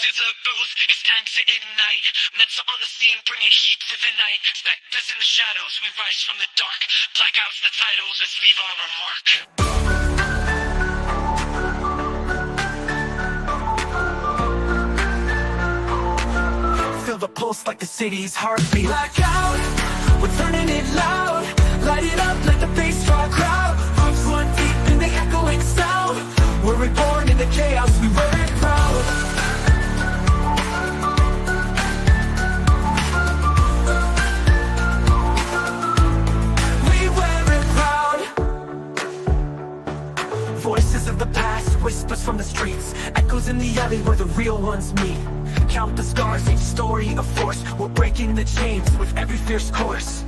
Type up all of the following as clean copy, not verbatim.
to the booth, it's time to ignite. Mental on the scene, bringing heat to the night. Spectres in the shadows, we rise from the dark. Blackout's the titles, let's leave our mark. Feel the pulse like the city's heartbeat. Blackout, we're turning it loud. Light it up like the bass draw crowd. Roots run deep in the echoing sound. We're reborn in the chaos, we wear it proud. We wear it proud. Voices of the past, whispers from the streets. Echoes in the alley where the real ones meet. Count the scars, each story a force. We're breaking the chains with every fierce course.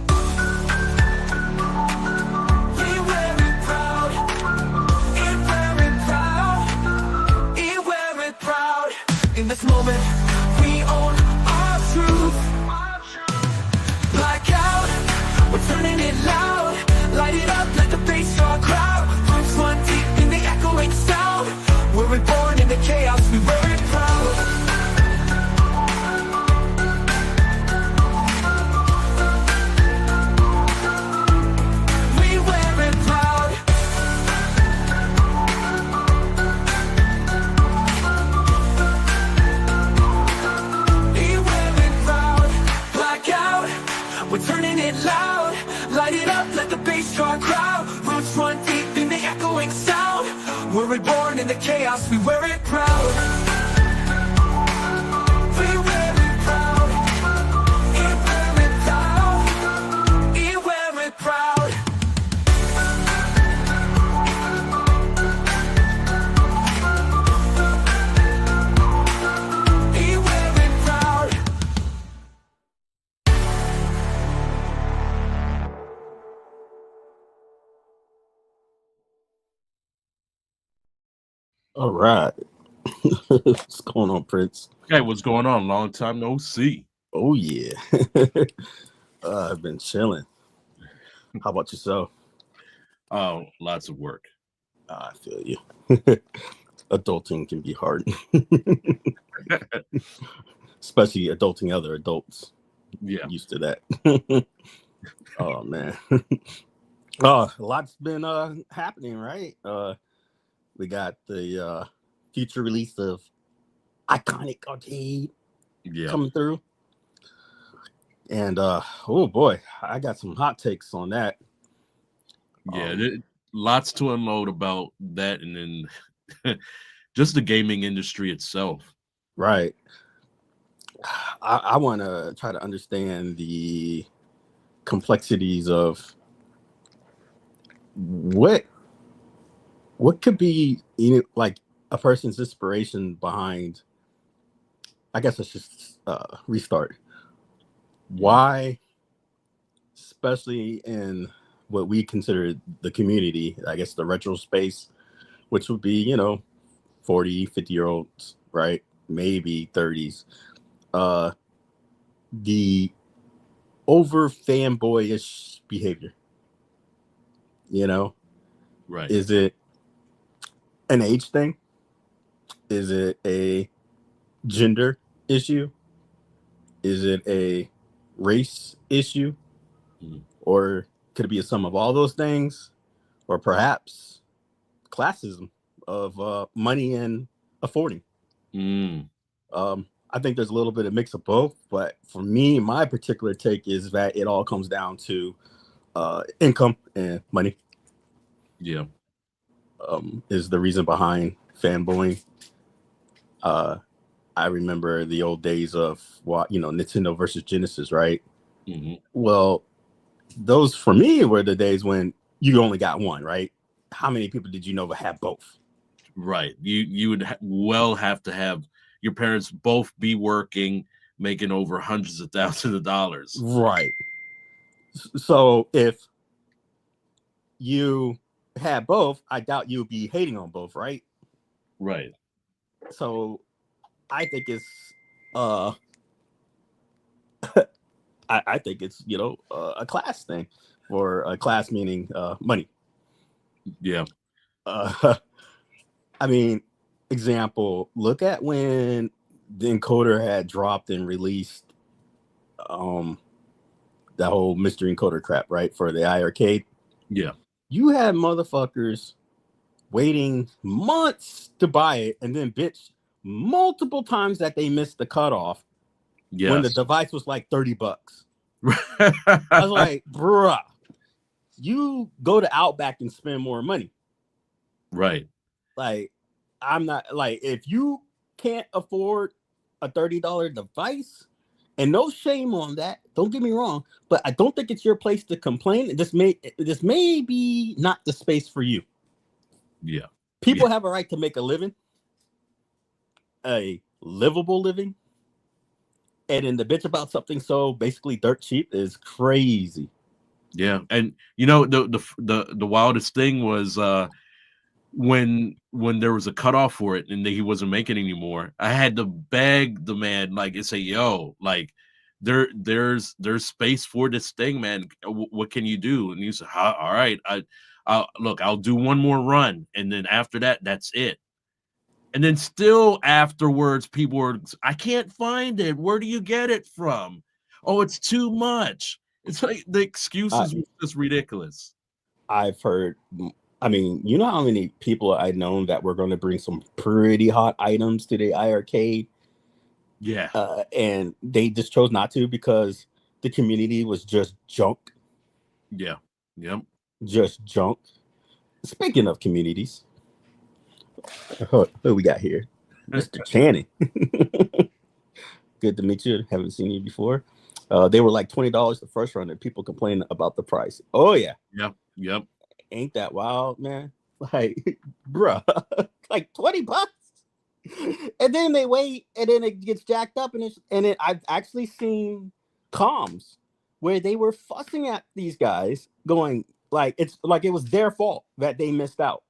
In this moment, we own our truth. Blackout, we're turning it loud. Light it up like the bass draw crowd. Roots run deep in the echoing sound. We're reborn in the chaos, we wear it proud. We wear it proud. We're turning it loud, light it up like the bass draw crowd. Roots run deep in the echoing sound. We're reborn in the chaos, we wear it proud. We wear it proud. We wear it proud. We wear it proud. We wear it proud. All right. What's going on, Prince? Hey, what's going on? Long time no see. Oh, yeah. I've been chilling. How about yourself? Oh, lots of work. I feel you. Adulting can be hard. Especially adulting other adults. Yeah. Used to that. Oh, man. A lot's been happening, right? We got the future release of Iconic Arcade coming through. And oh boy, I got some hot takes on that. Yeah, lots to unload about that, and then just the gaming industry itself. Right. I want to try to understand the complexities of what could be, like a person's inspiration behind. I guess let's just restart. Why, especially in what we consider the community, I guess the retro space, which would be, 40, 50-year-olds, right? Maybe 30s. The over fanboyish behavior, Right. Is it an age thing? Is it a gender issue? Is it a race issue? Or could it be a sum of all those things? Or perhaps classism of money and affording? I think there's a little bit of mix of both, but for me, my particular take is that it all comes down to income and money. Yeah. Is the reason behind fanboying. I remember the old days of Nintendo versus Genesis, right? Mm-hmm. Well, those for me were the days when you only got one, right? How many people did you know that had both? Right. You would have to have your parents both be working, making over hundreds of thousands of dollars. Right. So if you had both, I doubt you'd be hating on both, right? Right. So I think it's I think it's a class thing, or a class meaning money. Yeah. I mean, example, look at when the encoder had dropped and released that whole mystery encoder crap, right? For the iArcade. Yeah. You had motherfuckers waiting months to buy it and then bitch multiple times that they missed the cutoff when the device was like $30. I was like, bruh, you go to Outback and spend more money. Right. Like, I'm not like, if you can't afford a $30 device, and no shame on that, don't get me wrong, but I don't think it's your place to complain. This may be not the space for you. Yeah. People have a right to make a living, a livable living, and then the bitch about something so basically dirt cheap is crazy. Yeah, and you know the wildest thing was when there was a cutoff for it and he wasn't making anymore. I had to beg the man, like, and say, "Yo, like, there's space for this thing, man. What can you do?" And he said, "All right, I'll do one more run, and then after that, that's it." And then still afterwards, people were, "I can't find it. Where do you get it from? Oh, it's too much." It's like the excuses were just ridiculous. I've heard, I mean, you know how many people I've known that were going to bring some pretty hot items to the iArcade? Yeah. And they just chose not to because the community was just junk. Yeah. Yep. Just junk. Speaking of communities, who we got here? Mr. Channing. Good to meet you. Haven't seen you before. They were like $20 the first run, and people complaining about the price. Oh yeah. Yep. Yep. Ain't that wild, man? Like, bruh, like $20. And then they wait, and then it gets jacked up, and I've actually seen comms where they were fussing at these guys, going like it's like it was their fault that they missed out.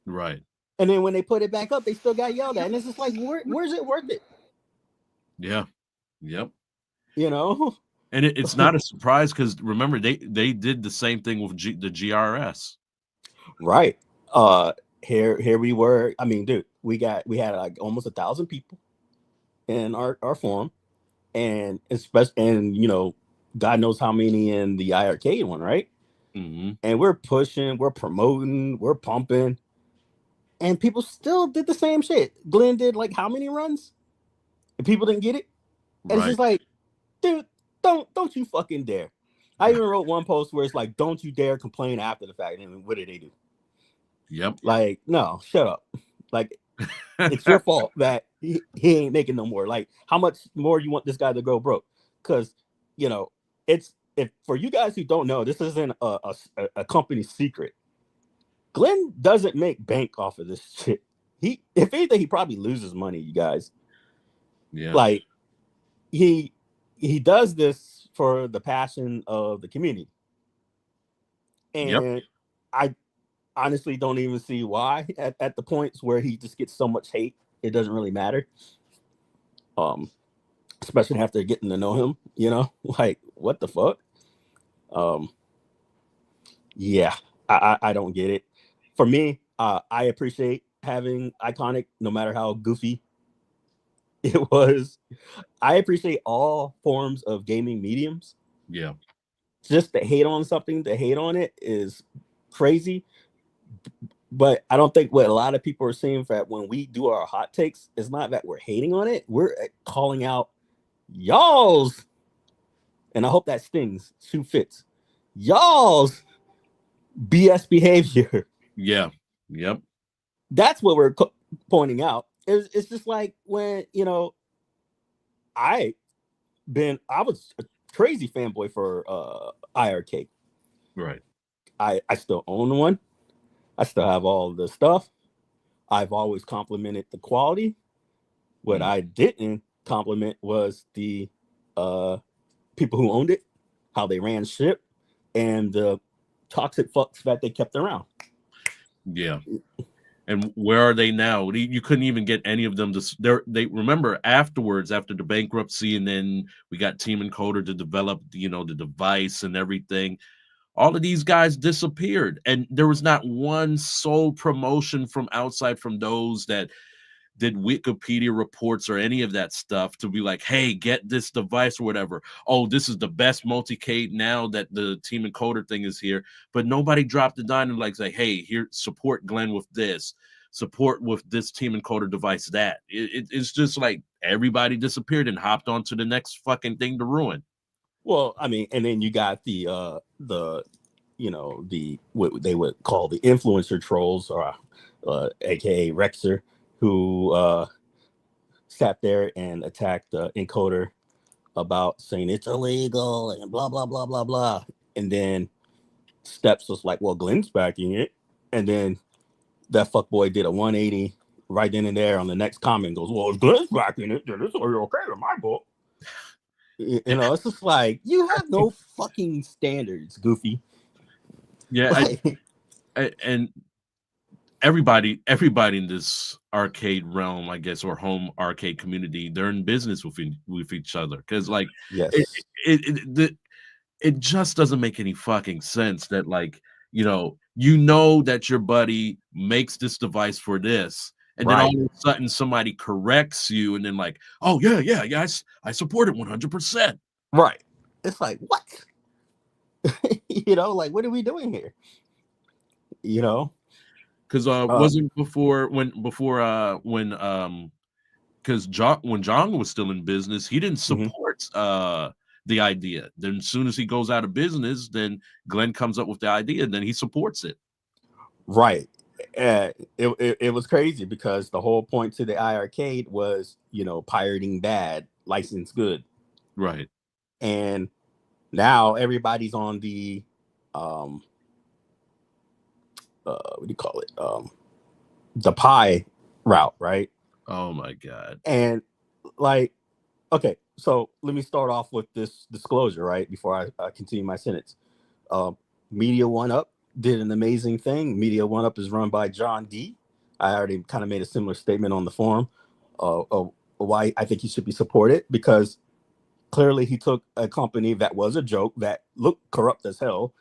Right. And then when they put it back up, they still got yelled at, and it's just like, where's it worth it? Yeah. Yep. You know. And it's not a surprise because remember they did the same thing with the GRS. Right. Here we were. I mean, dude, we had like almost 1,000 people in our forum, and you know, God knows how many in the iArcade one, right? Mm-hmm. And we're pushing, we're promoting, we're pumping, and people still did the same shit. Glenn did like how many runs, and people didn't get it. And Right. It's just like, dude, don't you fucking dare. I even wrote one post where it's like, don't you dare complain after the fact. And what did they do? Yep. Like, no, shut up. Like, it's your fault that he ain't making no more. Like, how much more you want this guy to go broke? Because, you know, if for you guys who don't know, this isn't a company secret. Glenn doesn't make bank off of this shit. If anything, he probably loses money, you guys. Yeah. Like, he does this for the passion of the community. And I honestly don't even see why at the points where he just gets so much hate. It doesn't really matter. Especially after getting to know him, you know, like what the fuck? Yeah, I don't get it. For me, I appreciate having Iconic, no matter how goofy it was. I appreciate all forms of gaming mediums. Yeah. Just to hate on something, to hate on it is crazy. But I don't think what a lot of people are saying that when we do our hot takes, it's not that we're hating on it. We're calling out y'all's, and I hope that stings. Shoe fits. Y'all's BS behavior. Yeah. Yep. That's what we're pointing out. It's just like when, you know, I was a crazy fanboy for iArcade. Right. I still own one. I still have all the stuff. I've always complimented the quality. What I didn't compliment was the people who owned it, how they ran ship, and the toxic fucks that they kept around. Yeah. And where are they now? You couldn't even get any of them to. They remember afterwards, after the bankruptcy, and then we got Team Encoder to develop, you know, the device and everything. All of these guys disappeared, and there was not one sole promotion from outside from those that did Wikipedia reports or any of that stuff to be like, hey, get this device or whatever. Oh, this is the best multicade now that the team encoder thing is here. But nobody dropped the dime and like say, hey, here, support Glenn with this, support with this team encoder device that. It's just like everybody disappeared and hopped onto the next fucking thing to ruin. Well, I mean, and then you got the the what they would call the influencer trolls, or aka Rexer, who sat there and attacked the encoder about saying it's illegal and blah blah blah blah blah. And then Steps was like, well, Glenn's backing it. And then that fuckboy did a 180 right then and there on the next comment, goes, well, if Glenn's backing it, then it's okay in my book. You know, it's just like, you have no fucking standards, Goofy. Yeah, and everybody in this arcade realm, I guess, or home arcade community, they're in business with each other, because like, yes, it just doesn't make any fucking sense that, like, you know that your buddy makes this device for this, and then all of a sudden somebody corrects you, and then like, oh yeah, I support it 100%. Right. It's like, what? You know, like, what are we doing here? You know, because wasn't when John was still in business, he didn't support the idea. Then as soon as he goes out of business, then Glenn comes up with the idea, and then he supports it. Right. It was crazy, because the whole point to the iArcade was, you know, pirating bad, license good. Right. And now everybody's on the what do you call it? The pie route, right? Oh my God. And like, okay, so let me start off with this disclosure, right? Before I continue my sentence. Media One Up did an amazing thing. Media One Up is run by John D. I already kind of made a similar statement on the forum of why I think he should be supported, because clearly he took a company that was a joke, that looked corrupt as hell,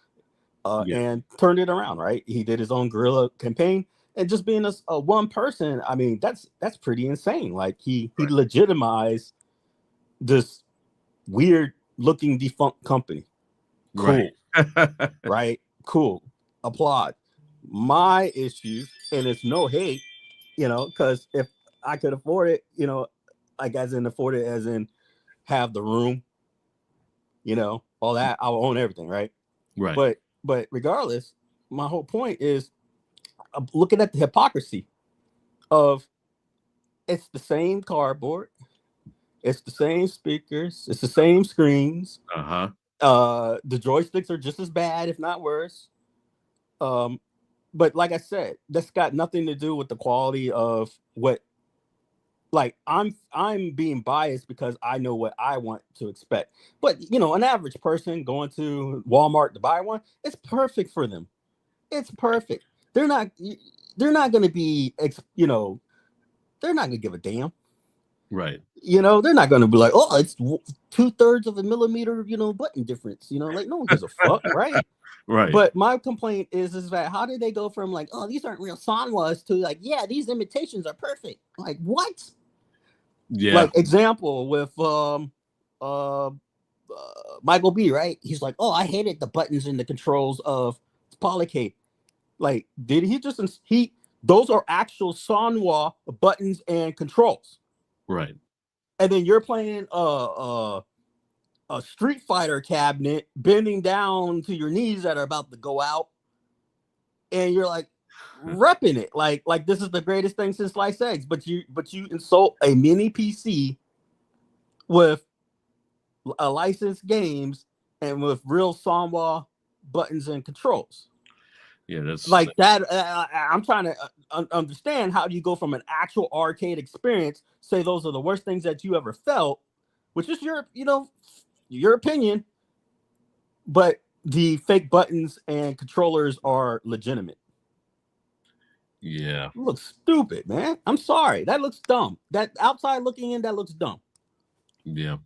and turned it around, right? He did his own guerrilla campaign, and just being a one person, I mean, that's pretty insane. Like, he legitimized this weird looking defunct company. Cool. Right? Cool. Applaud. My issue, and it's no hate, you know, because if I could afford it, you know, like, as in afford it as in have the room, you know, all that, I'll own everything, right? Right. But regardless, my whole point is, I'm looking at the hypocrisy of, it's the same cardboard, it's the same speakers, it's the same screens. Uh-huh. The joysticks are just as bad, if not worse. But like I said, that's got nothing to do with the quality of what. Like, I'm being biased because I know what I want to expect. But, you know, an average person going to Walmart to buy one, it's perfect for them. It's perfect. They're not going to be, you know, they're not going to give a damn. Right. You know, they're not going to be like, oh, it's 2/3 of a millimeter, you know, button difference. You know, like, no one gives a fuck, right? Right. But my complaint is that how did they go from like, oh, these aren't real Sanwas, to like, yeah, these imitations are perfect. Like, what? Yeah. Like, example with Michael B, right? He's like, oh, I hated the buttons and the controls of Polycade. Like, did he just those are actual Sanwa buttons and controls. Right. And then you're playing a Street Fighter cabinet, bending down to your knees that are about to go out, and you're like repping it like this is the greatest thing since sliced eggs. But you insult a mini PC with a licensed games and with real Sanwa buttons and controls. Yeah, that's like that. I'm trying to understand, how do you go from an actual arcade experience, say those are the worst things that you ever felt, which is your opinion, but the fake buttons and controllers are legitimate. Yeah. It looks stupid, man. I'm sorry. That looks dumb. That outside looking in, that looks dumb. Yeah.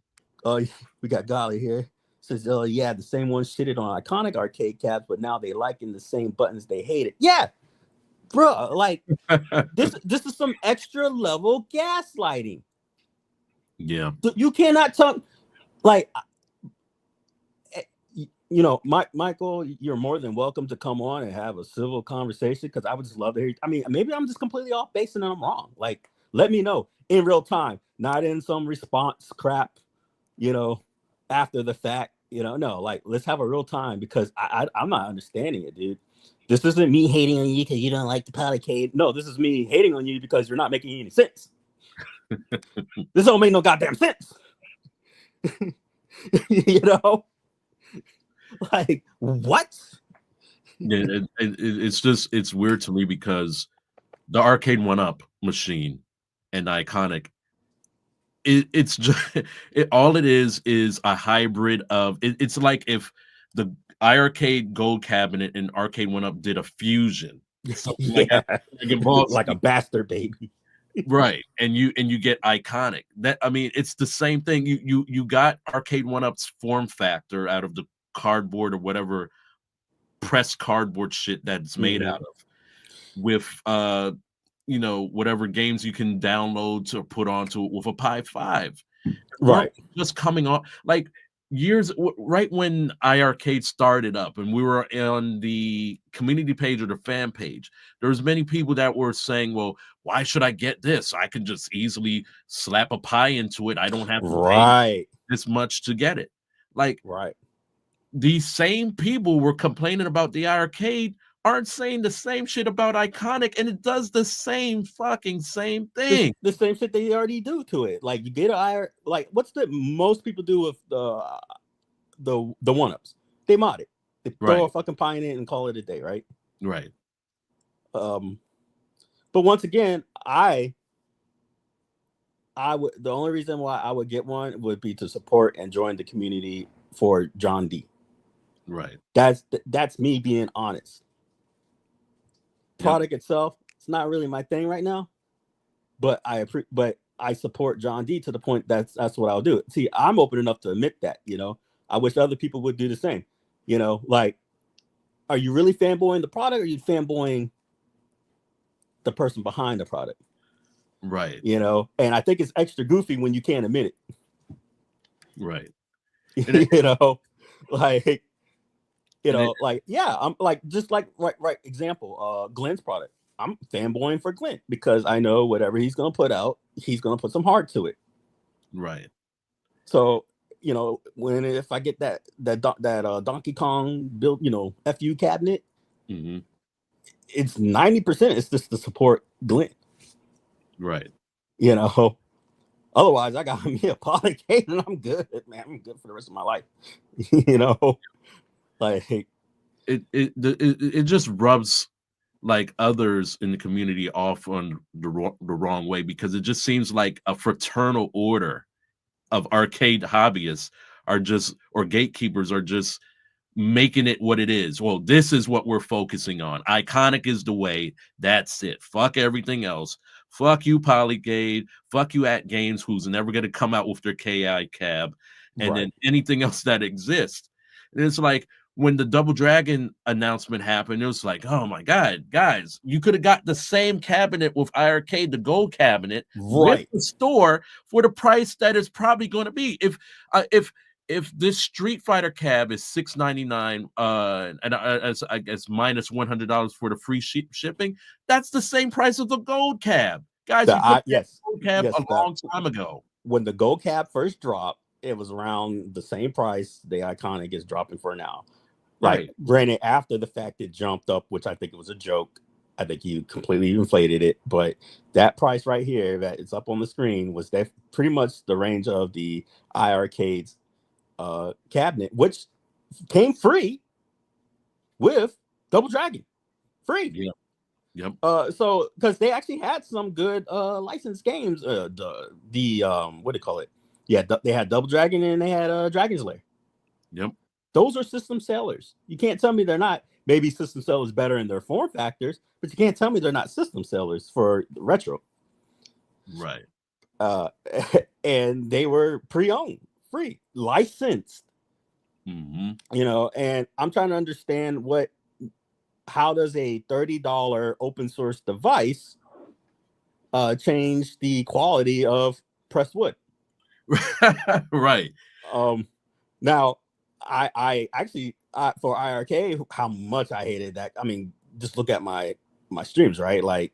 We got Golly here. Says, yeah, the same ones shitted on iconic arcade cabs, but now they liking the same buttons they hated. Yeah. bro, like this is some extra level gaslighting. Yeah. You cannot tell, like, you know, Michael, you're more than welcome to come on and have a civil conversation, because I would just love to hear. I mean, maybe I'm just completely off base and I'm wrong. Like, let me know in real time, not in some response crap, you know, after the fact. You know, no, like, let's have a real time, because I'm not understanding it, dude. This isn't me hating on you because you don't like the Polycade. No, this is me hating on you because you're not making any sense. This don't make no goddamn sense. You know, like, what? Yeah, it's just it's weird to me because the arcade one up machine and iconic, it's just all it is a hybrid of it's like if the iArcade Gold Cabinet and Arcade One Up did a fusion, something like Yeah, that, like involves like a bastard baby. right, and you get iconic. That, I mean, it's the same thing. You got Arcade One Up's form factor out of the cardboard or whatever pressed cardboard shit that's made out of, with you know, whatever games you can download to put onto it with a Pi 5. Weren't Right. just coming off like right when iArcade started up and we were on the community page or the fan page, there was many people that were saying, well, why should I get this? I can just easily slap a Pi into it. I don't have to pay Right. this much to get it. Like, Right. these same people were complaining about the arcade aren't saying the same shit about iconic, and it does the same fucking same thing. The same shit they already do to it. Like, you get like, what's the most people do with the one ups? They mod it. They throw a Right, fucking pie in it and call it a day, right? right, But once again, I would, the only reason why I would get one would be to support and join the community for John D. right. That's me being honest. Yep. Product itself, it's not really my thing right now, but I support John D to the point that's what I'll do. See, I'm open enough to admit that, you know. I wish other people would do the same. You know, like, are you really fanboying the product, or are you fanboying the person behind the product? Right, You know, and I think it's extra goofy when you can't admit it. right. You know, like, you know, like, yeah, I'm like, just like, right example, Glenn's product. I'm fanboying for Glenn because I know whatever he's gonna put out, he's gonna put some heart to it. Right. So, you know, if I get that Donkey Kong built, you know, FU cabinet, Mm-hmm. it's 90%. It's just to support Glenn. Right. You know, otherwise I got me a Polycade and I'm good, man. I'm good for the rest of my life. You know, like, It just rubs like others in the community off on the wrong way, because it just seems like a fraternal order of arcade hobbyists are just, or gatekeepers are just making it what it is. Well, this is what we're focusing on. Iconic is the way. That's it. Fuck everything else. Fuck you, Polygate. Fuck you, At Games, who's never going to come out with their KI cab, and right. then anything else that exists. And it's like when the Double Dragon announcement happened, it was like, oh my God, guys, you could have got the same cabinet with iArcade, the gold cabinet, with Right. the store for the price that is probably going to be. If this Street Fighter cab is $699, and I guess minus $100 for the free shipping, that's the same price of the gold cab, guys. You could get Yes. the gold cab Yes. a long time ago. When the gold cab first dropped, it was around the same price the Iconic is dropping for now. Like, Right. granted, after the fact it jumped up, which I think it was a joke. I think you completely inflated it, but that price right here that it's up on the screen was that pretty much the range of the iArcade's cabinet, which came free with Double Dragon, free. Yep. Yep. So because they actually had some good licensed games, the what do you call it? Yeah, they had Double Dragon and they had Dragon's Lair. Yep. Those are system sellers. You can't tell me they're not. Maybe system sellers better in their form factors, but you can't tell me they're not system sellers for retro. Right. And they were pre-owned, free, licensed. Mm-hmm. You know, and I'm trying to understand what how does a $30 open source device change the quality of pressed wood? Right. Now, I actually for IRK, how much I hated that. I mean, just look at my streams, right? Like,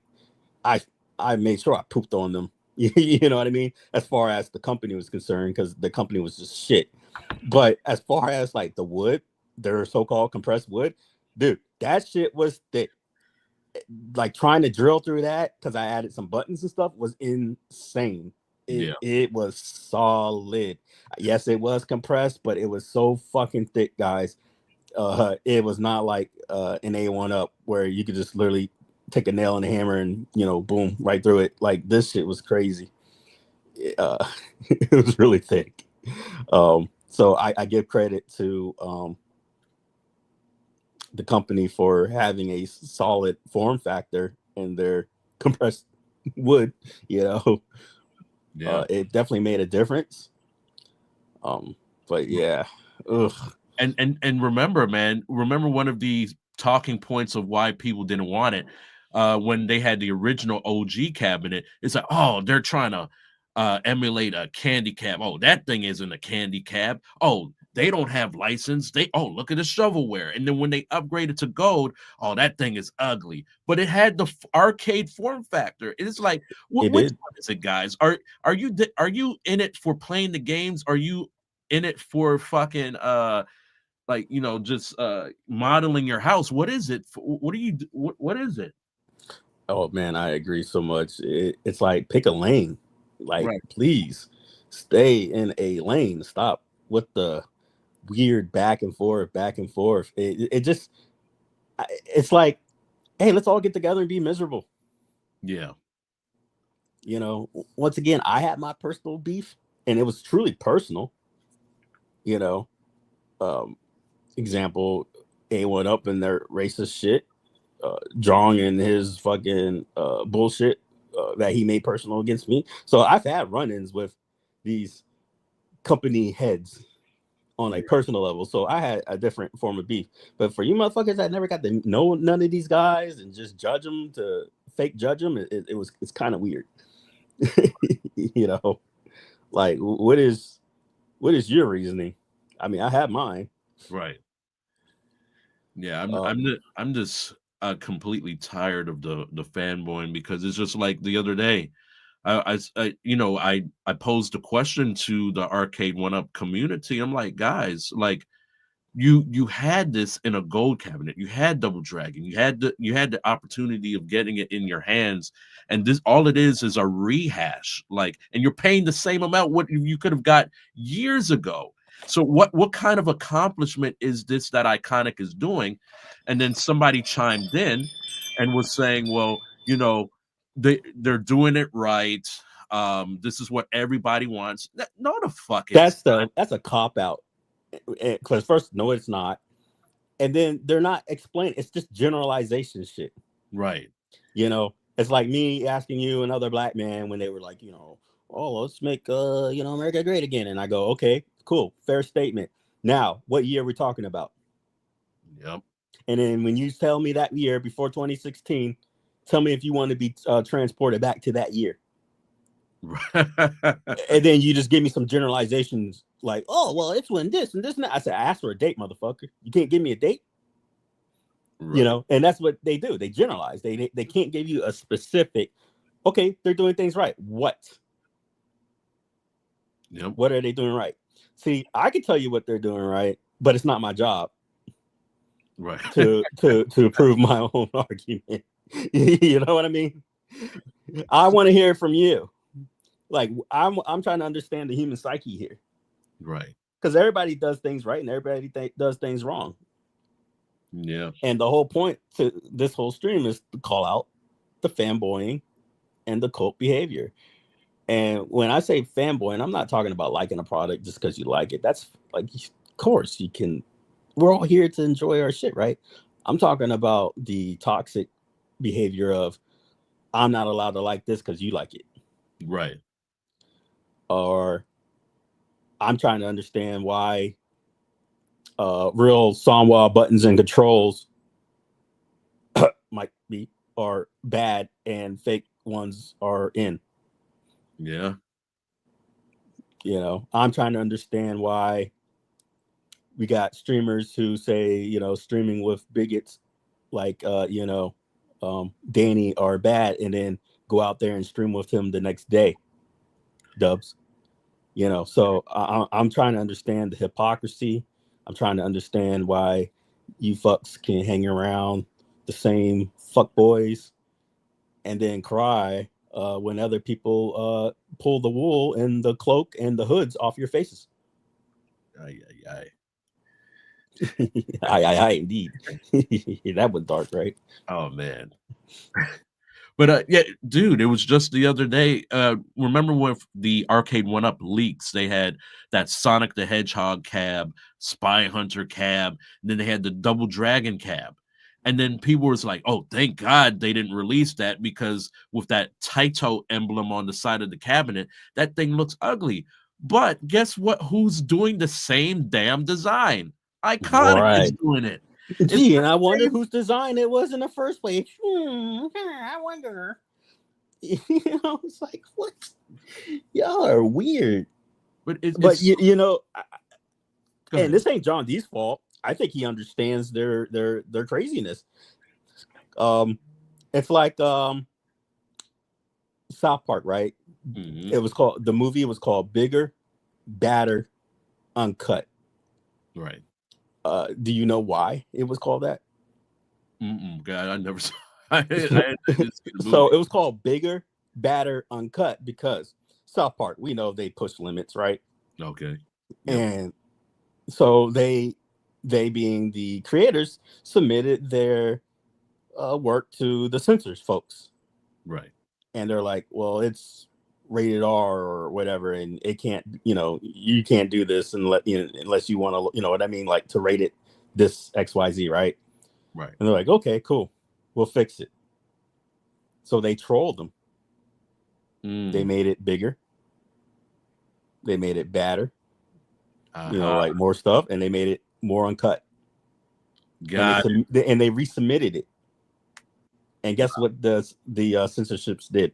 I made sure I pooped on them. You know what I mean? As far as the company was concerned, because the company was just shit. But as far as like the wood, their so-called compressed wood, dude, that shit was thick. Like trying to drill through that because I added some buttons and stuff was insane. Yeah. It was solid. Yes, it was compressed, but it was so fucking thick, guys. It was not like an A1 up where you could just literally take a nail and a hammer and, you know, boom, right through it. Like, this shit was crazy. It was really thick. So I give credit to the company for having a solid form factor in their compressed wood. You know, Yeah. it definitely made a difference. But yeah, ugh. And remember, man, remember one of the talking points of why people didn't want it when they had the original OG cabinet. It's like, oh, they're trying to emulate a candy cab. Oh, that thing isn't a candy cab. Oh, they don't have license. Look at the shovelware. And then when they upgraded to gold, oh, that thing is ugly. But it had the arcade form factor. It's like, It which did. one is it, guys? Are you in it for playing the games? Are you in it for fucking like, you know, just modeling your house? What is it? What do you do? What is it? Oh man, I agree so much. It's like pick a lane. Like, Right. please stay in a lane. Stop with the weird back and forth, back and forth. It just, it's like, hey, let's all get together and be miserable. Yeah. You know, once again, I had my personal beef, and it was truly personal. You know, um, example, A1 up in their racist shit, Jong and his fucking bullshit that he made personal against me. So I've had run-ins with these company heads on a personal level. So I had a different form of beef. But for you motherfuckers that never got to know none of these guys and just judge them to fake judge them, it's kind of weird. You know, like what is your reasoning? I mean, I have mine. Right. Yeah, Um, I'm just completely tired of the fanboying, because it's just like the other day. I posed a question to the Arcade One Up community. I'm like, guys, like, you had this in a gold cabinet. You had Double Dragon. You had the opportunity of getting it in your hands, and this, all it is a rehash. Like, and you're paying the same amount what you could have got years ago. So what kind of accomplishment is this that Iconic is doing? And then somebody chimed in and was saying, well, you know, they're doing it right. This is what everybody wants. No, the fuck it's not. that's a cop out. Because first, no, it's not. And then they're not explaining. It's just generalization shit. Right. You know, it's like me asking you, another black man, when they were like, you know, oh, let's make you know, America great again. And I go, okay, cool, fair statement. Now, what year are we talking about? Yep. And then when you tell me that year before 2016, tell me if you want to be transported back to that year. And then you just give me some generalizations like, oh, well, it's when this and this and that. I said, I asked for a date, motherfucker. You can't give me a date. Right. You know, and that's what they do. They generalize. They can't give you a specific, okay, they're doing things right. What? Yep. What are they doing right? See, I can tell you what they're doing right, but it's not my job Right. to prove my own argument. You know what I mean? I want to hear it from you. Like, I'm trying to understand the human psyche here. Right. Because everybody does things right and everybody does things wrong. Yeah. And the whole point to this whole stream is to call out the fanboying and the cult behavior. And when I say fanboying, I'm not talking about liking a product just because you like it. That's like, of course you can. We're all here to enjoy our shit, right? I'm talking about the toxic behavior of, I'm not allowed to like this because you like it. Right. Or I'm trying to understand why real Samwa buttons and controls might be are bad and fake ones are in. Yeah. You know, I'm trying to understand why we got streamers who say, you know, streaming with bigots like Danny are bad, and then go out there and stream with him the next day. Dubs. You know, so I'm trying to understand the hypocrisy. I'm trying to understand why you fucks can hang around the same fuck boys and then cry when other people pull the wool and the cloak and the hoods off your faces. Aye, aye, aye. Aye, indeed. That was dark, right? Oh man. But yeah, dude, it was just the other day. Remember when the Arcade 1-Up leaks? They had that Sonic the Hedgehog cab, Spy Hunter cab, and then they had the Double Dragon cab. And then people was like, "Oh, thank God they didn't release that, because with that Taito emblem on the side of the cabinet, that thing looks ugly." But guess what? Who's doing the same damn design? Iconic is Right. doing it. Gee, and I wonder whose design it was in the first place. I wonder. You know, it's like, what? Y'all are weird. But you know, go and ahead. this ain't John D's fault. I think he understands their craziness. It's like South Park, right? Mhm. It was called, the movie was called Bigger, Badder, Uncut. Right. Do you know why it was called that? God, I never saw. I didn't see the So movie. it was called Bigger, Badder, Uncut because South Park, we know they push limits, right? Okay. Yep. And so they being the creators submitted their work to the censors folks, Right. and they're like, well, it's rated R or whatever, and it can't, you know, you can't do this unless you want to, you know what I mean, like to rate it this XYZ, right? Right. And they're like, okay, cool, we'll fix it. So they trolled them. They made it bigger, they made it badder, you know, like more stuff, and they made it more uncut. God. And they resubmitted it. And guess what the censorships did?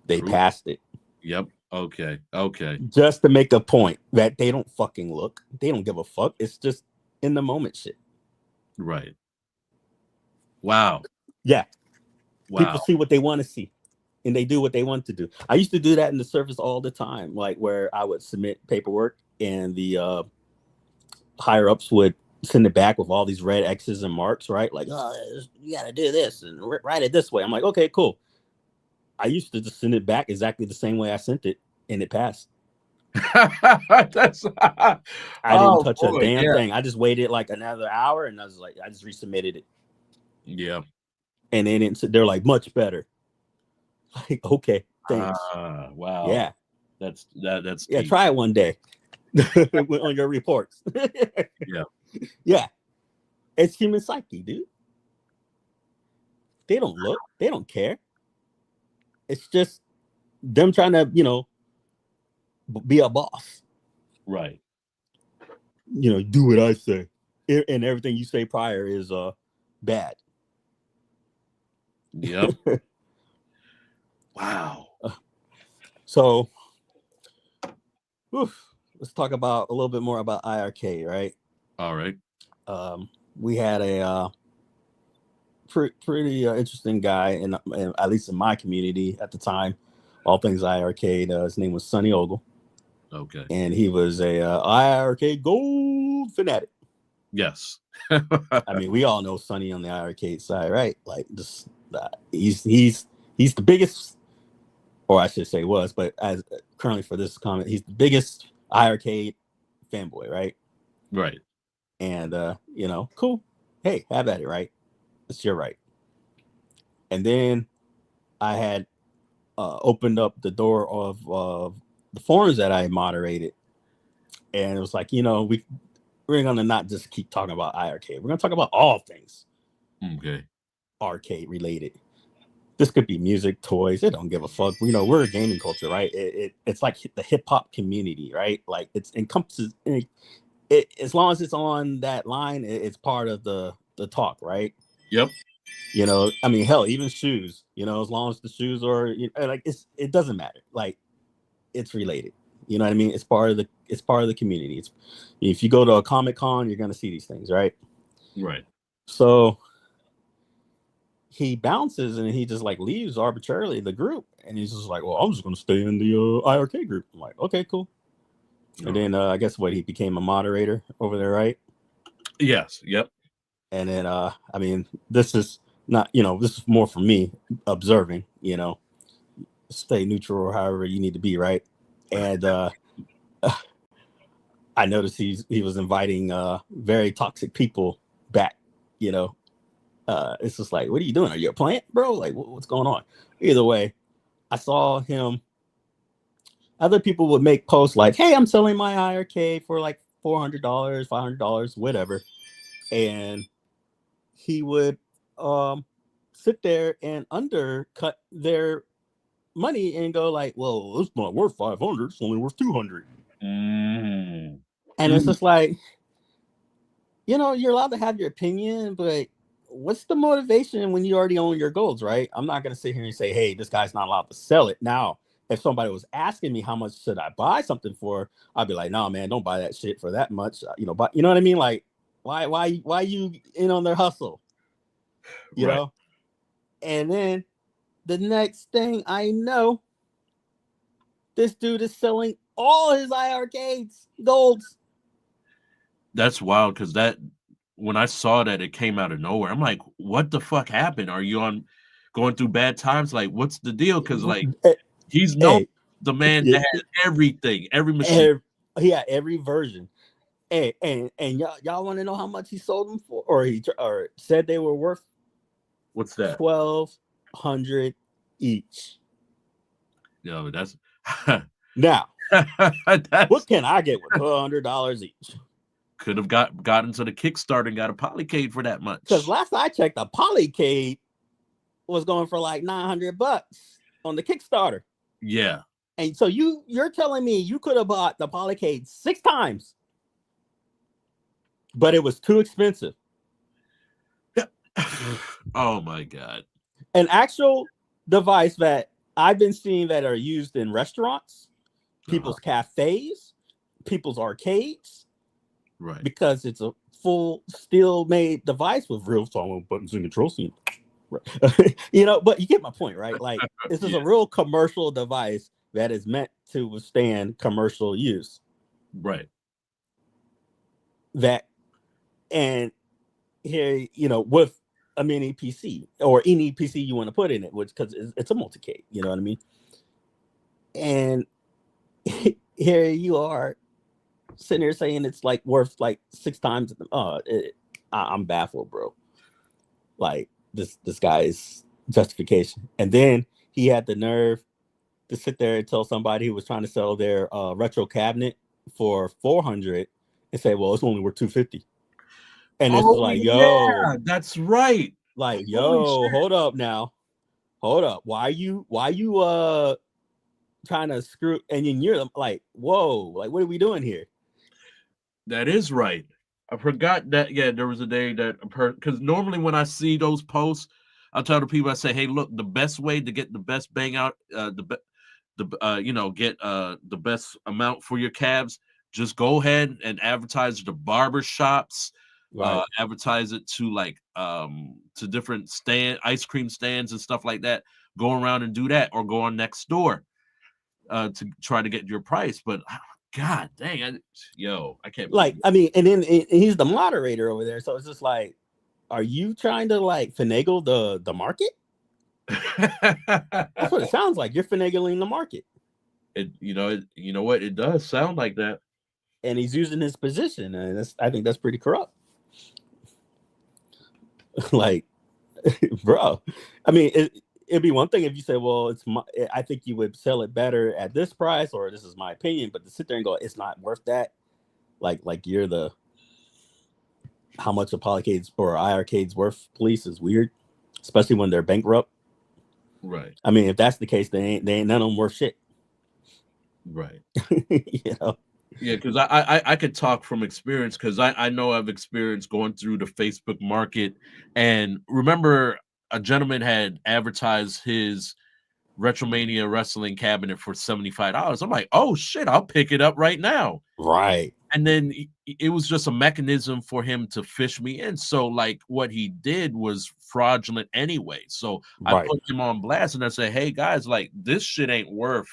They passed it. Yep. Okay. Okay. Just to make a point that they don't fucking look. They don't give a fuck. It's just in the moment shit. Right. Wow. Yeah. Wow. People see what they want to see, and they do what they want to do. I used to do that in the service all the time, like where I would submit paperwork and the higher ups would send it back with all these red X's and marks, right? Like, oh, you got to do this and write it this way. I'm like, okay, cool. I used to just send it back exactly the same way I sent it, and it passed. That's I didn't touch a damn thing. I just waited like another hour, and I was like, I just resubmitted it. Yeah. And they didn't. They're like, much better. Like, okay, thanks. Wow. Yeah. That's yeah. deep. Try it one day on your reports. Yeah. Yeah. It's human psyche, dude. They don't look. They don't care. It's just them trying to, you know, be a boss. Right. You know, do what I say, and everything you say prior is bad. Yep. Wow. So, let's talk about a little bit more about IRK, right? All right. We had a pretty interesting guy, in at least in my community at the time, all things IRK. His name was Sonny Ogle. Okay. And he was a IRK gold fanatic. Yes. I mean, we all know Sonny on the IRK side, right? Like, just he's the biggest, or I should say was, but as currently for this comment, he's the biggest IRK fanboy, right? Right. And you know, cool. Hey, have at it, right? It's your right. And then I had opened up the door of the forums that I moderated, and it was like, you know, we're gonna not just keep talking about IRK. We're gonna talk about all things Okay. arcade related. This could be music, toys. It don't give a fuck. You know, we're a gaming culture, right? It's like the hip hop community, right? Like it's encompasses it, as long as it's on that line, it's part of the talk, right? Yep. You know, I mean, hell, even shoes. You know, as long as the shoes are, you know, like it doesn't matter. Like it's related. You know what I mean? It's part of the community. It's if you go to a Comic-Con, you're gonna see these things, right? Right. So he bounces and he just like leaves arbitrarily the group, and he's just like, "Well, I'm just gonna stay in the IRK group." I'm like, "Okay, cool." And then I guess he became a moderator over there, right? Yes. Yep. And then I mean, this is not, you know, this is more for me observing, you know, stay neutral or however you need to be, right? And I noticed he was inviting very toxic people back, you know. It's just like, what are you doing? Are you a plant, bro? Like, what's going on? Either way, I saw him. Other people would make posts like, "Hey, I'm selling my IRK for like $400, $500, whatever," and he would sit there and undercut their money and go like, "Well, it's not worth 500; it's only worth 200." Mm. And it's just like, you know, you're allowed to have your opinion, but what's the motivation when you already own your goals, right? I'm not going to sit here and say, "Hey, this guy's not allowed to sell it." Now, if somebody was asking me how much should I buy something for, I'd be like, "No, man, don't buy that shit for that much." You know, but you know what I mean? Like, why you in on their hustle? You know? And then the next thing I know, this dude is selling all his IRKs, golds. That's wild because that when I saw that it came out of nowhere, I'm like, what the fuck happened? Are you going through bad times? Like, what's the deal? Because like he's known the man that has everything, every machine. He had every version. And y'all want to know how much he sold them for, or said they were worth? What's that? 1,200 each. No, that's now. What can I get with $100 each? Could have got into the Kickstarter and got a Polycade for that much. Because last I checked, a Polycade was going for like $900 on the Kickstarter. Yeah. And so you're telling me you could have bought the Polycade 6 times, but it was too expensive. Oh my God. An actual device that I've been seeing that are used in restaurants, people's cafes, people's arcades, right? Because it's a full steel made device with real solid buttons and controls. You know, but you get my point, right? Like this is a real commercial device that is meant to withstand commercial use, right? That, and here, you know, with a mini PC or any PC you want to put in it, which because it's a multi-cade, you know what I mean? And here you are sitting there saying it's like worth like 6 times. I'm baffled, bro. Like this guy's justification. And then he had the nerve to sit there and tell somebody who was trying to sell their retro cabinet for 400 and say, "Well, it's only worth 250." And it's like, yo, that's right. Like, yo, hold up now. Hold up. Why you trying to screw? And then you're like, whoa, like, what are we doing here? That is right. I forgot that. Yeah, there was a day that because normally when I see those posts, I'll tell the people, I say, "Hey, look, the best way to get the best bang out, get the best amount for your cabs, just go ahead and advertise the barber shops, advertise it to like to different ice cream stands and stuff like that. Go around and do that, or go on next door to try to get your price." But God dang, I can't. Like, I mean, and then he's the moderator over there, so it's just like, are you trying to like finagle the market? That's what it sounds like. You're finagling the market. You know what? It does sound like that. And he's using his position, and I think that's pretty corrupt. Like, bro, I mean, it'd be one thing if you say, "Well, I think you would sell it better at this price," or "This is my opinion," but to sit there and go, "It's not worth that," like you're the how much a Polycade's or IRCade's worth police is weird, especially when they're bankrupt. Right. I mean, if that's the case, they ain't none of them worth shit. Right. You know. Yeah, because I could talk from experience because I know I've experienced going through the Facebook market and remember a gentleman had advertised his Retromania wrestling cabinet for $75. I'm like, oh shit, I'll pick it up right now. Right. And then it was just a mechanism for him to fish me in. So like what he did was fraudulent anyway. So I Right. put him on blast and I said, hey guys, like this shit ain't worth.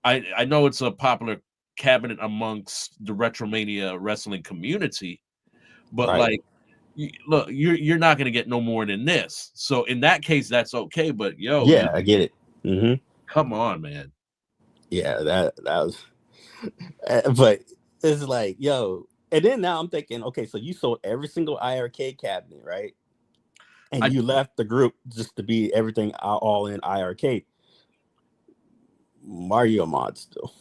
I know it's a popular cabinet amongst the Retromania wrestling community, but Right. like look, you're not gonna get no more than this. So in that case, that's okay. But yo, Yeah, I get it. Hmm. come on, man. Yeah, that was, but it's like, yo, and then now I'm thinking, okay, so you sold every single IRK cabinet, right? And I you left the group just to be everything all in IRK. Mario mod still.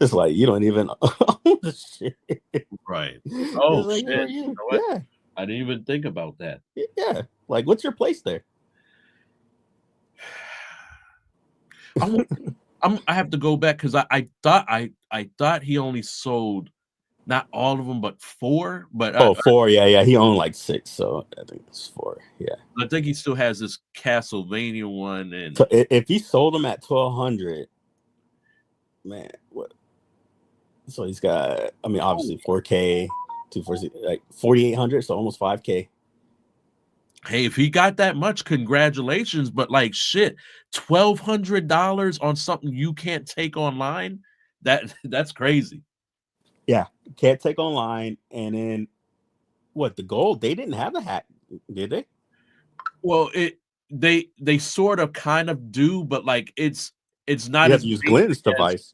It's like you don't even own the shit. right. It's Oh like, who are shit. You you? know what? Yeah, I didn't even think about that. yeah. Like, what's your place there? I'm, I have to go back because I thought he only sold not all of them, but 4. But Oh, 4. Yeah, yeah. He owned like 6, so I think it's 4. Yeah. I think he still has this Castlevania one, and So if he sold them at 1,200, man, what? So he's got, I mean, obviously 4K, 240, like 4,800, so almost 5K. hey, if he got that much, congratulations. But like shit, $1,200 on something you can't take online, that's crazy. Yeah, can't take online. And then what? The gold? They didn't have the hat, did they? Well, they sort of kind of do, but like it's not You have as to use basic Glenn's as device.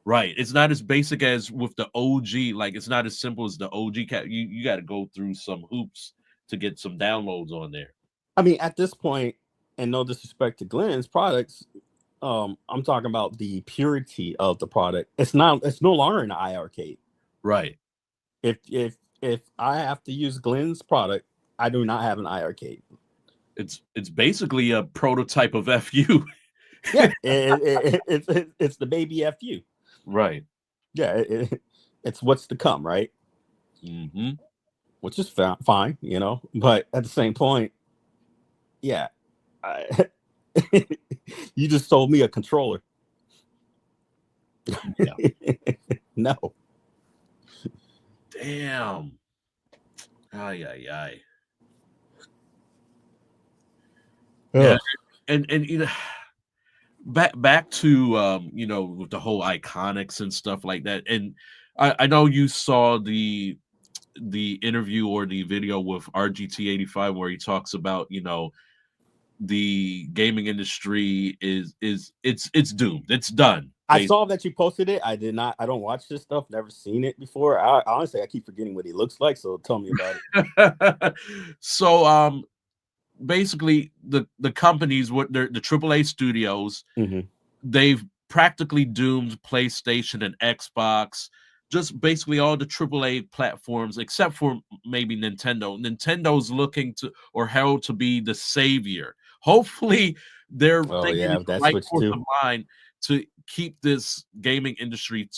right. It's not as basic as with the OG. Like it's not as simple as the OG cat. You got to go through some hoops to get some downloads on there. I mean, at this point, and no disrespect to Glenn's products, I'm talking about the purity of the product. It's no longer an IRK. Right. If I have to use Glenn's product, I do not have an IRK. It's basically a prototype of FU. Yeah, it's the baby FU. Right. Yeah, it's what's to come, right? Mm-hmm. Which is fine, you know. But at the same point, yeah, you just sold me a controller. Yeah. No. Damn. Ay ay ay. Yeah. Ugh. And you know back to you know, with the whole iconics and stuff like that. And I know you saw the interview or the video with RGT85 where he talks about, you know, the gaming industry is it's doomed. It's done. I saw that you posted it. I did not. I don't watch this stuff. Never seen it before. Honestly, I keep forgetting what he looks like. So tell me about it. So basically the companies what they're the AAA studios, they've practically doomed PlayStation and Xbox, just basically all the AAA platforms except for maybe Nintendo. Nintendo's looking to or held to be the savior. Hopefully they're Oh thinking yeah, in the that right switched course too. of mind to keep this gaming industry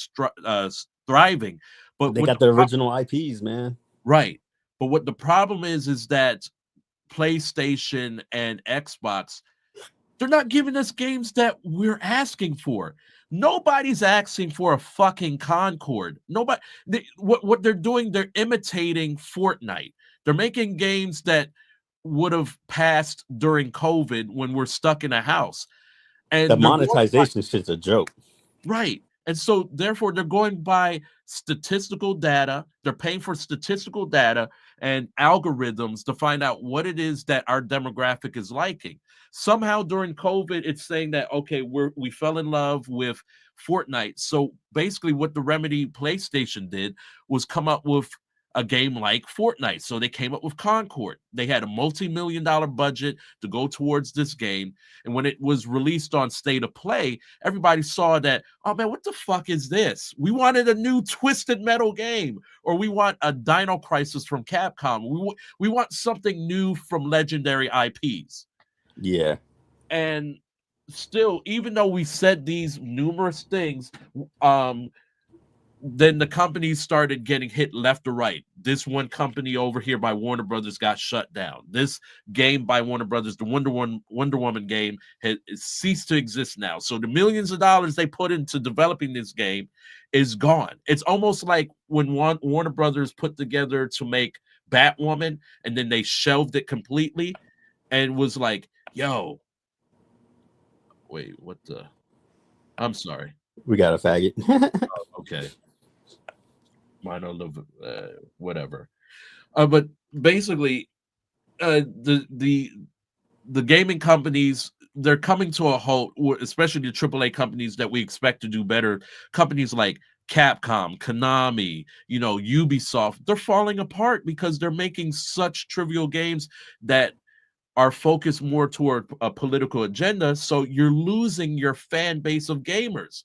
thriving. But They got the original IPs, man. Right. But what the problem is that PlayStation and Xbox, they're not giving us games that we're asking for. Nobody's asking for a fucking Concord. Nobody. What they're doing, they're imitating Fortnite. They're making games that would have passed during COVID when we're stuck in a house. And the monetization shit's a joke. Right. And so therefore they're going by statistical data. They're paying for statistical data and algorithms to find out what it is that our demographic is liking. Somehow during COVID, it's saying that, okay, we fell in love with Fortnite. So basically what the Remedy PlayStation did was come up with a game like Fortnite. So they came up with Concord. They had a multi-million-dollar budget to go towards this game. And when it was released on State of Play, everybody saw that, oh man, what the fuck is this? We wanted a new Twisted Metal game, or we want a Dino Crisis from Capcom. We want something new from legendary IPs. Yeah. And still, even though we said these numerous things, um, then the companies started getting hit left or right. This one company over here by Warner Brothers got shut down. This game by Warner Brothers, the Wonder Woman game, has ceased to exist now. So the millions of dollars they put into developing this game is gone. It's almost like when Warner Brothers put together to make Batwoman, and then they shelved it completely, and was like, "Yo, wait, what the? I'm sorry. We got a faggot. Okay, minor little whatever." But basically, the gaming companies, they're coming to a halt, especially the AAA companies that we expect to do better. Companies like Capcom, Konami, Ubisoft, they're falling apart because they're making such trivial games that are focused more toward a political agenda. So you're losing your fan base of gamers.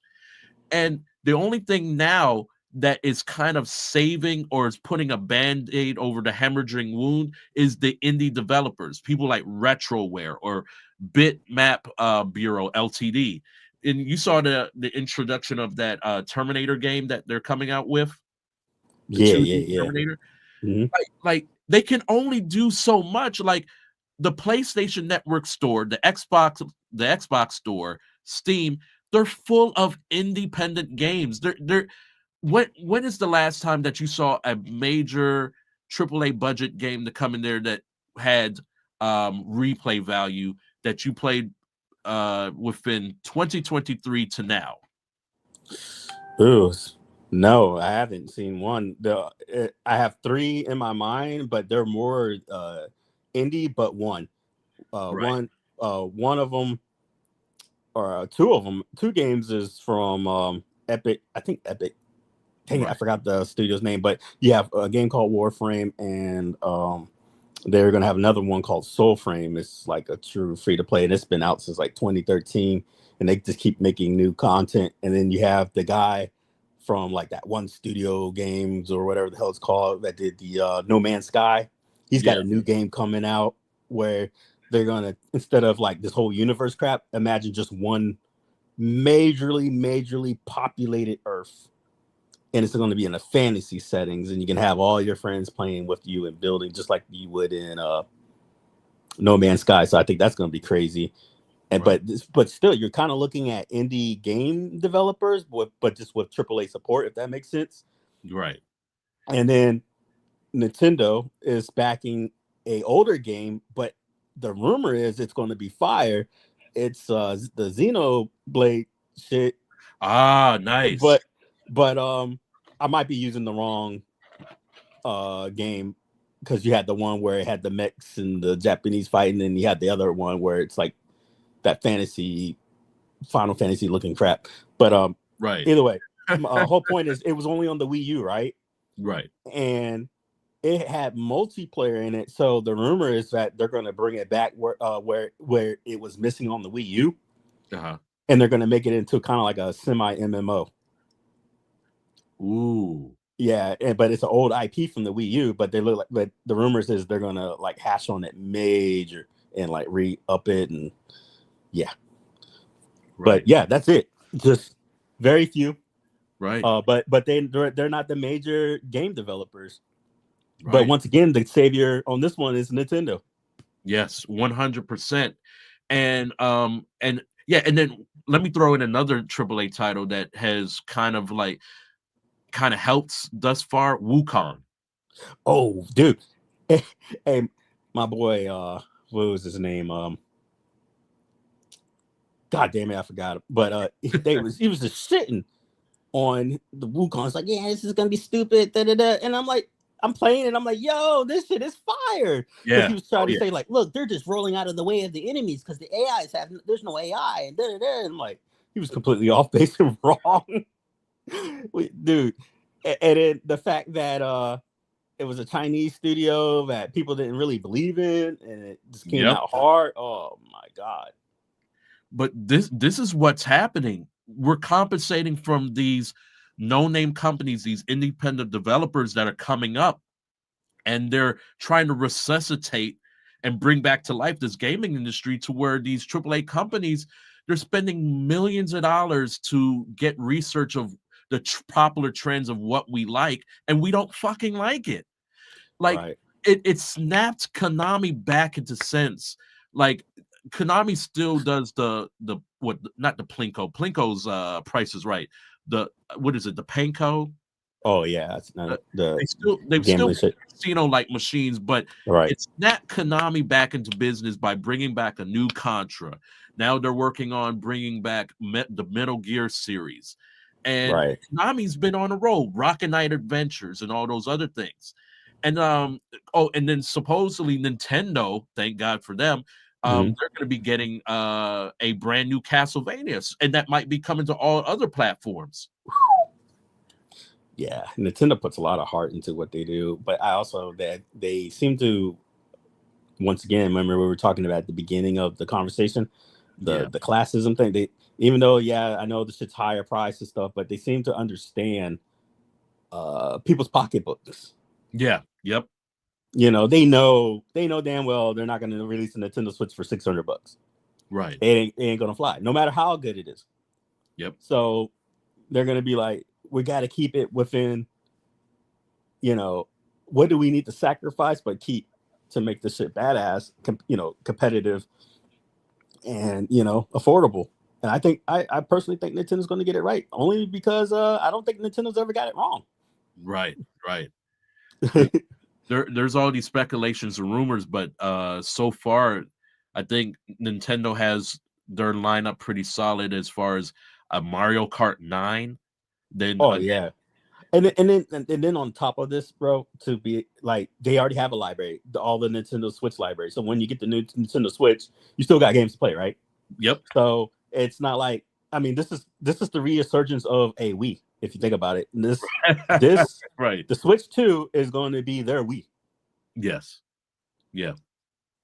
And the only thing now that is kind of saving or is putting a band-aid over the hemorrhaging wound is the indie developers, people like Retroware or Bitmap Bureau Ltd. And you saw the introduction of that Terminator game that they're coming out with, the Yeah, 2D yeah, yeah. Terminator. Mhm. Like they can only do so much. Like the PlayStation Network store, the Xbox store, Steam, they're full of independent games. They're when is the last time that you saw a major AAA budget game to come in there that had replay value that you played within 2023 to now? Ooh, no, I haven't seen one. I have three in my mind, but they're more indie. But one, Right. one of them, or two of them, two games is from Epic. I think Epic. Dang it, I Right. forgot the studio's name, but you have a game called Warframe, and they're gonna have another one called Soulframe. It's like a true free to play, and it's been out since like 2013, and they just keep making new content. And then you have the guy from like that one studio games or whatever the hell it's called that did the No Man's Sky. He's got Yeah. a new game coming out where they're gonna, instead of like this whole universe crap, imagine just one majorly populated Earth, and it's going to be in a fantasy settings, and you can have all your friends playing with you and building just like you would in No Man's Sky. So I think that's going to be crazy. And Right. but still, you're kind of looking at indie game developers, but just with AAA support, if that makes sense. Right. And then Nintendo is backing a older game, but the rumor is it's going to be fire. It's the Xenoblade shit, Ah, nice. but I might be using the wrong game, because you had the one where it had the mechs and the Japanese fighting, and you had the other one where it's like that fantasy Final Fantasy looking crap. But Right. either way, my whole point is it was only on the Wii U, right? Right. And it had multiplayer in it, so the rumor is that they're going to bring it back where it was missing on the Wii U, Uh-huh. and they're going to make it into kind of like a semi MMO. Ooh. Yeah, but it's an old IP from the Wii U, but they look like, but the rumors is they're gonna like hash on it major and like re-up it, and yeah. Right. But yeah, that's it. Just very few. Right. But they're not the major game developers. Right. But once again, the savior on this one is Nintendo. Yes, 100%. And yeah, and then let me throw in another AAA title that has kind of helped thus far, Wukong. Oh, dude. Hey, my boy, what was his name? God damn it, I forgot it. But he was just sitting on the Wukong. It's like, yeah, this is gonna be stupid. Da, da, da. And I'm playing and I'm like, yo, this shit is fire. Because Yeah. he was trying to say, like, look, they're just rolling out of the way of the enemies because the AIs there's no AI, and da, da, da. And I'm like, he was completely off base and wrong. Dude. And then the fact that it was a Chinese studio that people didn't really believe in, and it just came Yep. out hard. Oh my god. But this is what's happening. We're compensating from these no-name companies, these independent developers that are coming up, and they're trying to resuscitate and bring back to life this gaming industry to where these AAA companies, they're spending millions of dollars to get research of the popular trends of what we like, and we don't fucking like it. Like Right. it snapped Konami back into sense. Like Konami still does the what, not the Plinko. Plinko's Price is Right. The what is it? The Panko. Oh yeah, it's not the They've still gambling shit. casino like machines, but Right. it's snapped Konami back into business by bringing back a new Contra. Now they're working on bringing back the Metal Gear series, and Right. Konami's been on a roll, Rocket Knight Adventures, and all those other things. And and then supposedly Nintendo, thank God for them, Mhm. they're going to be getting a brand new Castlevania, and that might be coming to all other platforms. Yeah, Nintendo puts a lot of heart into what they do, but I also that they seem to, once again, remember we were talking about at the beginning of the conversation, the classism thing. They, even though, yeah, I know the shit's higher price and stuff, but they seem to understand people's pocketbooks. Yeah. Yep. You know, they know damn well they're not going to release a Nintendo Switch for $600. Right. It ain't gonna fly, no matter how good it is. Yep. So they're gonna be like, we got to keep it within, you know, what do we need to sacrifice, but keep to make this shit badass, competitive, and affordable. And I think I personally think Nintendo's going to get it right, only because I don't think Nintendo's ever got it wrong. Right. There's all these speculations and rumors, but so far, I think Nintendo has their lineup pretty solid as far as a Mario Kart 9. Then yeah. And then on top of this, bro, to be like, they already have a library, all the Nintendo Switch library. So when you get the new Nintendo Switch, you still got games to play, right? Yep. So it's not like, I mean, this is the resurgence of a Wii, if you think about it. And this right. The Switch 2 is going to be their Wii. Yes. Yeah.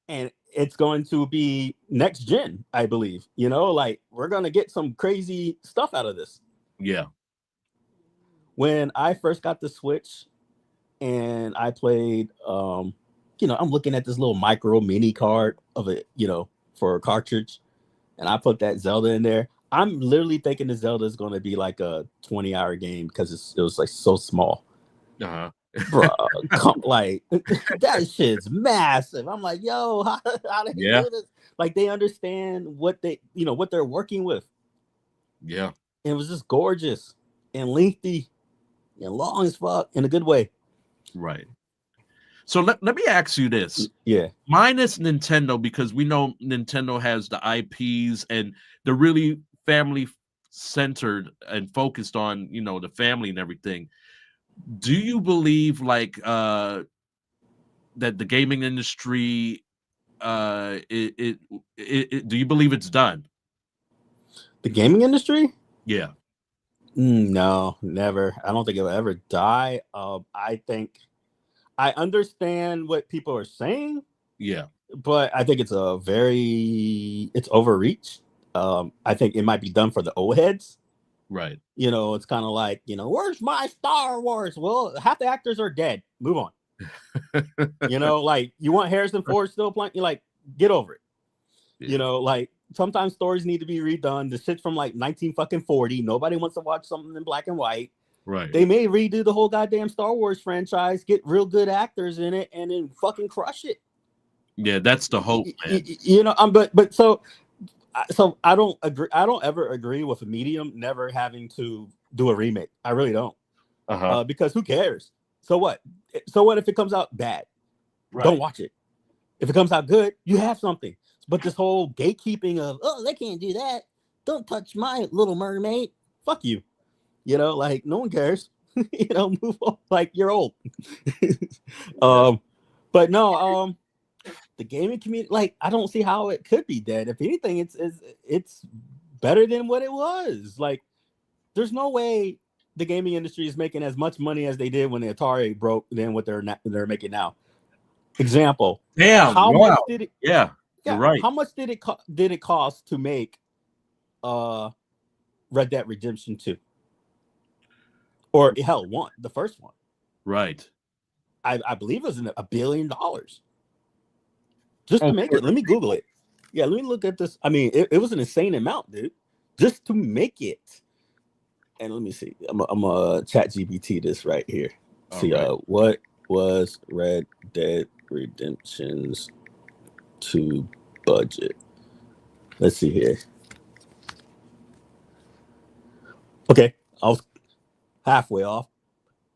And it's going to be next gen, I believe. Like, we're going to get some crazy stuff out of this. Yeah. When I first got the Switch and I played, I'm looking at this little micro mini card of it, for a cartridge, and I put that Zelda in there. I'm literally thinking the Zelda is going to be like a 20-hour game because it was like so small. Uh-huh. Bro, like that shit's massive. I'm like, yo, how do they do this? Like, they understand what what they're working with. Yeah. And it was just gorgeous and lengthy and long as fuck in a good way. Right. So let me ask you this. Yeah. Minus Nintendo, because we know Nintendo has the IPs and they're really family centered and focused on, the family and everything. Do you believe that the gaming industry do you believe it's done? The gaming industry? Yeah. No, never. I don't think it'll ever die. I think I understand what people are saying. Yeah. But I think it's it's overreach. I think it might be done for the old heads. Right. It's kind of like, where's my Star Wars? Well, half the actors are dead. Move on. Like, you want Harrison Ford still playing? You're like, get over it. Yeah. Like, sometimes stories need to be redone. The shit's from like 1940. Nobody wants to watch something in black and white. Right. They may redo the whole goddamn Star Wars franchise, get real good actors in it, and then fucking crush it. Yeah, that's the hope, man. But so I don't agree. I don't ever agree with a medium never having to do a remake. I really don't. Because who cares? So what? So what if it comes out bad? Right. Don't watch it. If it comes out good, you have something. But this whole gatekeeping of, oh, they can't do that. Don't touch my Little Mermaid. Fuck you. Like, no one cares. Move on. Like, you're old. But no, the gaming community, like, I don't see how it could be dead. If anything, it's better than what it was. Like, there's no way the gaming industry is making as much money as they did when the Atari broke than what they're making now. Example. Damn. How much did it? Yeah, you're right. How much did it cost to make Red Dead Redemption 2? Or hell, the first one. Right. I believe it was $1 billion. Just to make it. Let me Google it. Yeah, let me look at this. I mean, it was an insane amount, dude, just to make it. And let me see. I'm a chat GPT this right here. All See, right. what was Red Dead Redemption's to budget? Let's see here. Okay, I was halfway off.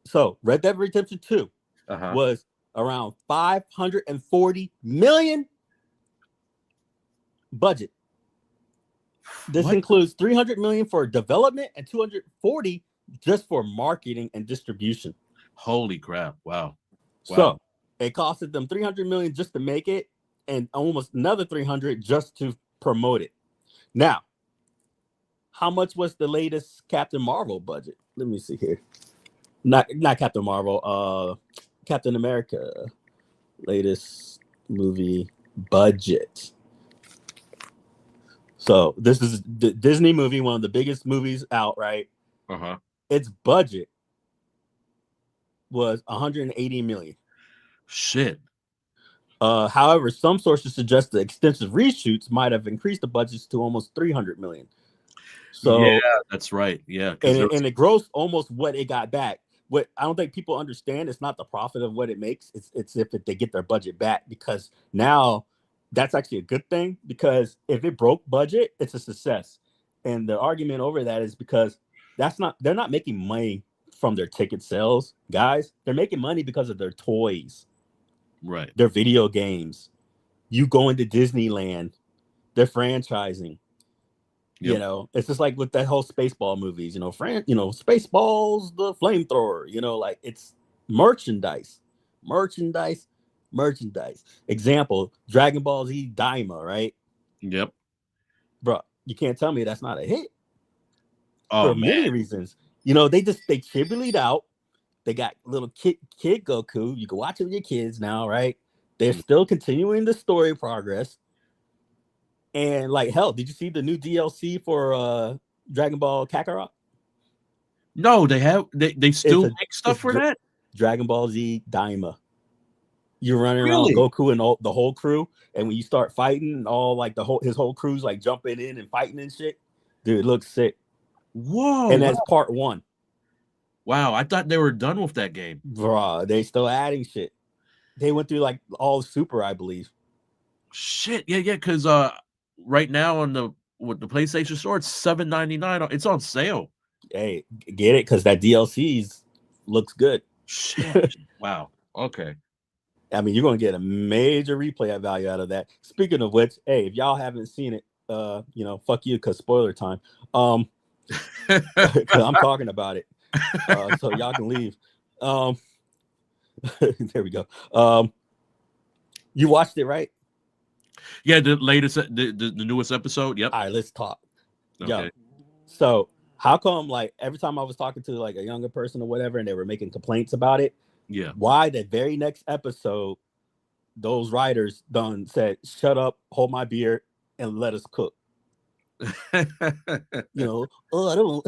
So Red Dead Redemption 2 Uh-huh. was around 540 million budget. This What? includes 300 million for development and 240 just for marketing and distribution. Holy crap. Wow. Wow. So it costed them 300 million just to make it and almost another 300 just to promote it. Now, how much was the latest Captain Marvel budget? Let me see here. Not Captain Marvel, Captain America latest movie budget. So this is the Disney movie, one of the biggest movies out, right? Uh-huh. Its budget was 180 million. Shit. However, some sources suggest the extensive reshoots might have increased the budgets to almost 300 million. So Yeah, that's right. Yeah, because and it grossed almost what it got back. What I don't think people understand, it's not the profit of what it makes. It's if they get their budget back, because now that's actually a good thing, because if it broke budget, it's a success. And the argument over that is because they're not making money from their ticket sales, guys. They're making money because of their toys, right. their video games, you going to Disneyland, their franchising. You Yep. know, it's just like with that whole Spaceball movies, Spaceballs, the flamethrower, like it's merchandise, merchandise, merchandise. Example, Dragon Ball Z Daima, right? Yep. Bro, you can't tell me that's not a hit Oh for man. many reasons. They chibied out. They got little kid Goku. You can watch it with your kids now, right? They're still continuing the story progress. And like, hell, did you see the new DLC for Dragon Ball Kakarot? No, they still make stuff It's for that? Dragon Ball Z Daima. You're running around Really? Goku and the whole crew, and when you start fighting, all like his whole crew's like jumping in and fighting and shit. Dude, it looks sick. Whoa. And Wow. that's part 1. Wow, I thought they were done with that game. Bruh, they still adding shit. They went through like all Super, I believe. Shit. Yeah, because right now on the PlayStation Store, it's $7.99. It's on sale. Hey, get it? Because that DLC looks good. Shit. Wow. Okay. I mean, you're gonna get a major replay value out of that. Speaking of which, hey, if y'all haven't seen it, fuck you, because spoiler time. Because I'm talking about it, so y'all can leave. There we go. You watched it, right? Yeah, the latest, the newest episode. Yep. All right, let's talk. Okay. Yo, so how come, like, every time I was talking to like a younger person or whatever, and they were making complaints about it, Yeah. why the very next episode those writers done said, "Shut up, hold my beer, and let us cook." I don't,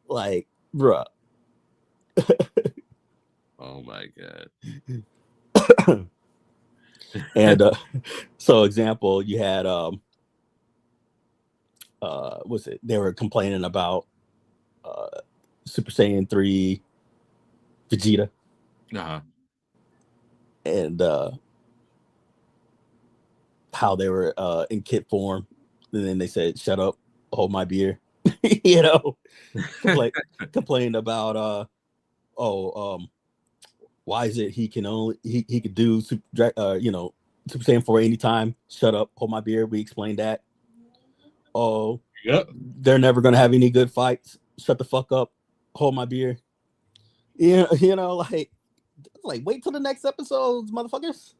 like, bruh. Oh my god. And so, example, you had what's it? They were complaining about Super Saiyan 3 Vegeta. Uh-huh. And how they were in kit form, and then they said, "Shut up, hold my beer." Complained about why is it he could do Super Saiyan 4 anytime? Shut up, hold my beer. We explained that. Oh, Yep. they're never gonna have any good fights. Shut the fuck up, hold my beer. Like wait till the next episodes, motherfuckers.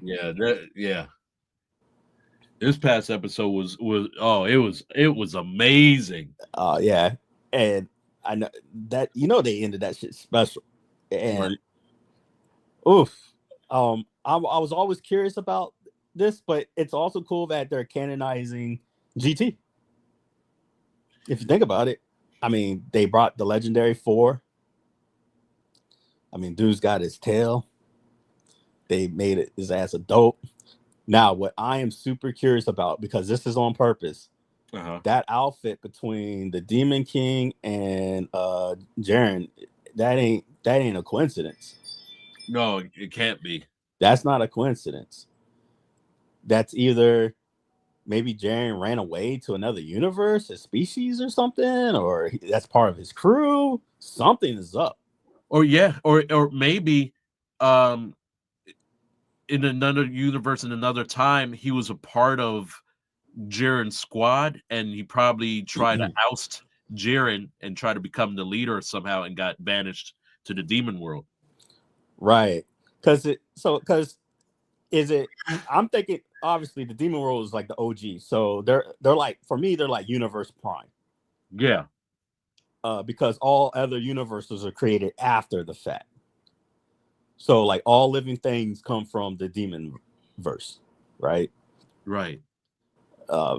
Yeah. This past episode was it was amazing. Yeah, and I know that they ended that shit special, and oof. I was always curious about this, but it's also cool that they're canonizing GT. If you think about it, I mean, they brought the legendary 4. I mean, dude's got his tail. They made it his ass adult. Now, what I am super curious about, because this is on purpose, that outfit between the Demon King and Jaren, that ain't a coincidence. No, it can't be. That's not a coincidence. That's either maybe Jaren ran away to another universe, a species or something, or that's part of his crew. Something is up. Or maybe in another universe, in another time, he was a part of Jiren's squad, and he probably tried to oust Jiren and try to become the leader somehow, and got banished to the demon world. Right? Because I'm thinking obviously the demon world is like the OG, so they're like, for me, they're like Universe Prime. Yeah. Because all other universes are created after the fact. So like all living things come from the demon verse, right? Right.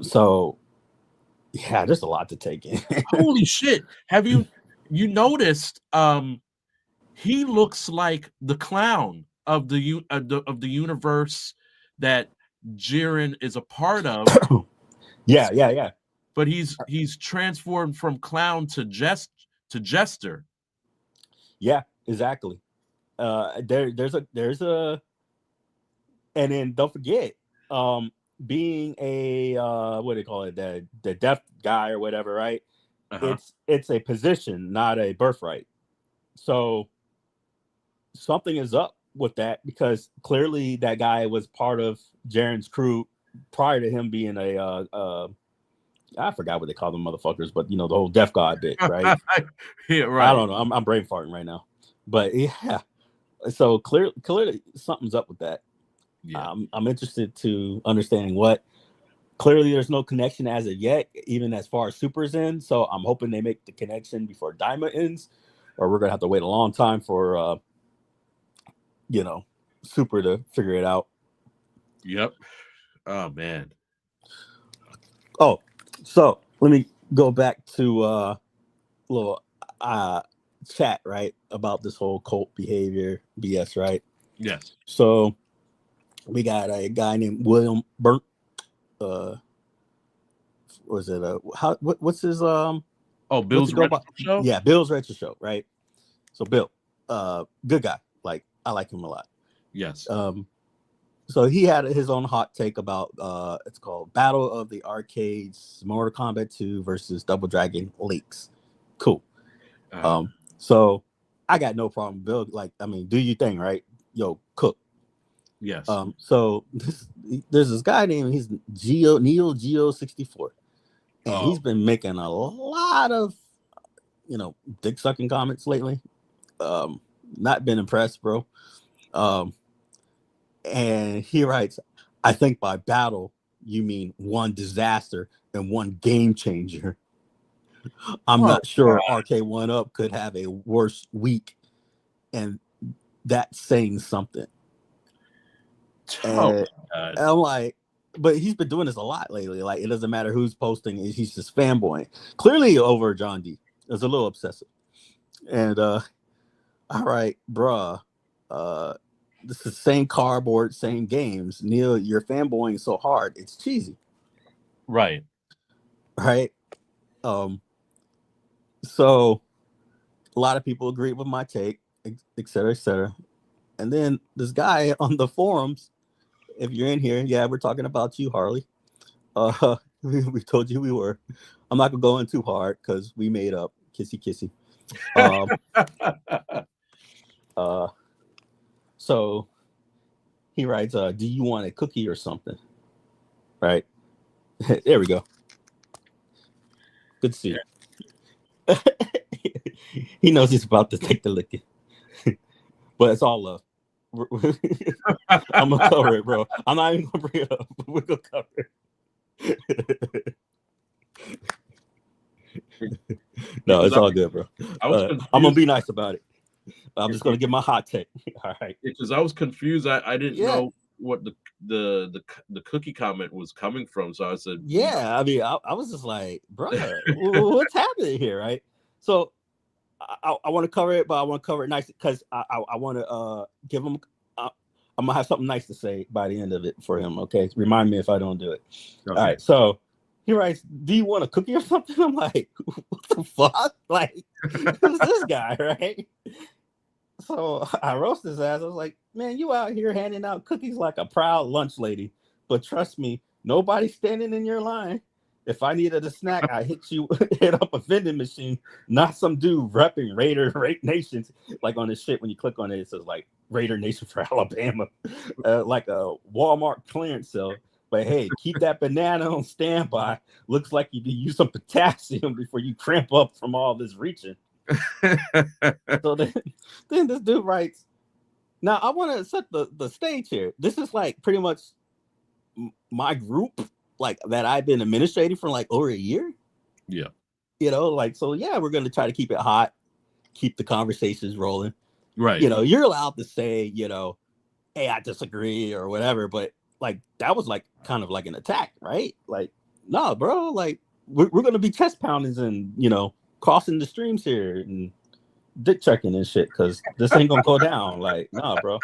So yeah, there's a lot to take in. Holy shit. Have you noticed he looks like the clown of the universe that Jiren is a part of. Yeah. But he's transformed from clown to jester. Yeah, exactly. There's a, and then don't forget, being a what do they call it, the deaf guy or whatever, right? It's a position, not a birthright. So something is up with that, because clearly that guy was part of Jaren's crew prior to him being a I forgot what they call them motherfuckers, but you know, the whole deaf god bit, right? Yeah, right. I don't know. I'm brain farting right now, but yeah. So clearly something's up with that. Yeah. I'm interested to understanding what. Clearly, there's no connection as of yet, even as far as Super's in. So I'm hoping they make the connection before Daima ends, or we're gonna have to wait a long time for Super to figure it out. Yep. Oh man. Oh, so let me go back to little chat, right, about this whole cult behavior BS, right? Yes. So we got a guy named William Burnt. Was it what's his Bill's Retro Show? Yeah, Bill's Retro Show, right? So Bill, good guy. Like, I like him a lot. Yes. So he had his own hot take about it's called Battle of the Arcades, Mortal Kombat 2 versus Double Dragon Leaks. Cool. So I got no problem, Bill. Like, I mean, do your thing, right? Yo, cook. Yes. So there's this guy named Neo Geo 64, and he's been making a lot of dick sucking comments lately. Not been impressed, bro. And he writes, I think by battle you mean one disaster and one game changer. I'm not sure RK1-Up could have a worse week, and that's saying something. And I'm like, but he's been doing this a lot lately. Like, it doesn't matter who's posting, he's just fanboying. Clearly over John D. It's a little obsessive. And all right, bruh. This is same cardboard, same games. Neil, you're fanboying so hard, it's cheesy. Right. Right. So a lot of people agree with my take, et cetera, et cetera. And then this guy on the forums, if you're in here, yeah, we're talking about you, Harley. We told you we were. I'm not gonna go in too hard because we made up. Kissy. So he writes, do you want a cookie or something? Right. There we go. Good to see you. He knows he's about to take the licking. But it's all love. I'm gonna cover it, bro. I'm not even gonna bring it up. We're gonna cover it. No, it's all good, bro. I'm gonna be nice about it. I'm just gonna give my hot take. All right. Because I was confused. I didn't know what the cookie comment was coming from. So I said, yeah. I mean, I was just like, bro, what's happening here, right? So I want to cover it, but I want to cover it nice because I want to give him. I'm I'm gonna have something nice to say by the end of it for him. Okay, remind me if I don't do it. Okay. All right. So he writes, "Do you want a cookie or something?" I'm like, "What the fuck? Like, who's this guy?" Right. So I roast his ass. I was like, "Man, you out here handing out cookies like a proud lunch lady, but trust me, nobody's standing in your line. If I needed a snack, I hit up a vending machine, not some dude repping Raider Nations. Like on this shit, when you click on it, it says like Raider Nation for Alabama, like a Walmart clearance sale. But hey, keep that banana on standby. Looks like you can use some potassium before you cramp up from all this reaching." So then this dude writes, "Now I want to set the stage here. This is like pretty much my group, like that I've been administrating for like over a year. Yeah. Like, so yeah, we're going to try to keep it hot, keep the conversations rolling. Right. You're allowed to say, hey, I disagree or whatever, but like that was like kind of like an attack, right? Like, nah, bro, like we're going to be chest pounding and, crossing the streams here and dick checking and shit, because this ain't going to go down. Like, nah, bro,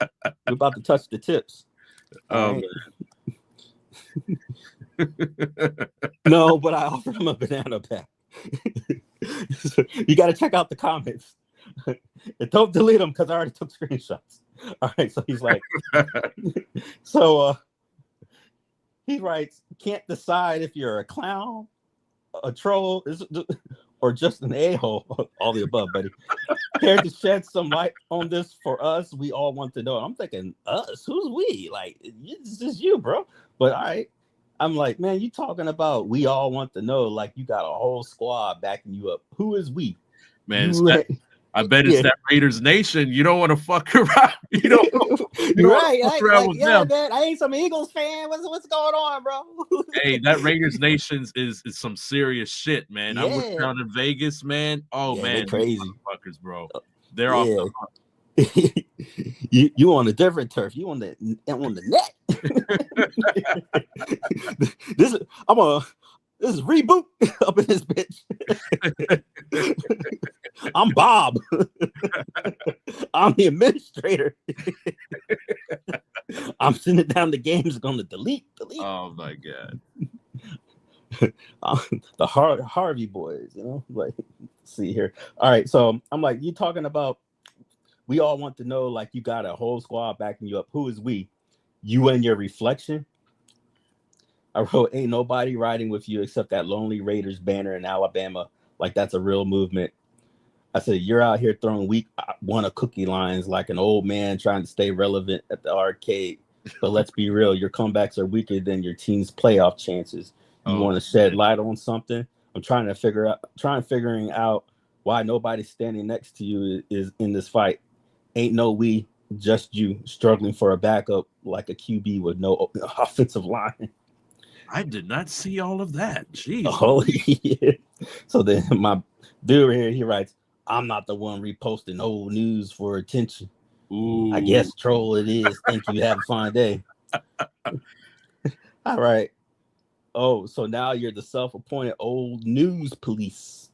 we're about to touch the tips. All right. No, but I offered him a banana pack. So you got to check out the comments. And don't delete them because I already took screenshots. All right, so he's like, he writes, "Can't decide if you're a clown, a troll, or just an a-hole." All the above, buddy. Care to shed some light on this for us? We all want to know. I'm thinking, us? Who's we? Like, it's just you, bro. But all right. I'm like, man, you talking about we all want to know, like you got a whole squad backing you up. Who is we? Man, I bet it's that Raiders Nation. You don't want to fuck around. You don't right. Man, I ain't some Eagles fan. What's going on, bro? Hey, that Raiders Nation is some serious shit, man. Yeah. I was down in Vegas, man. Oh, man. Crazy fuckers, bro. They're off the hook. You on a different turf. You on the net. This is reboot up in this bitch. I'm Bob. I'm the administrator. I'm sending down the games. Going to delete. Oh my god. The Harvey boys, like, see here. All right, so I'm like, you talking about we all want to know, like you got a whole squad backing you up. Who is we? You and your reflection? I wrote, ain't nobody riding with you except that lonely Raiders banner in Alabama. Like that's a real movement. I said, you're out here throwing weak wanna cookie lines like an old man trying to stay relevant at the arcade. But let's be real, your comebacks are weaker than your team's playoff chances. You want to shed light on something? I'm trying figuring out why nobody standing next to you is in this fight. Ain't no we, just you struggling for a backup like a QB with no offensive line. I did not see all of that. Jeez. Oh, yeah. So then my dude here, he writes, I'm not the one reposting old news for attention. Ooh. I guess troll it is. Thank you. Have a fine day. All right. Oh, so now you're the self-appointed old news police.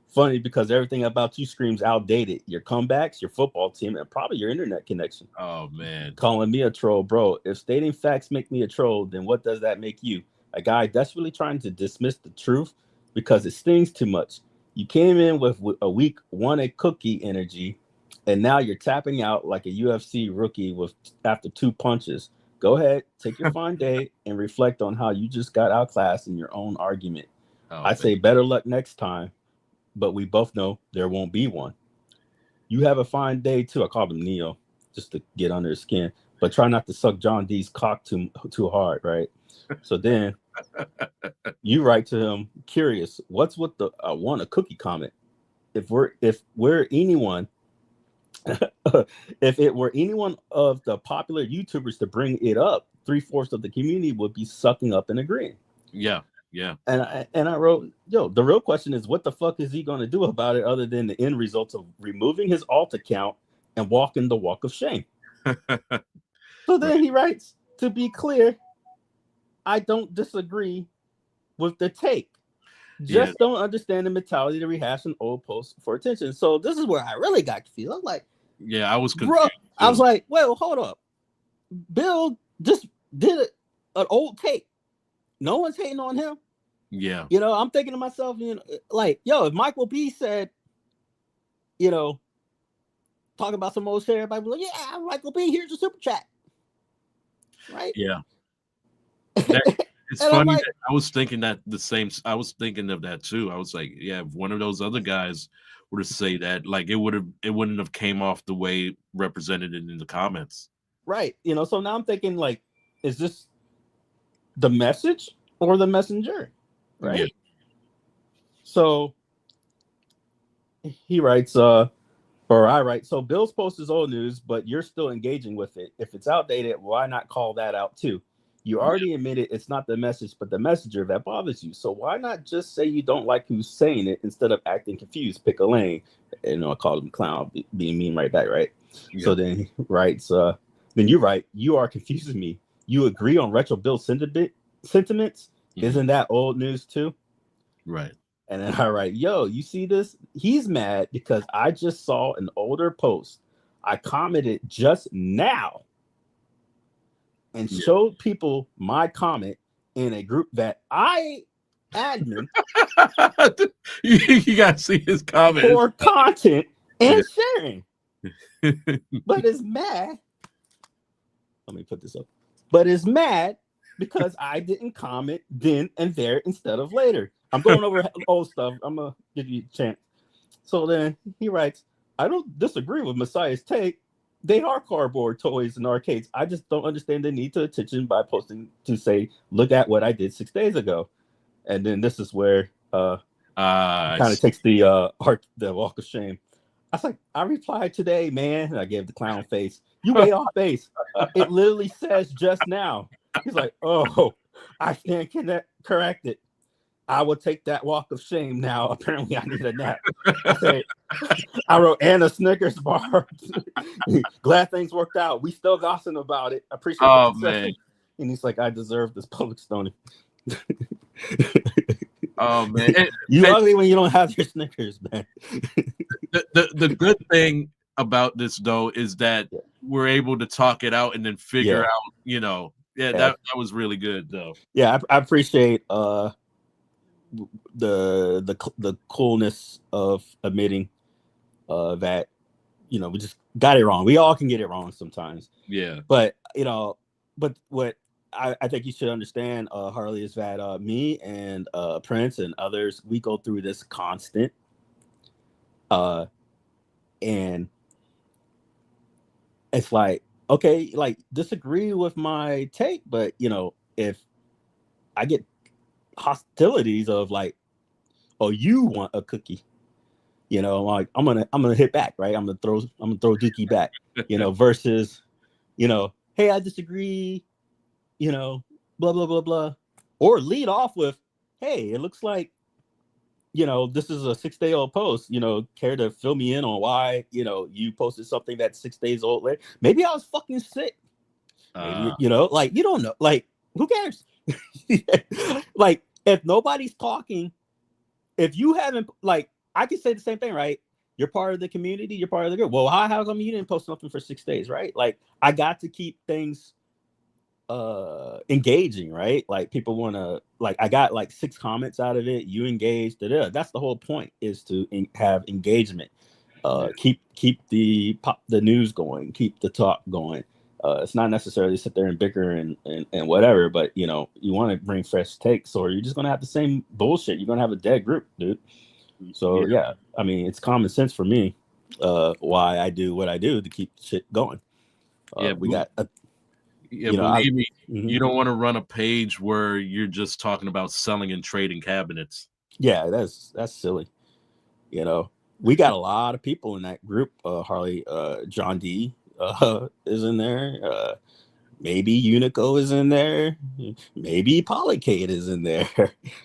Funny because everything about you screams outdated. Your comebacks, your football team, and probably your internet connection. Oh, man. Calling me a troll, bro. If stating facts make me a troll, then what does that make you? A guy desperately trying to dismiss the truth because it stings too much. You came in with a week, want a cookie energy, and now you're tapping out like a UFC rookie after 2 punches. Go ahead, take your fine day, and reflect on how you just got outclassed in your own argument. I say better luck next time, but we both know there won't be one. You have a fine day too. I called him Neo just to get under his skin, but try not to suck John D's cock too hard, right? So then you write to him, curious, what's with the want a cookie comment? If we're anyone, if it were anyone of the popular YouTubers to bring it up, 3/4 of the community would be sucking up and agreeing. Yeah, yeah. And I wrote, the real question is, what the fuck is he going to do about it other than the end results of removing his alt account and walking the walk of shame? So then he writes, to be clear, I don't disagree with the take. Just don't understand the mentality to rehash an old post for attention. So this is where I really got confused. I'm like, Yeah, I was Bro, confused. I was too. like, well, hold up. Bill just did an old take. No one's hating on him. Yeah, You know, I'm thinking to myself, you know, like, yo, if Michael B said, you know, talking about some old shit, everybody be like, yeah, Michael B, here's your super chat. Right? yeah. That it's And I'm funny like, that I was thinking that the same. I was thinking of that too. I was like, yeah, if one of those other guys were to say that, like it wouldn't have came off the way represented it in the comments. right. You know, so now I'm thinking, like, is this the message or the messenger? Yeah, Right? So he writes, or I write, so Bill's post is old news, but you're still engaging with it. If it's outdated, why not call that out too? You already admitted it's not the message, but the messenger that bothers you. So why not just say you don't like who's saying it instead of acting confused? Pick a lane. You know, I called him clown, being mean right back, right? yeah, So then he writes, then you write, you are confusing me. You agree on retro Bill sentiments? Isn't that old news too? right. And then I write, yo, you see this? He's mad because I just saw an older post. I commented just now and Yeah. showed people my comment in a group that I admin You gotta see his comments. for content and sharing. Yeah. But is mad. Let me put this up. But is mad because I didn't comment then and there instead of later. I'm going over old stuff. I'm gonna give you a chance. So then he writes, I don't disagree with Messiah's take. They are cardboard toys in arcades. I just don't understand the need to attention by posting to say, look at what I did 6 days ago. And then this is where kind of takes the walk of shame. I was like, I replied today, man. And I gave the clown face. You way off base. It literally says just now. He's like, oh, I stand corrected. I will take that walk of shame now. Apparently, I need a nap. I wrote Anna Snickers bar. Glad things worked out. We still gossiping about it. Appreciate the concession. And he's like, I deserve this public stoning. Oh man, you ugly when you don't have your Snickers, man. The good thing about this though is that we're able to talk it out and then figure out, you know, that was really good though. Yeah, I appreciate the coolness of admitting that, you know, we just got it wrong. We all can get it wrong sometimes. Yeah. But you know, but what I think you should understand, Harley, is that me and Prince and others, we go through this constant. And it's like, okay, like disagree with my take, but you know, if I get hostilities of like, oh, you want a cookie, you know, like I'm gonna hit back, right? I'm gonna throw Dookie back, you know, versus, you know, hey, I disagree, you know, blah blah blah blah, or lead off with, hey, it looks like, you know, this is a 6-day-old post, you know, care to fill me in on why, you know, you posted something that's 6 days old later. Maybe I was fucking sick. Maybe, you know, like, you don't know, like, who cares? Like, if nobody's talking, if you haven't, like, I could say the same thing, right? You're part of the community, you're part of the group. Well, how come you didn't post something for 6 days, right? Like, I got to keep things engaging, right? Like, people want to, like, I got like 6 comments out of it, you engaged, that's the whole point, is to have engagement. Keep the news going, keep the talk going. It's not necessarily sit there and bicker and whatever, but you know, you want to bring fresh takes, or you're just gonna have the same bullshit. You're gonna have a dead group, dude. So yeah, I mean, it's common sense for me why I do what I do to keep shit going. We got believe me, you don't want to run a page where you're just talking about selling and trading cabinets. Yeah, that's silly. You know, we got a lot of people in that group. Harley, John D is in there. Maybe Unico is in there. Maybe Polycade is in there.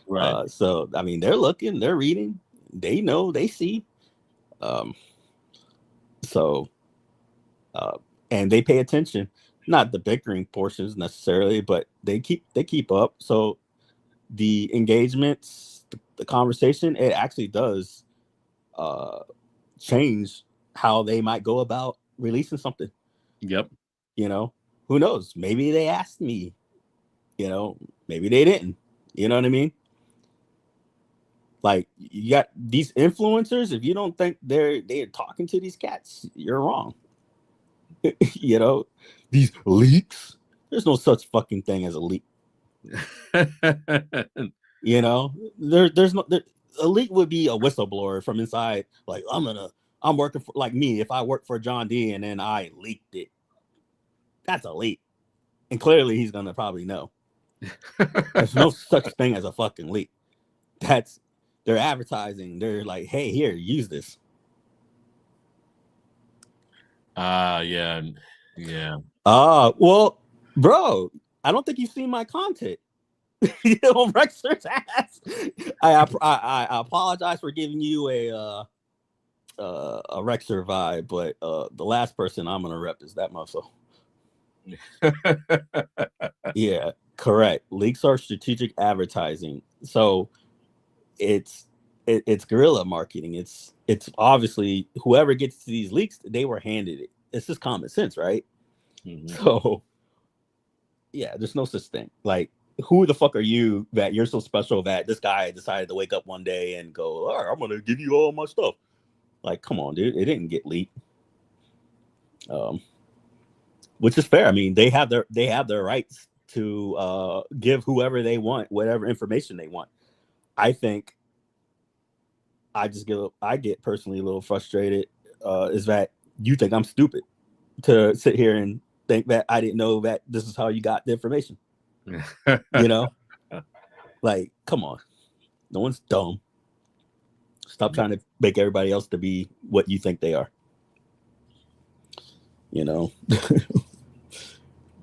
Right. So I mean, they're looking, they're reading, they know, they see. And they pay attention. Not the bickering portions necessarily, but they keep up. So the engagements, the conversation, it actually does change how they might go about releasing something. Yep. You know, who knows? Maybe they asked me. You know, maybe they didn't. You know what I mean? Like, you got these influencers. If you don't think they're talking to these cats, you're wrong. You know, these leaks. There's no such fucking thing as a leak. You know, there's no a leak would be a whistleblower from inside. Like, I'm working for, like me. If I work for John D and then I leaked it, that's a leak, and clearly he's gonna probably know. There's no such thing as a fucking leak. That's they're advertising. They're like, hey, here, use this. Yeah. Well, bro, I don't think you've seen my content. You know, Rexer's ass. I apologize for giving you a Rexer vibe, but the last person I'm gonna rep is that muscle. Yeah, correct. Leaks are strategic advertising, so it's guerrilla marketing. It's obviously whoever gets to these leaks, they were handed it. It's just common sense, right? So yeah, there's no such thing. Like, who the fuck are you that you're so special that this guy decided to wake up one day and go, all right, I'm gonna give you all my stuff? Like, come on, dude, it didn't get leaked. Which is fair. I mean, they have their rights to give whoever they want whatever information they want. I think I get personally a little frustrated is that you think I'm stupid to sit here and think that I didn't know that this is how you got the information. You know, like, come on, no one's dumb. Stop trying to make everybody else to be what you think they are. You know,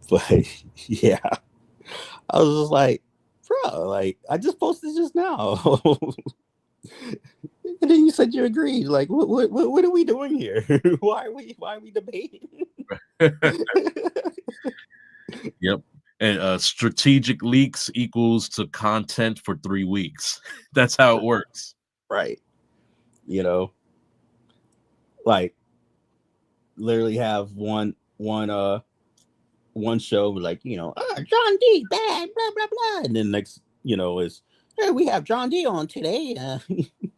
but yeah, I was just like, bro, like, I just posted just now. And then you said you agreed. Like, what are we doing here? why are we debating? Yep. And strategic leaks equals to content for 3 weeks. That's how it works. Right. You know, like, literally have one show like, you know, John D bad, blah blah blah, and then next, you know, is, hey, we have John D on today.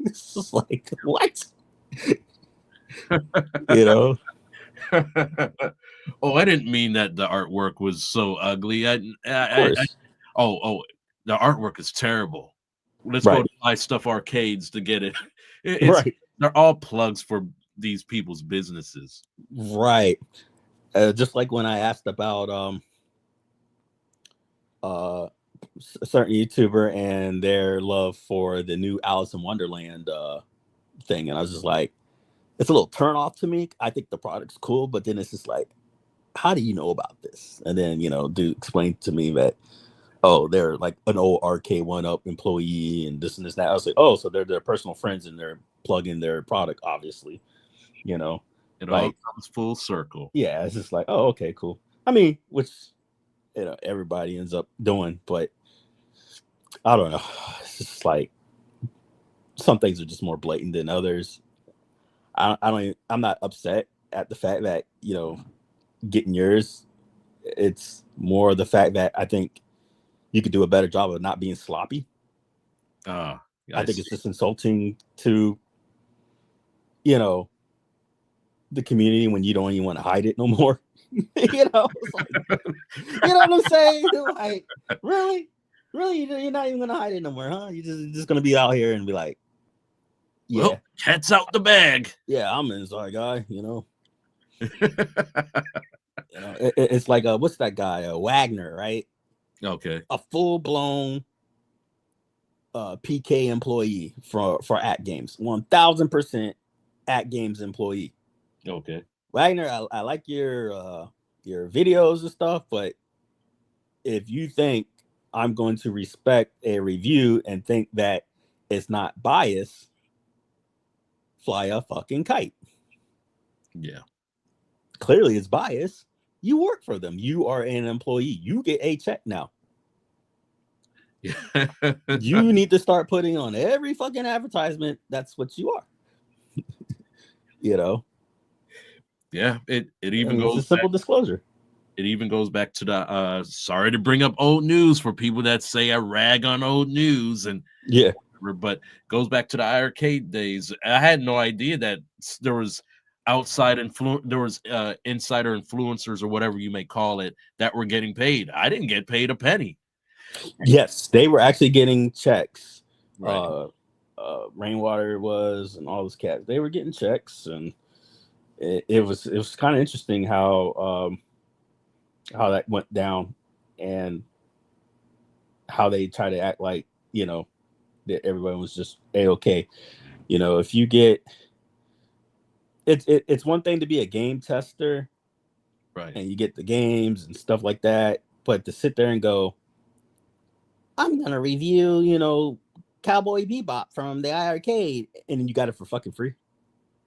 It's just like, what? You know. Oh, I didn't mean that the artwork was so ugly. Of course. The artwork is terrible. Let's Right. go to My Stuff Arcades to get it. Right. They're all plugs for these people's businesses. Right. Just like when I asked about a certain YouTuber and their love for the new Alice in Wonderland thing, and I was just like, it's a little turn off to me. I think the product's cool, but then it's just like, how do you know about this? And then, you know, dude explained to me that, oh, they're like an old RK1UP employee and this and this and that. I was like, oh, so they're their personal friends and they're plugging their product, obviously. You know, It like, all comes full circle. yeah, it's just like, oh, okay, cool. I mean, which, you know, everybody ends up doing, but I don't know. It's just like, some things are just more blatant than others. I'm not upset at the fact that, you know, getting yours. It's more the fact that I think you could do a better job of not being sloppy. I think it's just insulting to, you know, the community when you don't even want to hide it no more. You know, like, you know what I'm saying? Like, really, you're not even gonna hide it no more, huh? You're just gonna be out here and be like, yeah, well, cat's out the bag. Yeah, I'm an inside guy. You know, you know, it's like what's that guy? Wagner, right? Okay. A full blown PK employee for At Games, 1000% At Games employee. Okay. Wagner, I like your videos and stuff, but if you think I'm going to respect a review and think that it's not biased, fly a fucking kite. Yeah. Clearly it's biased. You work for them. You are an employee. You get a check now. You need to start putting on every fucking advertisement. That's what you are. You know, Yeah, it I even mean, it's a goes back. simple disclosure. It even goes back to the sorry to bring up old news for people that say I rag on old news and Yeah. but goes back to the arcade days. I had no idea that there was insider influencers or whatever you may call it that were getting paid. I didn't get paid a penny. Yes, they were actually getting checks. Right. Rainwater was, and all those cats. They were getting checks, and it was kind of interesting how that went down, and how they try to act like, that everyone was just a-okay. If you get it's one thing to be a game tester, Right. and you get the games and stuff like that, but to sit there and go, I'm gonna review, Cowboy Bebop from the arcade, and then you got it for fucking free.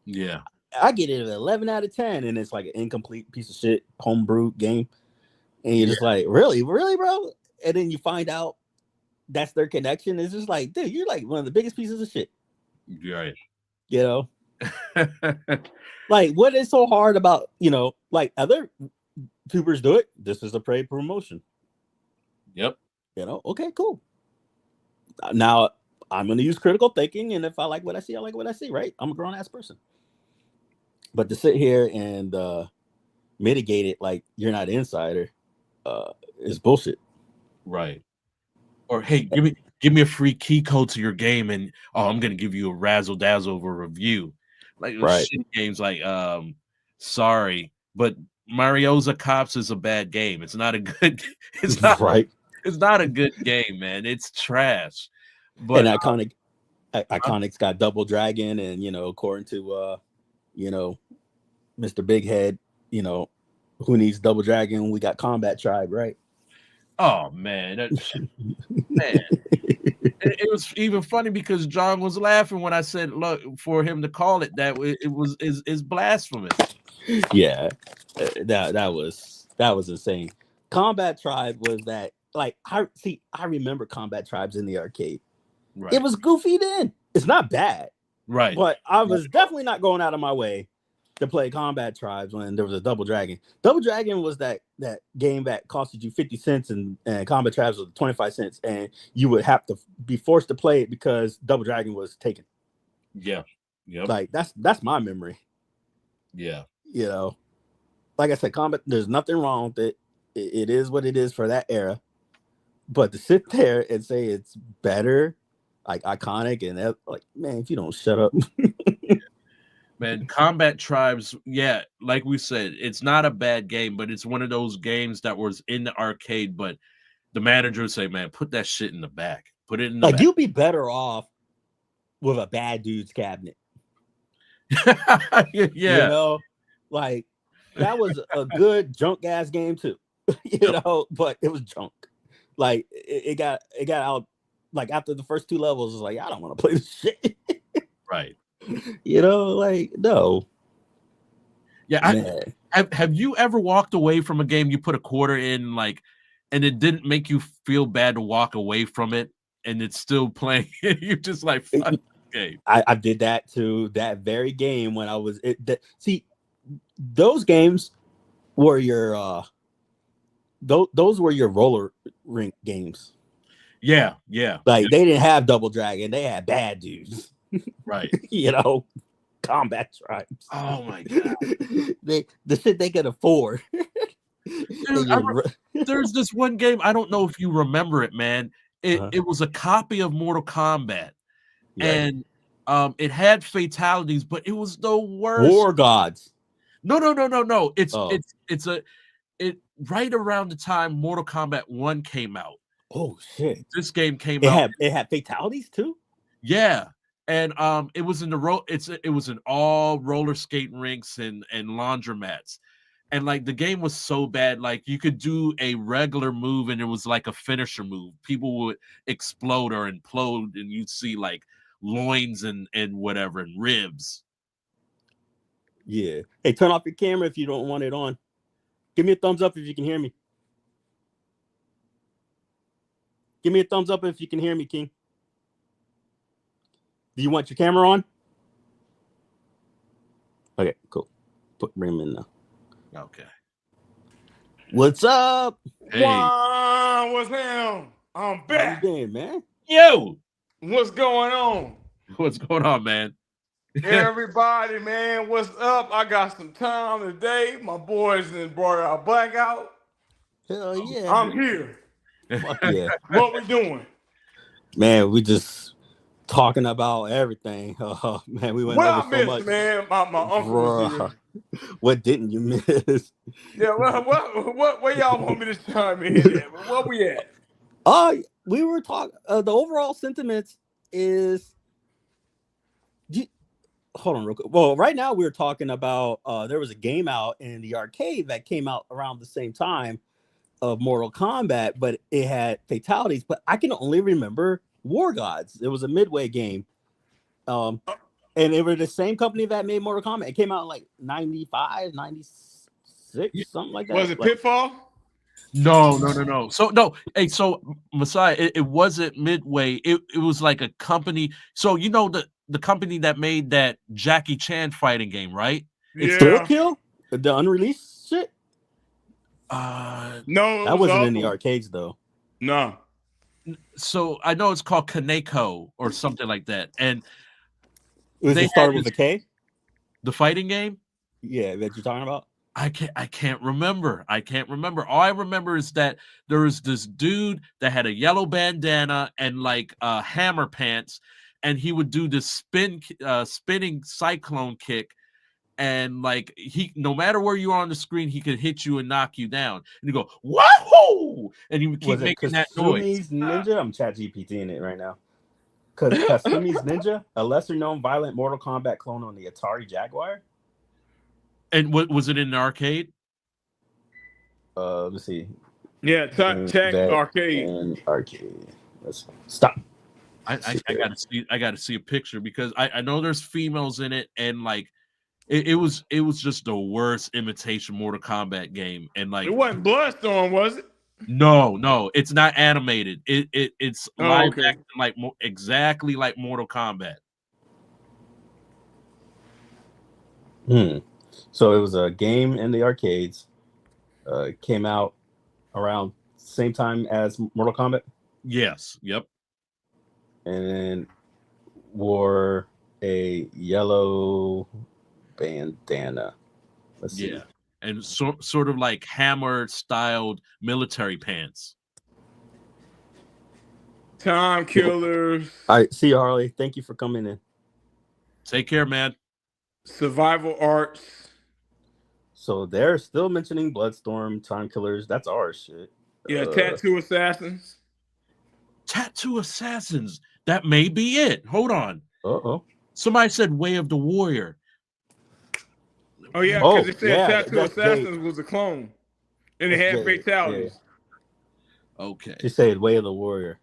Yeah. I get it at 11 out of 10, and it's like an incomplete piece of shit homebrew game, and you're just like, really, bro? And then you find out that's their connection. It's just like, dude, you're like one of the biggest pieces of shit. Right. Like, what is so hard about, like other tubers do it? This is a paid promotion. Yep. Okay, cool. Now I'm going to use critical thinking, and if I like what I see, I like what I see, right? I'm a grown ass person. But to sit here and mitigate it like you're not an insider is bullshit. Right. Or hey, give me a free key code to your game, and I'm gonna give you a razzle dazzle of a review. Like Right. shit games like sorry, but Marioza Cops is a bad game. It's not a good it's not Right. it's not a good game, man. It's trash. But And Iconic's got Double Dragon, and according to Mr. Big Head, who needs Double Dragon? We got Combat Tribe, right? oh man, man. It was even funny because John was laughing when I said, "Look, for him to call it that, is blasphemous." Yeah, that was insane. Combat Tribe was that, like, I remember Combat Tribes in the arcade. Right. It was goofy then. It's not bad, Right. but I was definitely not going out of my way to play Combat Tribes when there was a Double Dragon. Double Dragon was that game that costed you 50 cents, and Combat Tribes was 25 cents, and you would have to be forced to play it because Double Dragon was taken. Yeah. Yep. Like that's my memory. Yeah. Like I said, Combat, there's nothing wrong with it. It is what it is for that era. But to sit there and say it's better, like Iconic, and that, like, man, if you don't shut up. Man, Combat Tribes, yeah, like we said, it's not a bad game, but it's one of those games that was in the arcade, but the manager would say, man, put that shit in the back. Put it in the Like, back. you'd be better off with a bad dude's cabinet. Yeah. Like, that was a good junk ass game too. But it was junk. Like, it got out, like, after the first two levels. It's like, I don't want to play this shit. Right. Like, no. Yeah. Have you ever walked away from a game you put a quarter in, like, and it didn't make you feel bad to walk away from it, and it's still playing? You're just like, fuck game. I did that to that very game when I was see, those games were your those were your roller rink games. Yeah. Like, they didn't have Double Dragon, they had bad dudes. Right. Combat Tribes. Oh my god. The shit they could afford. Dude, there's this one game, I don't know if you remember it, man. It was a copy of Mortal Kombat. Right. And it had fatalities, but it was the worst. War Gods. No. It's right around the time Mortal Kombat 1 came out. Oh shit. This game came out. It had fatalities too? Yeah. And it was it was in all roller skating rinks and laundromats. And like, the game was so bad, like, you could do a regular move and it was like a finisher move. People would explode or implode, and you'd see like loins and whatever, and ribs. Yeah. Hey, turn off your camera if you don't want it on. Give me a thumbs up if you can hear me. Give me a thumbs up if you can hear me, King. Do you want your camera on? Okay, cool. bring him in now. Okay. What's up? Hey. What's him? I'm How you back. been, man? Yo, What's going on? what's going on, man? Everybody, man, what's up? I got some time today. My boys then brought out Blackout. Hell yeah. I'm here. Fuck yeah. What we doing? Man, we just talking about everything. Man, we went What over I so missed, much. man? My uncle was here. Bruh, what didn't you miss? Yeah, where y'all want me to chime in at? Where we at? We were talking. The overall sentiments is. Hold on, real quick. Well, right now we're talking about. There was a game out in the arcade that came out around the same time of Mortal Kombat, but it had fatalities. But I can only remember War Gods. It was a Midway game, and it was the same company that made Mortal Kombat. It came out in like 95, 96, something like that. Was it like, Pitfall? No. So no, hey, so Messiah, it wasn't Midway. It was like a company. So you know the company that made that Jackie Chan fighting game, right? Yeah. Thrill Kill, the unreleased shit. No, That wasn't in the arcades though. No. So I know it's called Kaneko or something like that, and Was they it started had with a K? the fighting game. Yeah, that you're talking about. I can't remember. All I remember is that there was this dude that had a yellow bandana and like hammer pants, and he would do this spinning cyclone kick, and like he, no matter where you are on the screen, he could hit you and knock you down. And you go, wahoo! And he would keep making that noise. Kasumi's Ninja? I'm chat GPTing it right now. Because Kasumi's Ninja, a lesser known violent Mortal Kombat clone on the Atari Jaguar. And what was it in the arcade? Let's see. Yeah, check arcade. And arcade. Let's stop. I gotta see a picture because I know there's females in it, and like it was just the worst imitation Mortal Kombat game. And like It wasn't Bloodstorm, was it? No, it's not animated. It's live okay. action, like exactly like Mortal Kombat. So it was a game in the arcades. Came out around same time as Mortal Kombat. Yes. Yep. And wore a yellow bandana. Let's see. Yeah. And sort of like hammer styled military pants. Time Killers. All right, see you, Harley. Thank you for coming in. Take care, man. Survival Arts. So they're still mentioning Bloodstorm, Time Killers. That's our shit. Yeah, Tattoo Assassins. Tattoo Assassins. That may be it. Hold on. Uh-oh. Somebody said Way of the Warrior. Oh, yeah, because it said yeah, Tattoo Assassins was a clone. And it had fatalities. Yeah. Okay. She said Way of the Warrior.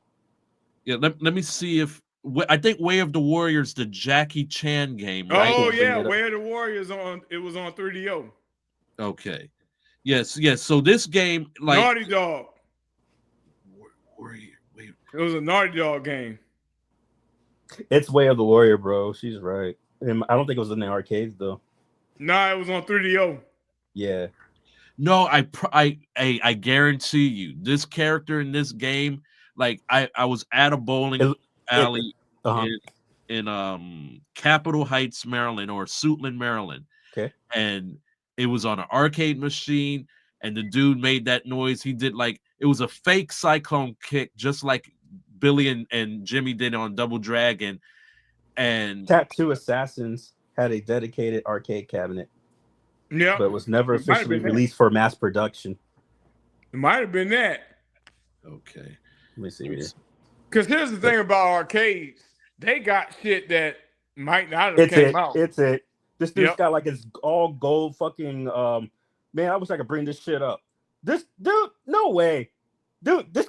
Yeah, let me see if I think Way of the Warrior is the Jackie Chan game, right? Oh, yeah, Way of the Warriors it was on 3DO. Okay. Yes. So this game, like Naughty Dog. Wait. It was a Naughty Dog game. It's Way of the Warrior, bro. She's right. And I don't think it was in the arcades though. Nah, it was on 3DO. Yeah. No, I guarantee you, this character in this game, like I was at a bowling alley in Capitol Heights, Maryland, or Suitland, Maryland. Okay. And it was on an arcade machine, and the dude made that noise. He did like it was a fake cyclone kick, just like Billy and Jimmy did on Double Dragon. And Tattoo Assassins had a dedicated arcade cabinet. Yeah. But it was never officially released for mass production. It might have been that. Okay. Let me see here. Because here's the thing about arcades. They got shit that might not have came out. It's it. This dude's got like his all gold fucking man, I wish I could bring this shit up. This dude, no way. Dude, this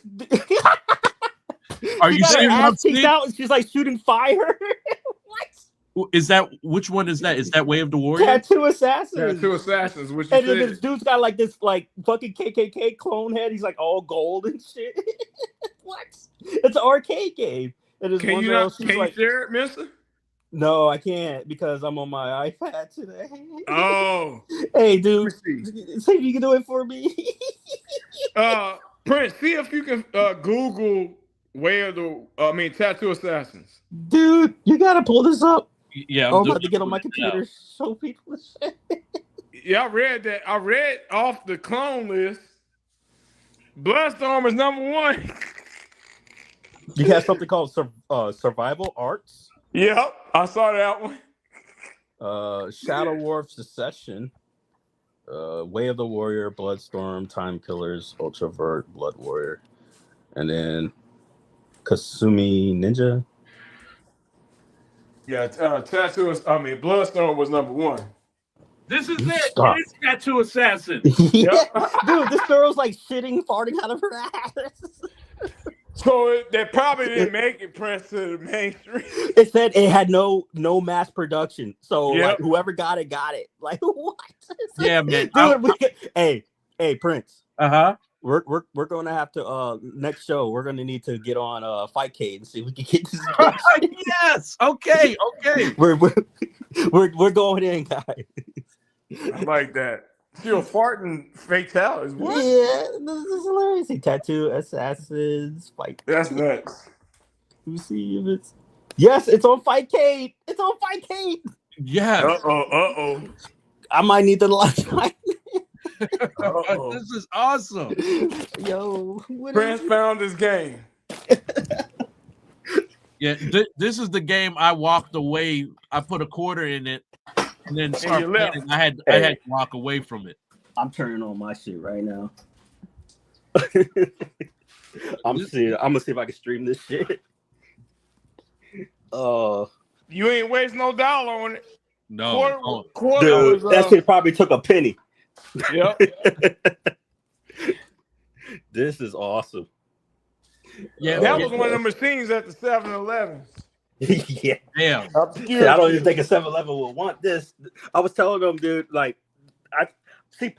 Are you seeing what I'm seeing? Out and she's like shooting fire. What? Is that which one is that? Is that Way of the Warrior? Tattoo Assassins. Tattoo Assassins, which and then this dude's got like this like fucking KKK clone head. He's like all gold and shit. What? It's an arcade game. Can you share it, mister? No, I can't because I'm on my iPad today. Oh, Hey, let dude, me see if you can do it for me. Prince, see if you can Google tattoo assassins. Dude, you gotta pull this up. Yeah, Oh, I'm I'm just about to get on my putting it out. computer. Show people this shit. Yeah, I read that. I read off the clone list. Bloodstorm is #1. You have something called survival arts, Yep, I saw that one. Shadow War of Secession, Way of the Warrior, Bloodstorm, Time Killers, Ultravert, Blood Warrior, and then Kasumi Ninja. Yeah, Bloodstorm was #1. This is it. Stop. It is Tattoo Assassin. Yeah. Yep. Dude, this girl's like shitting, farting out of her ass. So they probably didn't make it, Prince, to the mainstream. It said it had no mass production, so Yep. like whoever got it. Like what? Yeah, man. Dude, hey, Prince. Uh-huh. We're gonna have to next show. We're gonna need to get on Fightcade and see if we can get this. Yes. Okay. We're going in, guys. I like that. Still farting fatalities. What? Yeah, this is hilarious. Tattoo assassins fight. That's nuts. Let me see if it's. Yes, it's on Fightcade. It's on Fightcade. Yeah. Uh-oh. I might need the last time. This is awesome. Yo, Prince found his game. Yeah, this is the game I walked away. I put a quarter in it and then started you left. playing. I had to walk away from it. I'm turning on my shit right now. I'm gonna see if I can stream this shit. You ain't waste no dollar on it. No. Quarter Dude, was, that shit probably took a penny. Yep. This is awesome. Yeah, That was one of the machines at the 7-Elevens. Yeah. Damn. Shit, I don't even think a 7-Eleven will want this. I was telling them, dude, like, I think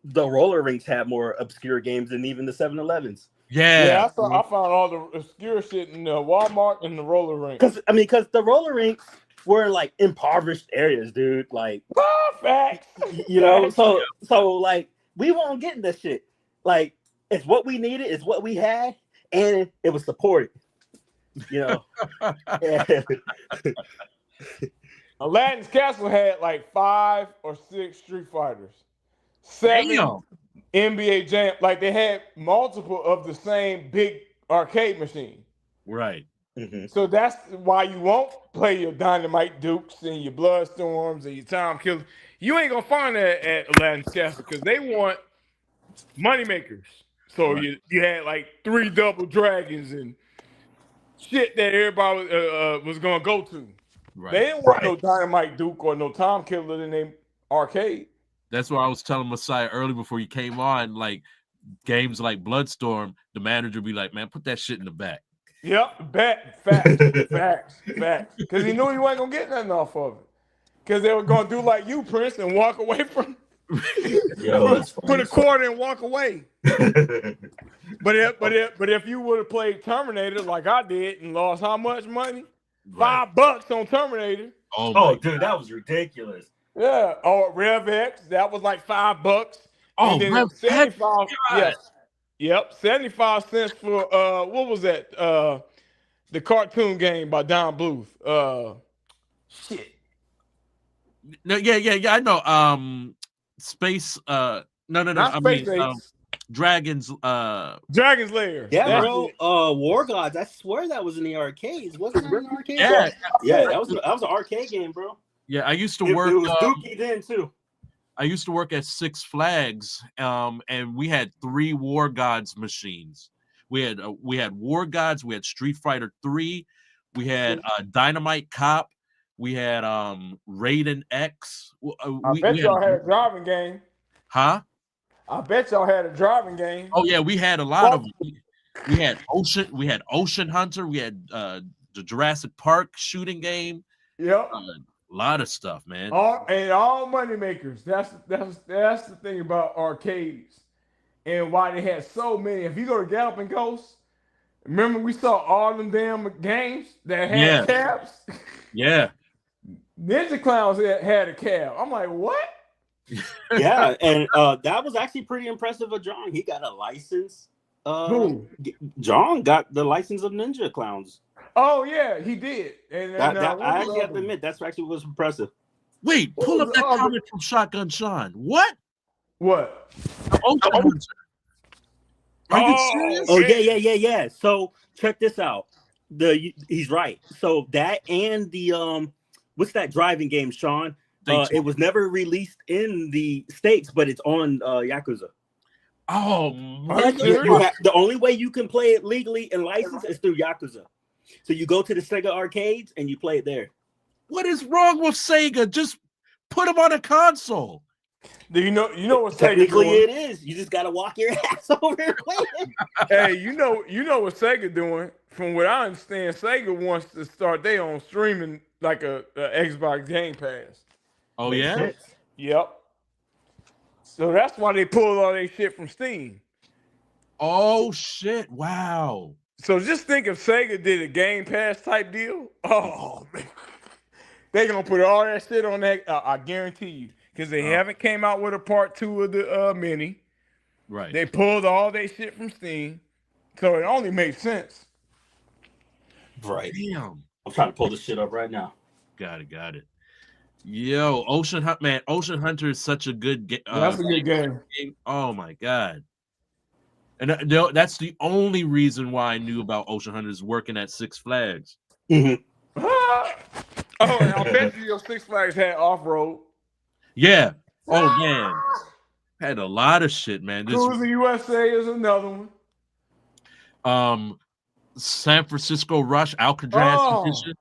the roller rinks have more obscure games than even the 7-Elevens. Yeah. I found all the obscure shit in the Walmart and the roller rink. Because the roller rinks were in like impoverished areas, dude. Like, facts. you know, so like we won't get this shit. Like, it's what we needed, it's what we had, and it was supported. You know. Aladdin's Castle had like 5 or 6 Street Fighters, 7 NBA Jam. Like they had multiple of the same big arcade machine. Right. Mm-hmm. So that's why you won't play your Dynamite Dukes and your Bloodstorms and your Time Killers. You ain't gonna find that at Aladdin's Castle because they want moneymakers. So you had like 3 Double Dragons and shit that everybody was gonna go to. Right. They didn't want no Dynamite Duke or no Tom Killer in their arcade. That's what I was telling Messiah early before you came on. Like games like Bloodstorm, the manager be like, "Man, put that shit in the back." Yep, facts. Because he knew he wasn't gonna get nothing off of it. Because they were gonna do like you, Prince, and walk away from. Put a quarter and walk away. But if you would have played Terminator like I did and lost how much money? $5 on Terminator. Oh dude, that was ridiculous. Yeah. Or Rev X, that was like $5. Oh, and then Rev 75. X, Yes. Yep. 75 cents for what was that? The cartoon game by Don Bluth. Shit. No, yeah. I know. Space. No. Not Space Ace. Dragons. Dragon's Lair. Yeah, bro. War Gods. I swear that was in the arcades. Wasn't it in the arcades? Yeah. That was an arcade game, bro. Yeah, I used to work. It was Dookie then too. I used to work at Six Flags, and we had 3 War Gods machines. We had War Gods. We had Street Fighter 3. We had Dynamite Cop. We had Raiden X. I bet y'all had a driving game. Huh? I bet y'all had a driving game. Oh yeah, we had a lot of. We had Ocean Hunter. We had the Jurassic Park shooting game. Yep. A lot of stuff, man. All money makers. That's the thing about arcades and why they had so many. If you go to Galloping Ghost, Remember we saw all them damn games that had Yeah. cabs? Yeah. Ninja Clowns had a cab. I'm like, what? Yeah, and that was actually pretty impressive of John. He got a license. Who? John got the license of Ninja Clowns. Oh yeah, he did. And That what I was actually the have to other admit that's actually was impressive. Wait, What pull was up the that other- comment from Shotgun Sean. What? What? Ocean Hunter. Are you Oh, serious? Oh yeah. So check this out. He's right. So that and the what's that driving game, Sean? It was never released in the States, but it's on Yakuza. Oh, Are you mother- serious? The only way you can play it legally and licensed is through Yakuza. So you go to the Sega arcades and you play it there. what is wrong with Sega? Just put them on a console. Do you know what Sega Technically, doing? it is. You just gotta walk your ass over and play it. Hey, you know what Sega doing? From what I understand, Sega wants to start their own streaming like a Xbox Game Pass. Oh Makes yeah. sense. Yep. So that's why they pulled all their shit from Steam. Oh shit! Wow. So just think if Sega did a Game Pass type deal. Oh man, they gonna put all that shit on that. I guarantee you, because they haven't came out with a part 2 of the mini. Right. They pulled all their shit from Steam, so it only makes sense. Right. Damn. I'm trying to pull this shit up right now. Got it. Yo, Ocean Hunter is such a good game. That's a good game. Oh my god. And that's the only reason why I knew about Ocean Hunter is working at Six Flags. Mm-hmm. Oh, and I bet you your Six Flags had off road. Yeah. Oh man. Had a lot of shit, man. This Cruising USA is another one. San Francisco Rush Alcatraz Oh, edition.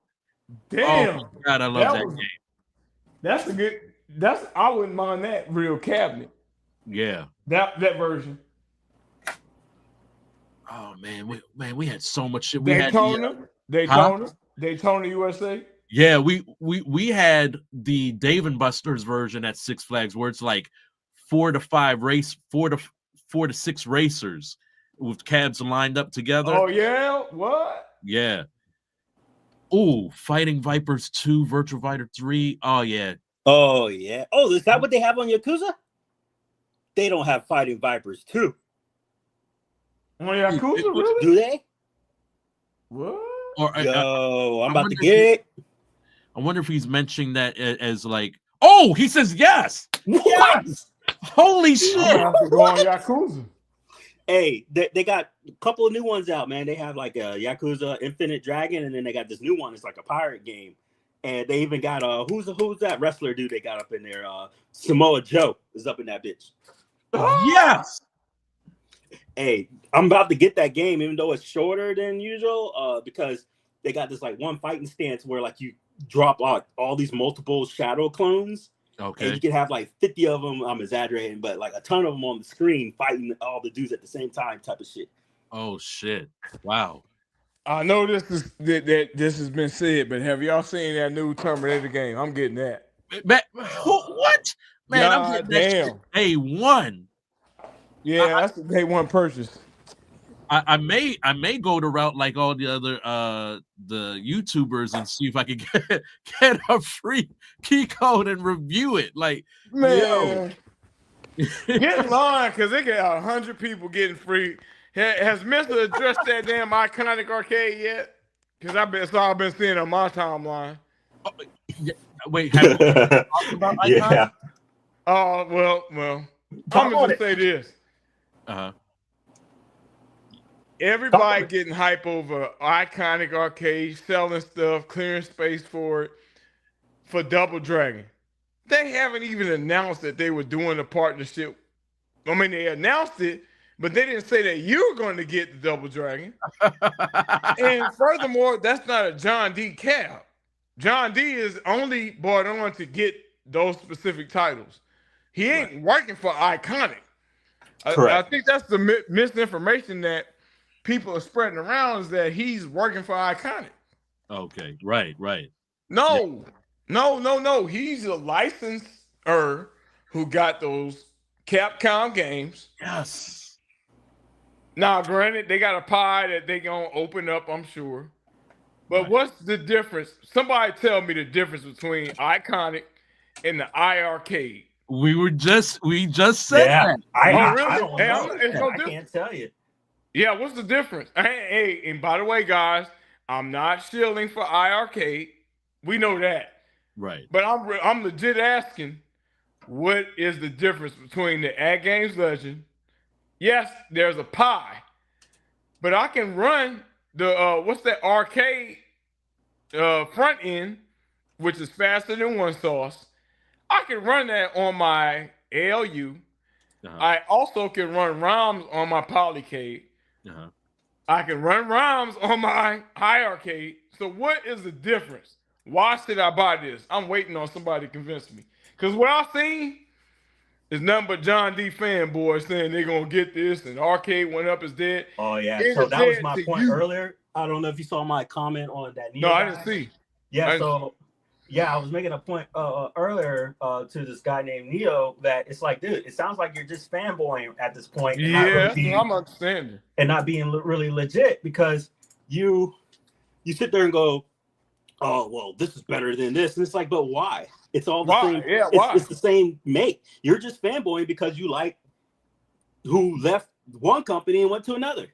damn. Oh my god, I love that was- game. That's a good. I wouldn't mind that real cabinet. Yeah. That version. Oh man, we had so much shit. Daytona, USA. Yeah, we had the Dave and Buster's version at Six Flags where it's like 4 to 6 racers with cabs lined up together. Oh yeah, what? Yeah. Ooh, Fighting Vipers 2, Virtual Fighter 3. Oh yeah. Oh yeah. Oh, is that what they have on Yakuza? They don't have Fighting Vipers 2. On Yakuza, really? Do they? What? Or Yo, I'm I about wonder to get it. I wonder if he's mentioning that as like, oh, he says yes. What? Holy I'm shit. gonna have to go on Yakuza. Hey, they got a couple of new ones out, man. They have like a Yakuza Infinite Dragon, and then they got this new one. It's like a pirate game. And they even got who's that wrestler dude they got up in there? Samoa Joe is up in that bitch. Yes. Hey, I'm about to get that game, even though it's shorter than usual, because they got this like one fighting stance where like you drop all these multiple shadow clones. Okay. And you can have like 50 of them. I'm exaggerating, but like a ton of them on the screen fighting all the dudes at the same time, type of shit. Oh shit! Wow. I know this has been said, but have y'all seen that new Terminator game? I'm getting that. Man, what? Man, I'm getting that shit day one. Yeah, that's a day one purchase. I may go the route like all the other the YouTubers and see if I can get a free key code and review it. Like, Man, get in line because they got 100 people getting free. Has Mister addressed that damn iconic arcade yet? Because that's all I've been seeing on my timeline. Wait, have you talked about Iconic? Yeah. Oh well. I'm gonna just say this. Uh-huh. Everybody getting hype over Iconic Arcade, selling stuff, clearing space for it, for Double Dragon. They haven't even announced that they were doing a partnership. I mean, they announced it, but they didn't say that you were going to get the Double Dragon. And furthermore, that's not a John D. cab. John D. is only brought on to get those specific titles. He ain't working for Iconic. I think that's the misinformation that people are spreading around, is that he's working for Iconic. Okay, right. No. He's a licensor who got those Capcom games. Yes. Now, granted, they got a pie that they gonna open up, I'm sure. But Right. what's the difference? Somebody tell me the difference between Iconic and the iArcade. We just said that. Oh, really? I don't Hey, know. it's no I difference. can't tell you. Yeah, what's the difference? Hey, and by the way, guys, I'm not shilling for iArcade. We know that. Right. But I'm legit asking, what is the difference between the Ad Games Legend? Yes, there's a pie, but I can run the what's that arcade front end, which is faster than one sauce. I can run that on my ALU. I also can run ROMs on my Polycade. I can run ROMs on my iArcade. So what is the difference? Why should I buy this? I'm waiting on somebody to convince me. Because what I've seen is nothing but John D fanboys saying they're going to get this and arcade went up is dead. Oh, yeah. It So is that was dead my to point you. earlier. I don't know if you saw my comment on that. No, I didn't see. Yeah, so yeah, I was making a point earlier to this guy named Neo that it's like, dude, it sounds like you're just fanboying at this point. And Yeah, I'm understanding. And not being really legit because you sit there and go, oh, well, this is better than this. And it's like, but why? It's all the same. Yeah, why? It's the same make. You're just fanboying because you like who left one company and went to another.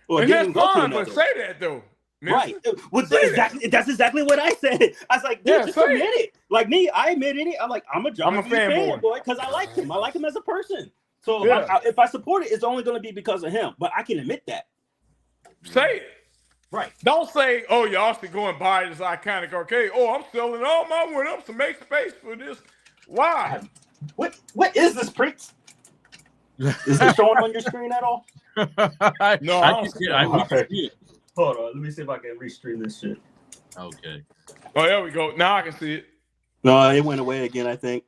Or and didn't that's go to fine, another. but say that though. Right. Well, that's exactly what I said. I was like, dude, just admit it. Like me, I admitted it. I'm like, I'm a fanboy because I like him. I like him as a person. So if I support it, it's only going to be because of him. But I can admit that. Say it. Right. Don't say, oh, y'all should go and buy this iconic arcade. Oh, I'm selling all my one-ups to make space for this. Why? What is this, Prince? Is it showing on your screen at all? No, I don't see it. Hold on, let me see if I can restream this shit. Okay. Oh, there we go. Now I can see it. No, it went away again, I think.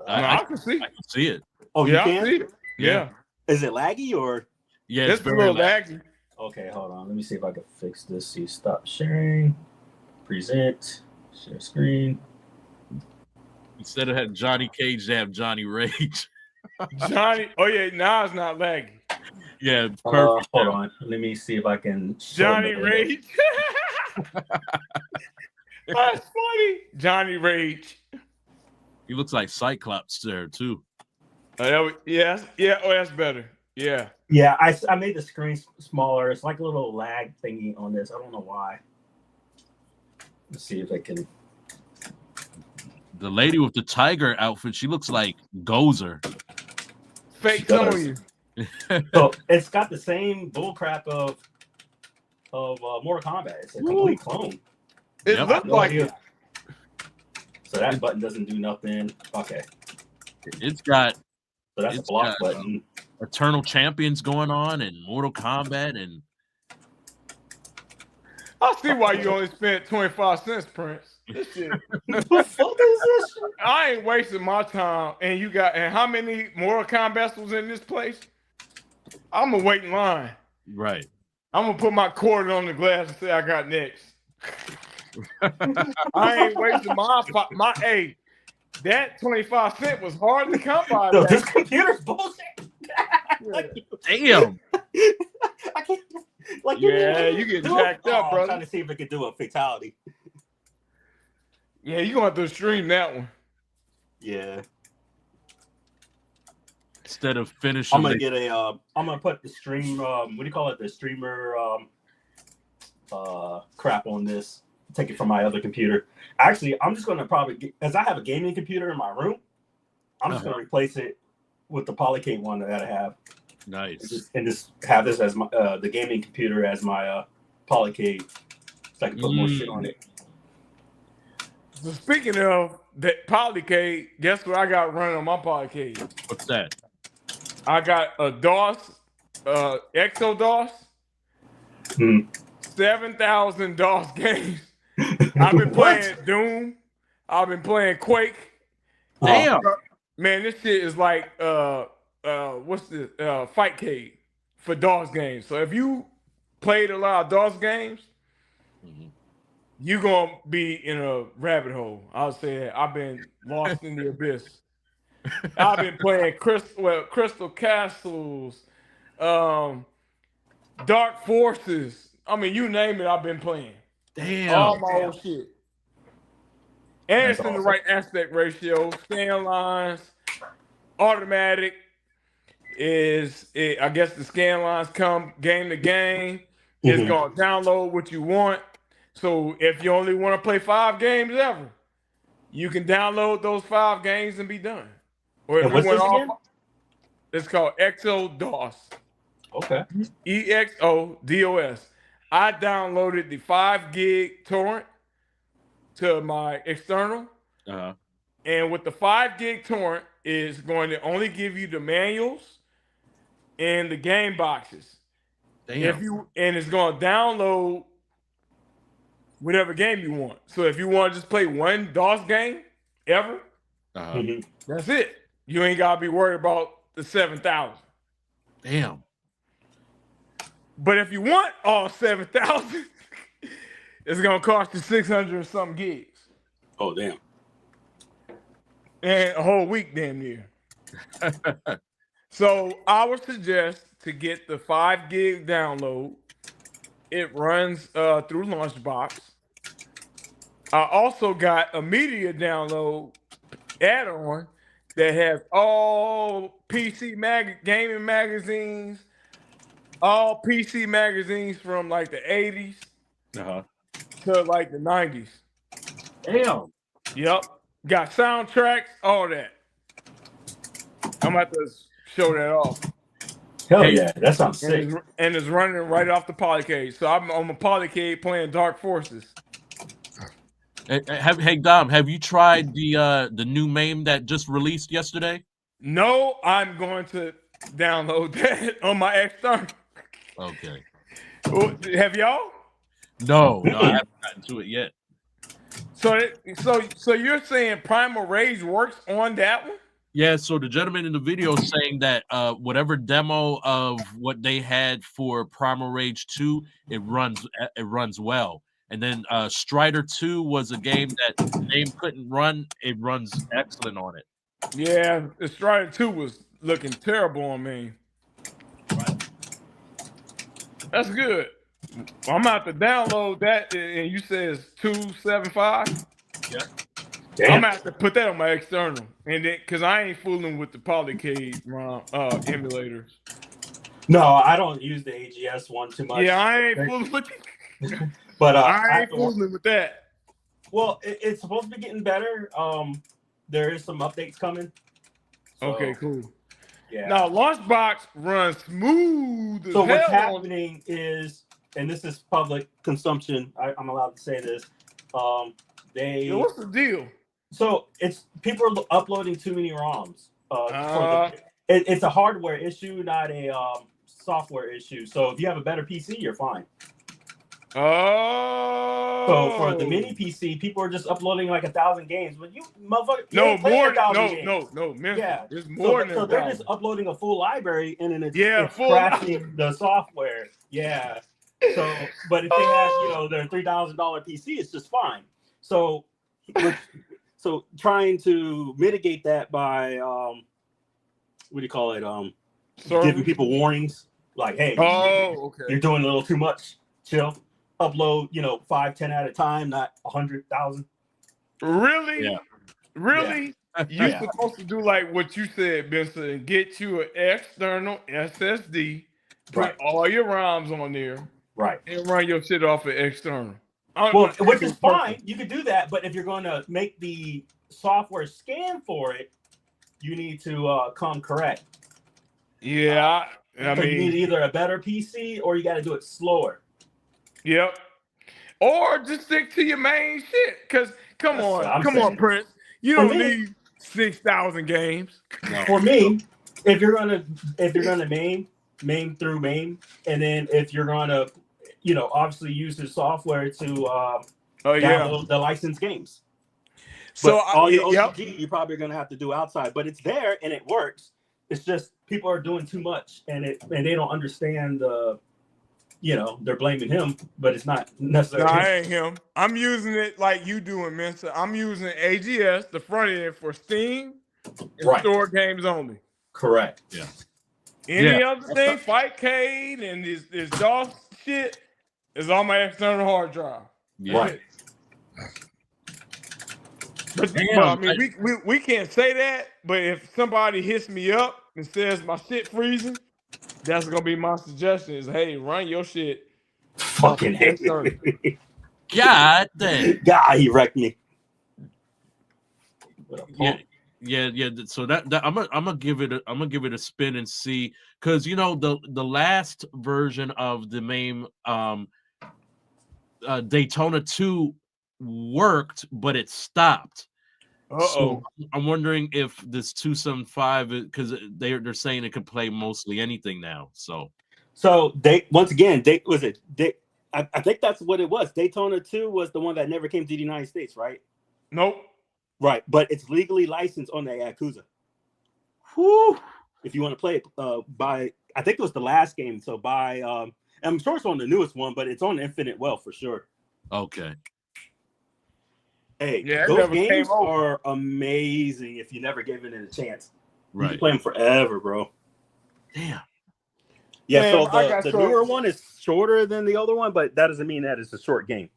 I can see it. I can see it. Oh, yeah, you can? I see it. Yeah. Is it laggy or? Yeah, it's a little laggy. Okay, hold on. Let me see if I can fix this. See, stop sharing. Present. Share screen. Instead of having Johnny Cage, they have Johnny Rage. Johnny. Oh, yeah. Now it's not laggy. Yeah, perfect. Hold on. Let me see if I can. Johnny Rage. That's funny. Johnny Rage. He looks like Cyclops there, too. Yeah. Oh, that's better. Yeah. Yeah, I made the screen smaller. It's like a little lag thingy on this. I don't know why. Let's see if I can. The lady with the tiger outfit, she looks like Gozer. Fake telling you. So it's got the same bullcrap of Mortal Kombat. It's a complete clone. It looks like it. So that button doesn't do nothing. Okay. It's got. So that's a block button. Eternal Champions going on and Mortal Kombat and. I see why you only spent 25 cents, Prince. This shit. What the fuck is this? I ain't wasting my time. And how many Mortal Kombat was in this place? I'm gonna wait in line. Right. I'm gonna put my quarter on the glass and say I got next. I ain't wasting my hey. That 25 cents was hard to come by. No, this computer's bullshit. Damn. I can't. Like, you get jacked up, bro. I'm trying to see if it could do a fatality. Yeah, you're gonna have to stream that one. Yeah. Instead of finishing, I'm gonna get a. I'm gonna put the stream. What do you call it? The streamer. Crap on this. Take it from my other computer. Actually, I'm just gonna probably as I have a gaming computer in my room. I'm just gonna replace it with the Polycade one that I have. Nice. And just have this as my the gaming computer as my Polycade, so I can put more shit on it. So speaking of that Polycade, guess what I got running on my Polycade? What's that? I got a DOS, Exo DOS, 7,000 DOS games. I've been playing Doom. I've been playing Quake. Damn. Man, this shit is like what's this? Fightcade for DOS games. So if you played a lot of DOS games, you're gonna be in a rabbit hole. I'll say that. I've been lost in the abyss. I've been playing Crystal Castles, Dark Forces. I mean, you name it, I've been playing. Damn. All my old shit. And That's it's in the awesome. right aspect ratio. Scan lines, automatic. I guess the scan lines come game to game. It's gonna download what you want. So if you only want to play 5 games ever, you can download those 5 games and be done. Or if And you what's want this all, again? it's called ExoDOS. Okay. EXODOS. I downloaded the 5 gig torrent to my external. And with the 5 gig torrent, is going to only give you the manuals and the game boxes. Damn. And it's going to download whatever game you want. So if you want to just play one DOS game ever, that's it. You ain't got to be worried about the 7,000. Damn. But if you want all 7,000, it's going to cost you 600 and something gigs. Oh, damn. And a whole week damn near. So I would suggest to get the 5 gig download. It runs through Launchbox. I also got a media download add-on that has all PC gaming magazines, all PC magazines from like the 80s to like the 90s. Damn. Yep. Got soundtracks, all that. I'm about to show that off. Hell yeah, that sounds sick. And it's running right off the Polycade. So I'm on a Polycade playing Dark Forces. Hey Dom, have you tried the new MAME that just released yesterday? No, I'm going to download that on my external. Okay. Have y'all? No, I haven't gotten to it yet. So you're saying Primal Rage works on that one? Yeah, so the gentleman in the video is saying that whatever demo of what they had for Primal Rage 2, it runs well. And then Strider 2 was a game that MAME couldn't run. It runs excellent on it. Yeah, Strider 2 was looking terrible on me. That's good. Well, I'm about to download that, and you said it's 275? Yeah. Damn. I'm gonna have to put that on my external, and then because I ain't fooling with the Polycade emulators. No, I don't use the AGS one too much. Yeah, I ain't fooling with it. But I ain't fooling with that. Well, it's supposed to be getting better. There is some updates coming. So, Okay, cool. Yeah. Now Launchbox runs smooth as So what's hell. happening is, and this is public consumption. I'm allowed to say this. Yeah, what's the deal? So it's people are uploading too many ROMs. It's a hardware issue, not a software issue. So if you have a better PC, you're fine. Oh. So for the mini PC, people are just uploading like 1,000 games. But you motherfucker, no more. No. Yeah, it's more than so they're just uploading a full library and then it's full crashing the software. Yeah. So, but if they have their $3,000 PC, it's just fine. So trying to mitigate that by what do you call it? Giving people warnings like, hey, you're doing a little too much. Chill. Upload, 5, 10 at a time, not 100,000. Really? Yeah. Really? Yeah. You're supposed to do like what you said, Benson, and get you an external SSD, put all your ROMs on there, and run your shit off an external. Well, which is fine. You could do that, but if you're going to make the software scan for it, you need to come correct. Yeah, I mean, you need either a better PC or you got to do it slower. Yep. Or just stick to your main shit. Cause come on, Prince. You don't need 6,000 games. No. For me, if you're gonna MAME through MAME, and then if you're gonna, obviously use the software to download the licensed games. So all your OCG, you're probably gonna have to do outside, but it's there and it works. It's just people are doing too much, and they don't understand the. They're blaming him, but it's not necessarily. No, I ain't him. I'm using it like you doing, Mensa. I'm using AGS, the front end for Steam, and store games only. Correct. Yeah. Any other thing, Fightcade and this DOS shit is on my external hard drive. Right. But I mean, we can't say that. But if somebody hits me up and says my shit freezing, that's gonna be my suggestion: is hey, run your shit. Fucking external. God damn. God, he wrecked me. Yeah. So that I'm gonna give it a spin and see, because you know the last version of the main Daytona 2 worked, but it stopped. So I'm wondering if this 275, because they're saying it could play mostly anything now. So they I think that's what it was. Daytona 2 was the one that never came to the United States, right? Nope. Right, but it's legally licensed on the Yakuza. Whew. If you want to play it, I think it was the last game. So I'm sure it's on the newest one, but it's on Infinite Wealth for sure. Okay. Hey, those games are amazing if you never given it a chance. Right. You can play them forever, bro. Damn. Yeah, man, so the newer one is shorter than the other one, but that doesn't mean that it's a short game.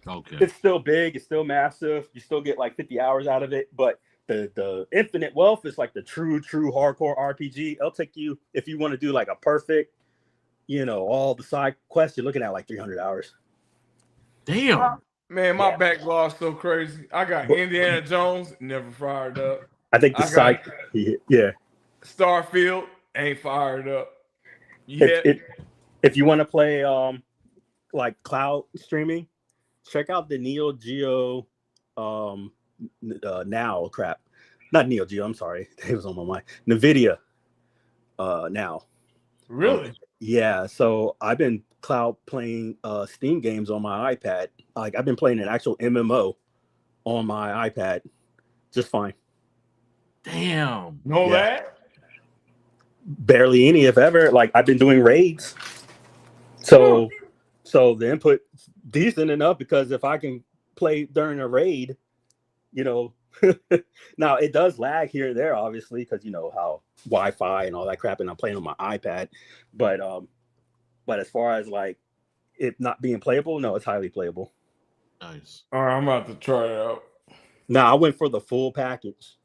Okay. It's still big. It's still massive. You still get like 50 hours out of it. But the Infinite Wealth is like the true hardcore RPG. It'll take you, if you want to do like a perfect, all the side quests, you're looking at like 300 hours. Damn. Man, my backlog's so crazy. I got Indiana Jones, never fired up. I think Starfield ain't fired up. If you want to play like cloud streaming, check out the Neo Geo Now crap. Not Neo Geo, I'm sorry. It was on my mind. NVIDIA Now. Really? Yeah, so I've been cloud playing Steam games on my iPad. Like I've been playing an actual MMO on my iPad just fine. Damn. No lag? Barely any, if ever. Like I've been doing raids. So the input decent enough, because if I can play during a raid, now it does lag here and there, obviously, because how Wi-Fi and all that crap, and I'm playing on my iPad. But as far as like it not being playable, no, it's highly playable. Nice. All right, I'm about to try it out. I went for the full package.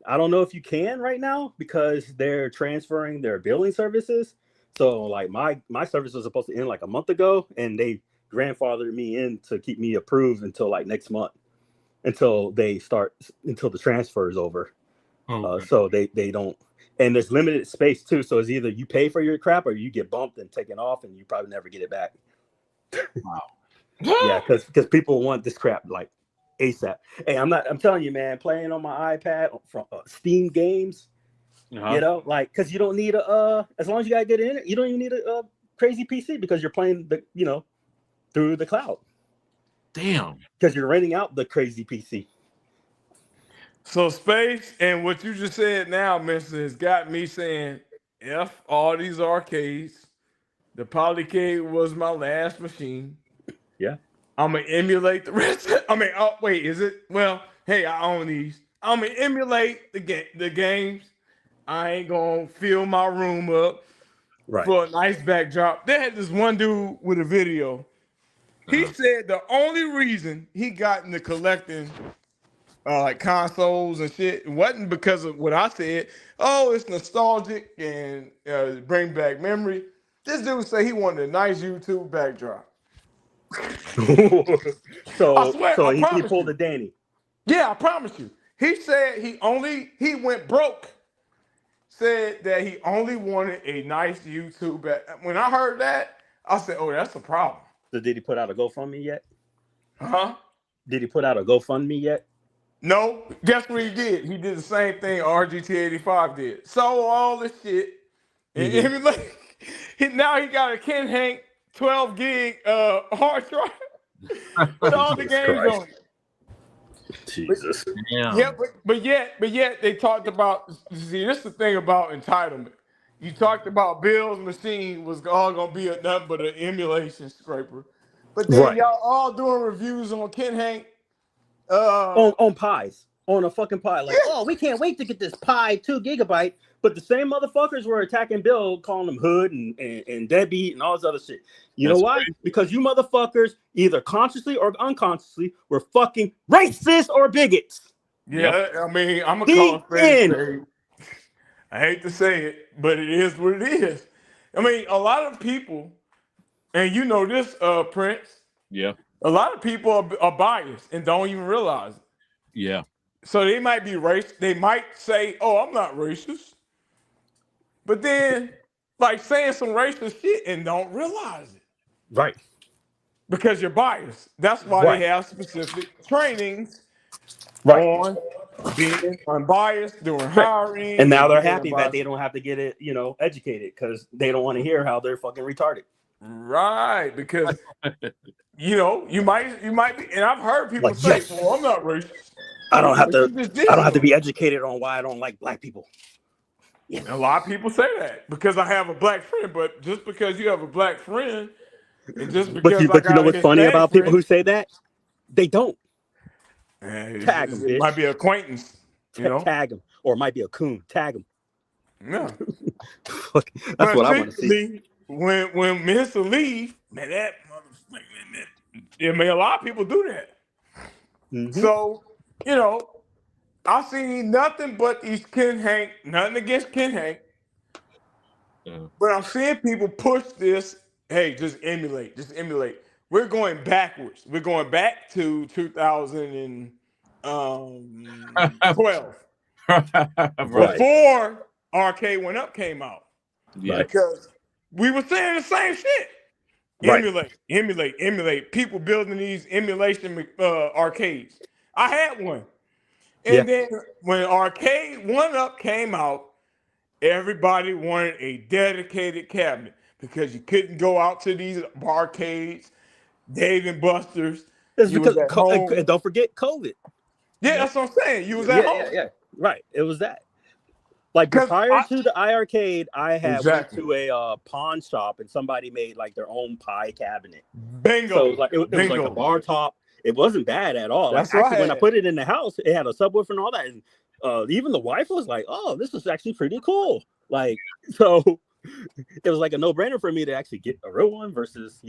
I don't know if you can right now because they're transferring their billing services. So like my service was supposed to end like a month ago, and they grandfathered me in to keep me approved until like next month, until the transfer is over. Okay. So they don't, and there's limited space too. So it's either you pay for your crap or you get bumped and taken off, and you probably never get it back. Wow. Yeah, because people want this crap like ASAP. Hey, I'm telling you, man, playing on my iPad from Steam games, because you don't need as long as you gotta get in it, you don't even need a crazy PC, because you're playing through the cloud. Damn. Because you're renting out the crazy PC. So Space, and what you just said now, Mister, has got me saying F all these arcades. The Polycade was my last machine. Yeah. I'm gonna emulate the rest. Wait, is it? Well, hey, I own these. I'm gonna emulate the games. I ain't gonna fill my room up for a nice backdrop. They had this one dude with a video. He said the only reason he got into collecting like consoles and shit wasn't because of what I said. Oh, it's nostalgic and bring back memory. This dude said he wanted a nice YouTube backdrop. He pulled a Danny. Yeah, I promise you. He said he went broke. Said that he only wanted a nice YouTube back. When I heard that, I said, "Oh, that's a problem." So did he put out a GoFundMe yet? Huh? Did he put out a GoFundMe yet? No. Guess what he did? He did the same thing RGT85 did. Sold all this shit. And now he got a Ken Hank 12 gig hard drive with all the games on it. Jesus. Yeah, but yet they talked about, see, this is the thing about entitlement. You talked about Bill's machine was all gonna be nothing but an emulation scraper. But then y'all all doing reviews on Ken Hank. On pies. on a fucking Pi. Like, oh, we can't wait to get this Pi 2 GB. But the same motherfuckers were attacking Bill, calling him hood and deadbeat and all this other shit. You know why? Crazy. Because you motherfuckers, either consciously or unconsciously, were fucking racist or bigots. Yeah, I mean, I'm gonna call it. I hate to say it, but it is what it is. I mean, a lot of people, and you know this, Prince. Yeah. A lot of people are biased and don't even realize it. Yeah. So they might be racist. They might say, "Oh, I'm not racist," but then like saying some racist shit and don't realize it. Right. Because you're biased. That's why they have specific trainings on being unbiased, doing hiring. And now they're happy that they don't have to get it, educated, because they don't want to hear how they're fucking retarded. Right. Because you might be, and I've heard people like, say, "Well, I'm not racist. I don't have to be educated on why I don't like black people." Yeah. A lot of people say that because I have a black friend, but just because you have a black friend, and just because but you know what's funny about people who say that? They don't. Tag them. It might be an acquaintance. Tag them, or it might be a coon. Tag them. Yeah. That's what I want to see. When Mr. leave, man, that motherfucker, I mean, a lot of people do that. Mm-hmm. So, I see nothing but these Ken Hank, nothing against Ken Hank, but I'm seeing people push this. Hey, just emulate. We're going backwards. We're going back to 2012. Before Arcade Went Up came out. Yeah. Because we were saying the same shit. Emulate. People building these emulation arcades. I had one. And then when Arcade One Up came out, everybody wanted a dedicated cabinet because you couldn't go out to these arcades, Dave & Buster's. It's because and don't forget COVID. Yeah, that's what I'm saying. You was at home. Yeah. Right. It was that. Like prior to the iArcade, I had went to a pawn shop and somebody made like their own Pi cabinet. Bingo. So it was like a bar top. It wasn't bad at all. That's actually when I put it in the house, it had a subwoofer and all that. And even the wife was like, "Oh, this is actually pretty cool." Like, so it was like a no-brainer for me to actually get a real one versus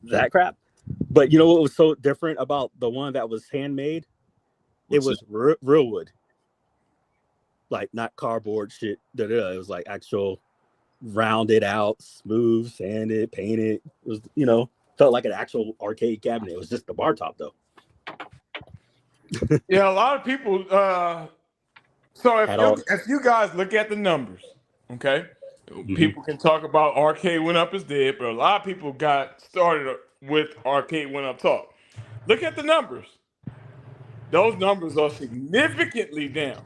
that crap. But what was so different about the one that was handmade? It was real wood. Like not cardboard shit. It was like actual rounded out, smooth, sanded, painted. It was, felt like an actual arcade cabinet. It was just the bar top though. Yeah, a lot of people. So if you guys look at the numbers, okay, people can talk about Arcade Went Up is dead, but a lot of people got started with Arcade Went Up talk. Look at the numbers. Those numbers are significantly down.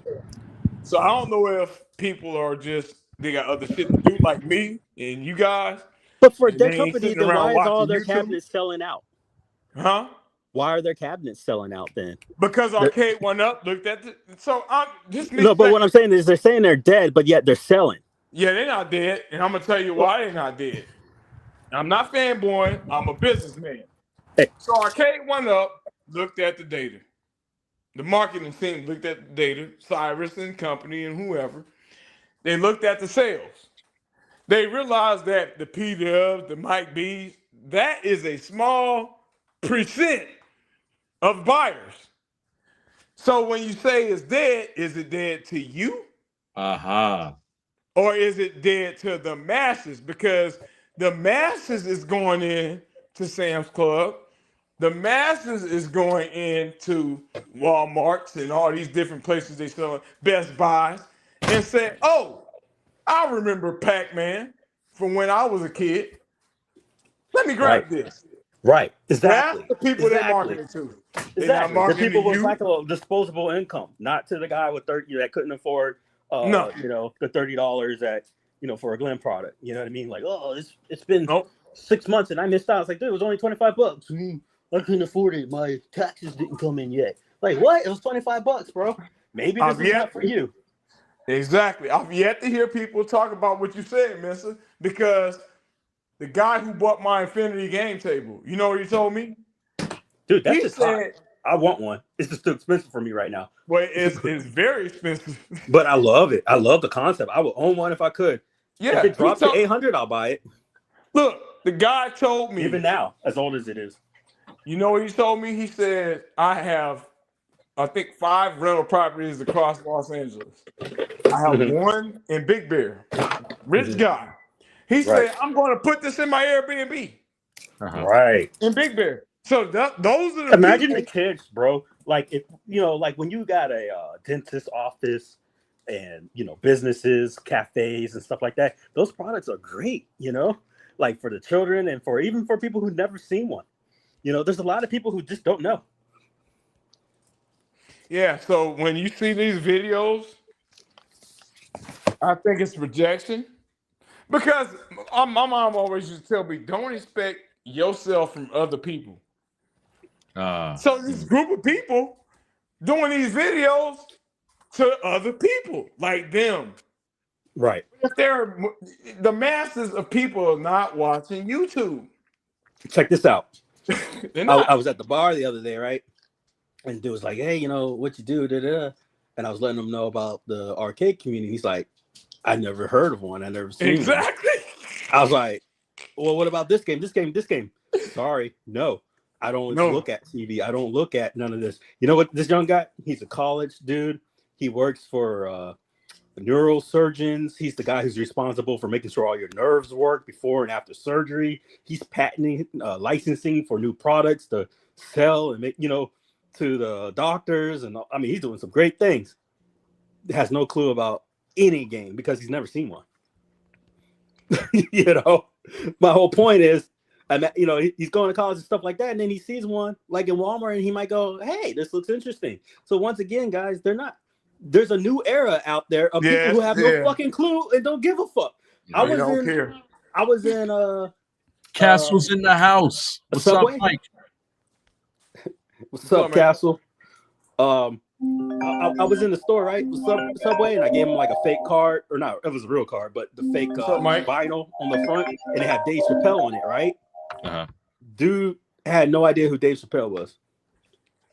So I don't know if people are they got other shit to do like me and you guys. But for their company, then why is all their cabinets selling out? Huh? Why are their cabinets selling out then? Because Arcade Went Up looked at so I'm just no, but what I'm saying is they're saying they're dead, but yet they're selling. Yeah, they're not dead, and I'm gonna tell you why they're not dead. I'm not fanboying, I'm a businessman. Hey. So Arcade Went Up looked at the data. The marketing team looked at the data, Cyrus and company and whoever. They looked at the sales. They realized that the P-Dubs, the Mike B's, that is a small percent of buyers. So when you say it's dead, is it dead to you? Or is it dead to the masses? Because the masses is going in to Sam's Club. The masses is going into Walmarts and all these different places they sell Best Buys and say, "Oh, I remember Pac-Man from when I was a kid. Let me grab this." Right. Exactly. That's the people they're marketing to. Exactly. The people with lack of disposable income, not to the guy with 30 that couldn't afford the $30 that for a Glen product. You know what I mean? Like, oh, it's been 6 months and I missed out. It's like, dude, it was only $25. I couldn't afford it. My taxes didn't come in yet. Like, what? It was $25, bro. Maybe this is not for you. Exactly. I've yet to hear people talk about what you said, Mister, because the guy who bought my Infinity game table, you know what he told me? Dude, that's his hot. I want one. It's just too expensive for me right now. Well, it's very expensive. But I love it. I love the concept. I would own one if I could. Yeah, if it drops to 800, I'll buy it. Look, the guy told me, even now, as old as it is. You know what he told me? He said, I have, I think, 5 rental properties across Los Angeles. I have one in Big Bear. Rich guy. He said, I'm going to put this in my Airbnb. Right. In Big Bear. So those are the Imagine people. the kids, bro. Like, if like when you got a dentist office and businesses, cafes and stuff like that, those products are great, like for the children and even for people who've never seen one. There's a lot of people who just don't know. Yeah, so when you see these videos, I think it's rejection. Because my mom always used to tell me, don't expect yourself from other people. So this group of people doing these videos to other people like them. Right. If the masses of people are not watching YouTube. Check this out. I was at the bar the other day, right? And dude was like, hey, what you do? Da-da-da. And I was letting him know about the arcade community. He's like, I never heard of one. I never seen one. I was like, well, what about this game? This game. Sorry, no. I don't look at TV. I don't look at none of this. You know what? This young guy, he's a college dude. He works for neurosurgeons. He's the guy who's responsible for making sure all your nerves work before and after surgery. He's patenting, licensing for new products to sell and make, to the doctors. And I mean, he's doing some great things. He has no clue about any game because he's never seen one. My whole point is, he's going to college and stuff like that, and then he sees one like in Walmart, and he might go, "Hey, this looks interesting." So once again, guys, there's a new era out there of people who have no fucking clue and don't give a fuck. I was in Castle's in the house. What's up, Mike? What's up, Castle? I was in the store, right? Subway, and I gave him like a fake card, or not, it was a real card, but the fake vinyl on the front, and it had Dave Chappelle on it, right? Dude had no idea who Dave Chappelle was.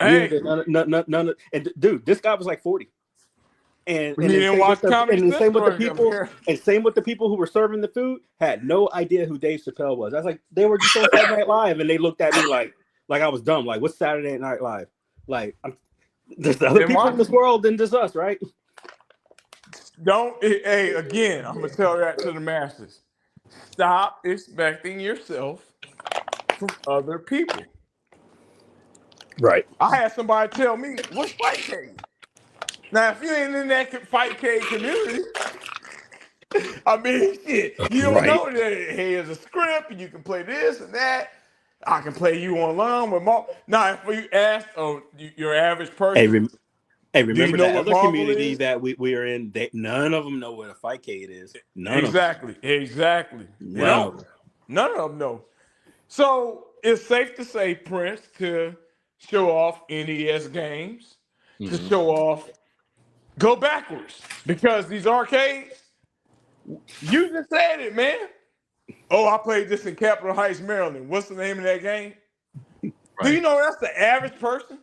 Hey. None, and dude, this guy was like 40. And same with the people, and same with the people who were serving the food, had no idea who Dave Chappelle was. I was like, they were just on Saturday Night Live, and they looked at me like I was dumb. Like, what's Saturday Night Live? Like, there's other people in this world than just us, right? Again, I'm gonna tell that to the masses. Stop expecting yourself from other people. Right. I had somebody tell me, what's Fightcade? Now, if you ain't in that Fightcade community, I mean, shit, you don't know that here's a script and you can play this and that. I can play you online with Marvel. Now, if you ask your average person, remember that other community that we are in, none of them know what a Fightcade is. Exactly. None of them know. So it's safe to say, Prince, to show off NES games, to show off, go backwards, because these arcades, you just said it, man. Oh, I played this in Capitol Heights, Maryland. What's the name of that game? Right. Do you know that's the average person?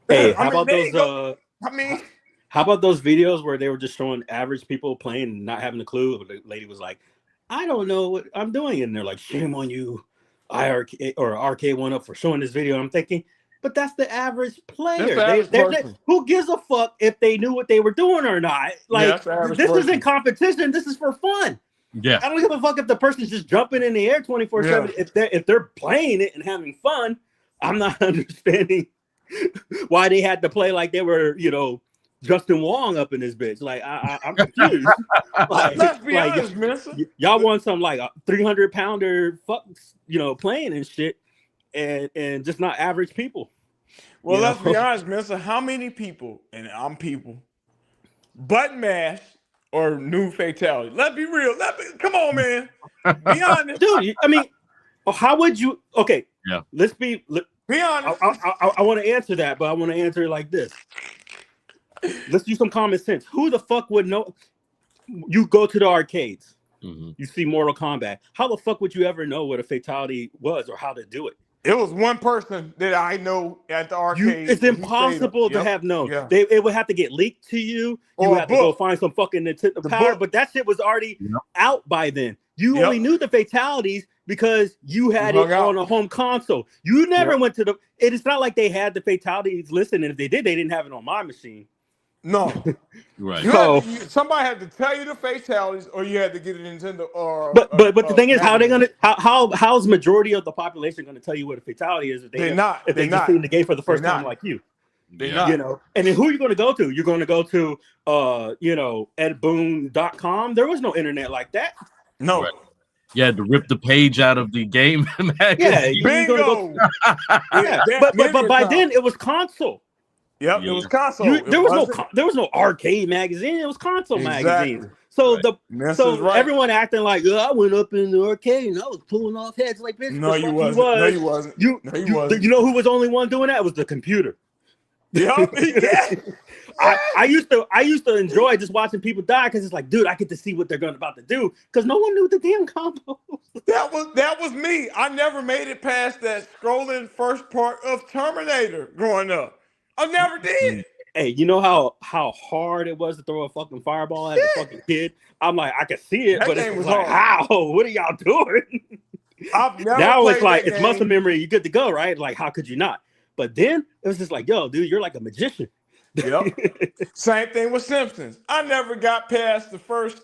Hey, how about those videos where they were just showing average people playing and not having a clue? The lady was like, I don't know what I'm doing. And they're like, shame on you, IRK or RK1 for showing this video. I'm thinking, but that's the average player. Who gives a fuck if they knew what they were doing or not? Like, this isn't competition. This is for fun. Yeah, I don't give a fuck if the person's just jumping in the air 24/7. If they're playing it and having fun, I'm not understanding why they had to play like they were, Justin Wong up in this bitch. Like I'm confused. Let's be honest, man. Y'all want some like a 300-pounder playing and shit, and just not average people. Well, let's be honest, man. How many people, and I'm people, button mash or new fatality? Let's be real. Come on, man. Be honest. Dude, I mean, how would you... Okay, yeah. Be honest. I want to answer that, but I want to answer it like this. Let's use some common sense. Who the fuck would know? You go to the arcades. You see Mortal Kombat. How the fuck would you ever know what a fatality was or how to do it? It was one person that I know at the arcade. It's impossible to have known. Yeah. It would have to get leaked to you. You have to go find some fucking Nintendo Power, but that shit was already out by then. You only knew the fatalities because you had it on a home console. You never went to the. It's not like they had the fatalities listed, and if they did, they didn't have it on my machine. No, right. Somebody had to tell you the fatalities, or you had to get a Nintendo. But the thing is, how they gonna how's majority of the population gonna tell you what a fatality is if they just seen the game for the first time like you? They're not. You know, and then who are you going to go to? You're going to go to edboon.com. There was no internet like that. No. Right. You had to rip the page out of the game. Yeah, bingo. But by then it was console. Yep, it was console. There was no arcade magazine. It was console magazine. So everyone acting like, I went up in the arcade and I was pulling off heads like this. No, you wasn't. No, you wasn't. You know who was the only one doing that? It was the computer. Yep. Yeah. I used to enjoy just watching people die because it's like, dude, I get to see what they're about to do because no one knew the damn combo. That was me. I never made it past that scrolling first part of Terminator growing up. I never did. Hey, you know how hard it was to throw a fucking fireball at a fucking kid? I'm like, I could see it, but it was like, how? What are y'all doing? Now it's like it's muscle memory. You're good to go, right? Like, how could you not? But then it was just like, yo, dude, you're like a magician. Yep. Same thing with Simpsons. I never got past the first.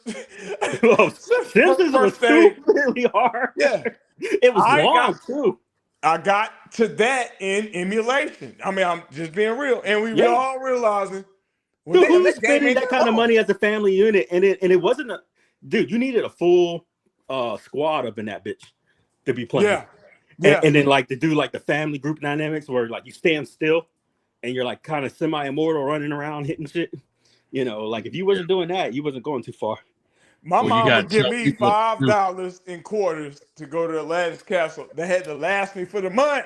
Simpsons was really hard. Yeah, it was long too. I got to that in emulation. I mean, I'm just being real, and we were all realizing, dude, who was spending that kind of money as a family unit, and it wasn't a dude. You needed a full squad up in that bitch to be playing. Yeah. And then like to do like the family group dynamics where like you stand still and you're like kind of semi-immortal running around hitting shit. You know, like if you wasn't doing that, you wasn't going too far. My mom would give me $5 in quarters to go to Aladdin's Castle. They had to last me for the month.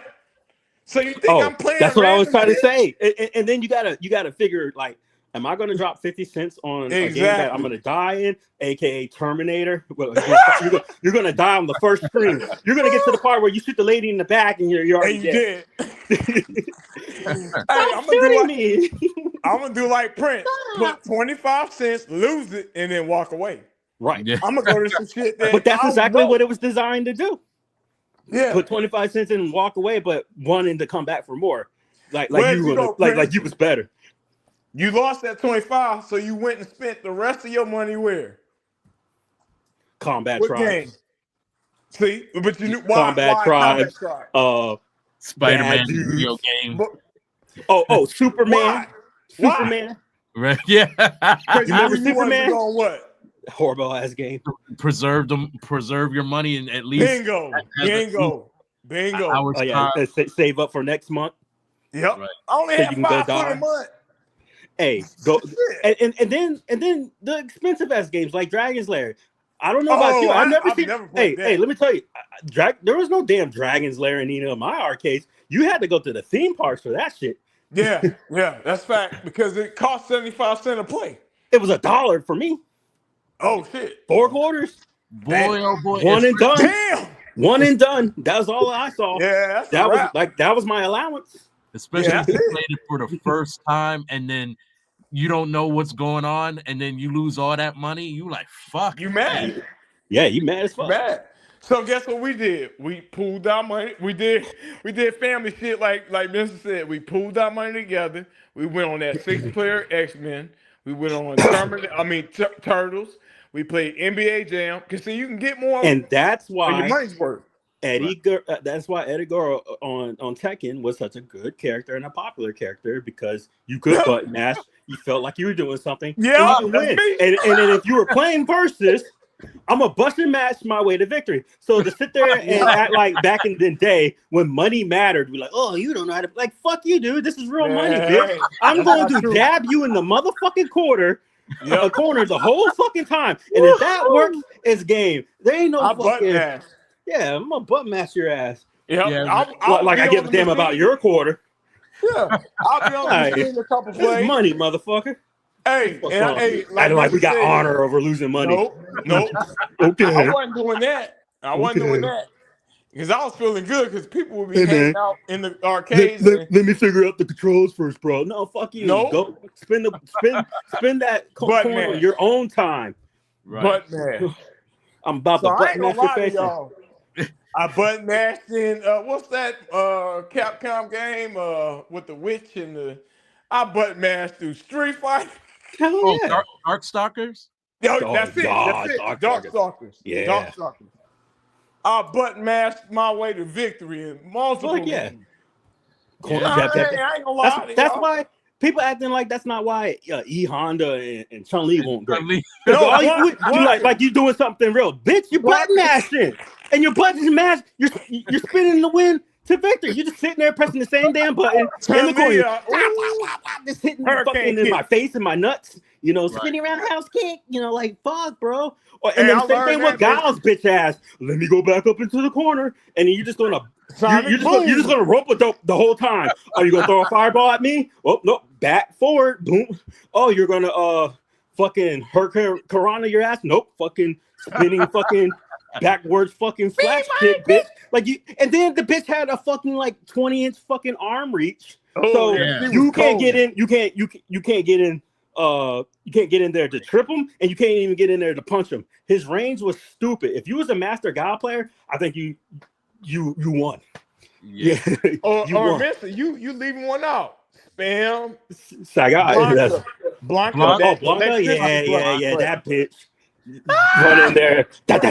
So you think I'm playing? That's what I was trying to say. And then you gotta figure like, am I going to drop 50 cents on a game that I'm going to die in, aka Terminator? Well, you're going to die on the first screen. You're going to get to the part where you shoot the lady in the back and you're already dead. I'm going to do like Prince. Put 25 cents, lose it, and then walk away. Right. Yeah. I'm going to go to some shit that but that's exactly what it was designed to do. Yeah. Put 25 cents in and walk away, but wanting to come back for more. Like you was better. You lost that 25, so you went and spent the rest of your money where? Combat Tribes. Game? See, but you knew why? Combat Tribes. Spider-Man video game. Superman. Superman. Right? Yeah. You remember Superman? On what? Horrible ass game. Preserve your money and at least bingo. Save up for next month. Yep. Right. I only had $5 a month. Hey, go and then the expensive ass games like Dragon's Lair. I don't know about you. I've never seen. Hey, let me tell you, there was no damn Dragon's Lair in any of my arcades. You had to go to the theme parks for that shit. Yeah, that's fact because it cost 75 cents a play. It was $1 for me. Oh shit! 4 quarters. Boy, oh boy! One and done. Damn. One and done. That was all I saw. Yeah, that was my allowance. Especially if you played it for the first time and then you don't know what's going on and then you lose all that money. You like, fuck. You mad. Yeah, you mad as fuck. Mad. So guess what we did? We pooled our money. We did family shit like Mr. said. We pooled our money together. We went on that 6-player X-Men. We went on Turtles. We played NBA Jam. Because see, you can get more. And that's why your money's worth. That's why Eddie Guerrero on Tekken was such a good character and a popular character because you could button mash. You felt like you were doing something. Yeah, and then if you were playing versus, I'm a bust and match my way to victory. So to sit there and act like back in the day when money mattered, be like, oh, you don't know how to like fuck you, dude. This is real money, bitch. I'm going to dab you in the motherfucking corner. A corner the whole fucking time, and if that works, it's game. There ain't no fucking. Yeah, I'm gonna butt mash your ass. Yeah, I give a damn about your quarter. Yeah, I'll be on the machine a couple plays. Money, motherfucker. Hey, like we got honor over losing money. Nope. Okay. I wasn't doing that. Because I was feeling good because people would be hanging out in the arcades. Let me figure out the controls first, bro. No, fuck you. No. Go spend that coin on your own time. Right. Butt mash. I'm about to button mash your face. I button mashed in what's that Capcom game with the witch and the I button mashed through Street Fighter. Hell yeah. Darkstalkers? Yo, that's it. Darkstalkers. Yeah. Darkstalkers. I button mashed my way to victory in multiple games. I ain't gonna lie. That's why people acting like that's not why E Honda and Chun-Li won't break. No, like you doing something real, bitch. You button mashing, and your button mash. You're spinning the win to victory. You're just sitting there pressing the same damn button in the corner, just hitting fucking in my face and my nuts. You know, spinning around the house kick. You know, like fuck, bro. And then the same thing with Gal's bitch ass. Let me go back up into the corner, and then you're just gonna. You're just gonna rope it the whole time. Are you gonna throw a fireball at me? Oh no, back forward, boom. Oh, you're gonna fucking hurricane Karana your ass? Nope, fucking spinning fucking backwards fucking flash kick, bitch. Like you, and then the bitch had a fucking like 20-inch fucking arm reach. So you can't get in. You can't get in. You can't get in there to trip him, and you can't even get in there to punch him. His range was stupid. If you was a master Gal player, I think you won. Yeah. or Vincent, you leaving one out. Spam. Saga. Blanca. Blanca. Yeah. That bitch. Run in there. Spam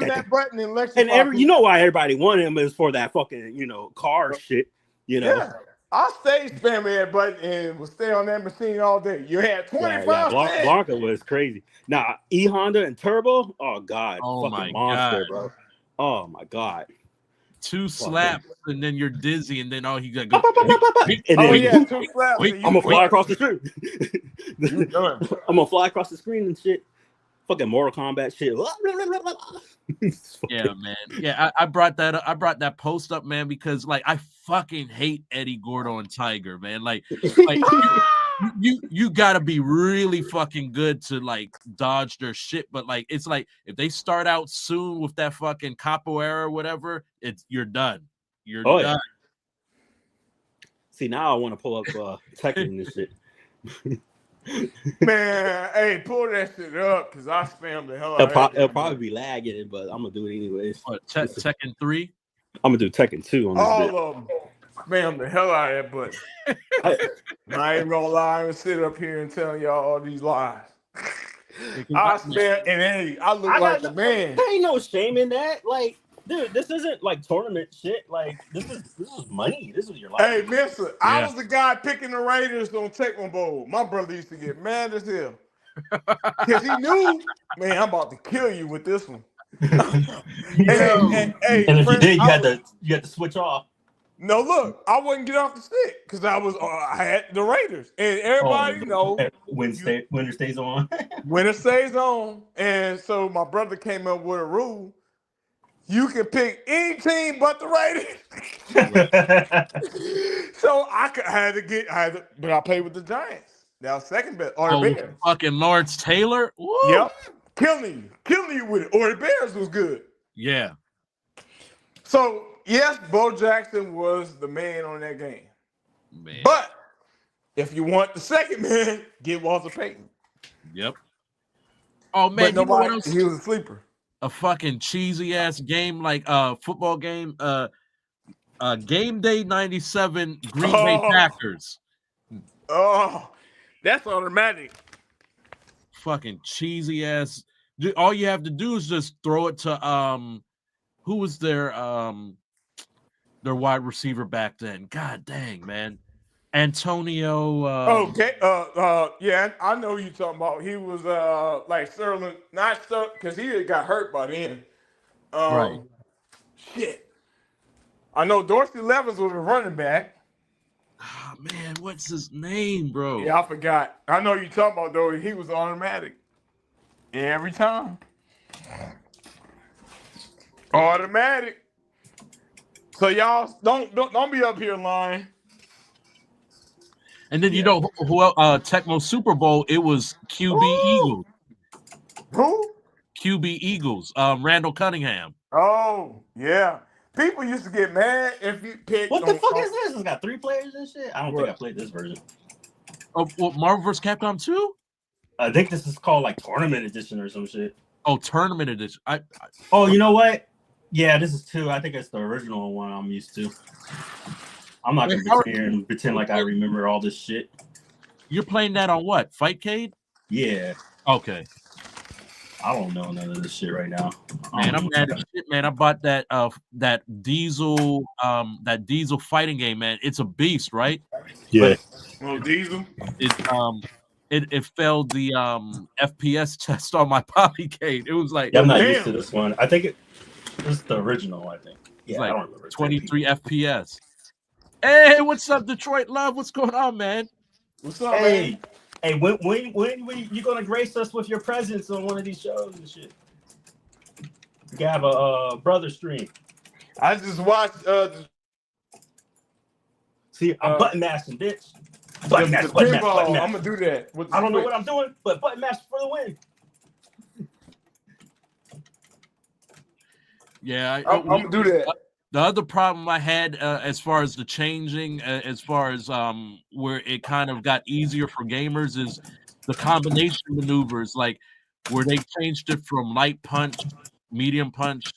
that button and Lexi. You know why everybody wanted him is for that fucking car shit. Yeah. I stayed spamming that button and would stay on that machine all day. You had 25 Blanca was crazy. Nah, E Honda and Turbo. Oh god. Oh fucking my monster, god, bro. Oh my god. 2 slaps and then you're dizzy and then he got go. And then 2 slaps. I'm gonna fly across the screen. I'm gonna fly across the screen and shit. Fucking Mortal Kombat shit. Yeah, man. Yeah, I brought that up. I brought that post up, man, because like I fucking hate Eddie Gordo and Tiger, man. Like you gotta be really fucking good to like dodge their shit. But like it's like if they start out soon with that fucking capoeira or whatever, you're done. You're done. Yeah. See, now I want to pull up Tekken and this shit. Man, hey, pull that shit up because I spammed the hell out of it. It'll probably be lagging, but I'm gonna do it anyways. What, Tekken 3? I'm gonna do Tekken 2 on this all of them. Spam the hell out of that button. I ain't gonna lie and sit up here and tell y'all all these lies. I spam and hey, I look like the man. There ain't no shame in that. Like, dude, this isn't like tournament shit. Like, this is money. This is your life. Hey, mister, I was the guy picking the Raiders on Tecmo Bowl. My brother used to get mad as hell. Because he knew, man, I'm about to kill you with this one. And if you did, you had to switch off. No, look, I wouldn't get off the stick because I had the Raiders. And everybody knows winner stays on. Winner stays on. And so my brother came up with a rule. You can pick any team but the Raiders. So but I played with the Giants. That was second best. Or the Bears. Fucking Lawrence Taylor. Woo. Yep. Killing you with it. Or the Bears was good. Yeah. So, yes, Bo Jackson was the man on that game. Man. But if you want the second man, get Walter Payton. Yep. Oh, man. But nobody, he was a sleeper. A fucking cheesy ass game like football game game day 97 Green Bay Packers. Oh, that's automatic. Fucking cheesy ass. All you have to do is just throw it to who was their wide receiver back then. God dang, man. Antonio okay. Yeah, I know who you're talking about. He was like Sterling, not Sterling, because he had got hurt by then. Right. Shit. I know Dorsey Levens was a running back. Oh, man, what's his name, bro? Yeah, I forgot. I know you're talking about though. He was automatic every time. Automatic. So y'all don't be up here lying. And then you know who Tecmo Super Bowl, it was QB Eagles. Who? QB Eagles. Randall Cunningham. Oh, yeah. People used to get mad if you picked. What the fuck is this? It's got 3 players and shit. I don't think I played this version. Of what, Marvel vs. Capcom 2? I think this is called like Tournament Edition or some shit. Oh, Tournament Edition. Oh, you know what? Yeah, this is 2. I think it's the original one I'm used to. I'm not gonna sit here and pretend like I remember all this shit. You're playing that on what? Fightcade? Yeah. Okay. I don't know none of this shit right now. Man, I'm mad as shit, man. I bought that that Diesel fighting game, man. It's a beast, right? Yeah. Oh, Diesel. It failed the FPS test on my Polycade. It was like, yeah, I'm not used to this one. I think it was the original, I think. Yeah, like I don't remember. 23 FPS. Hey, what's up, Detroit Love? What's going on, man? What's up, man? Hey, when you gonna grace us with your presence on one of these shows and shit? You can have a brother stream. I just watched. See, I'm button mashing, bitch. Button mash. I'm gonna do that. I don't know what I'm doing, but button mash for the win. Yeah, I'm gonna do that. The other problem I had as far as the changing, as far as where it kind of got easier for gamers, is the combination maneuvers, like where they changed it from light punch, medium punch,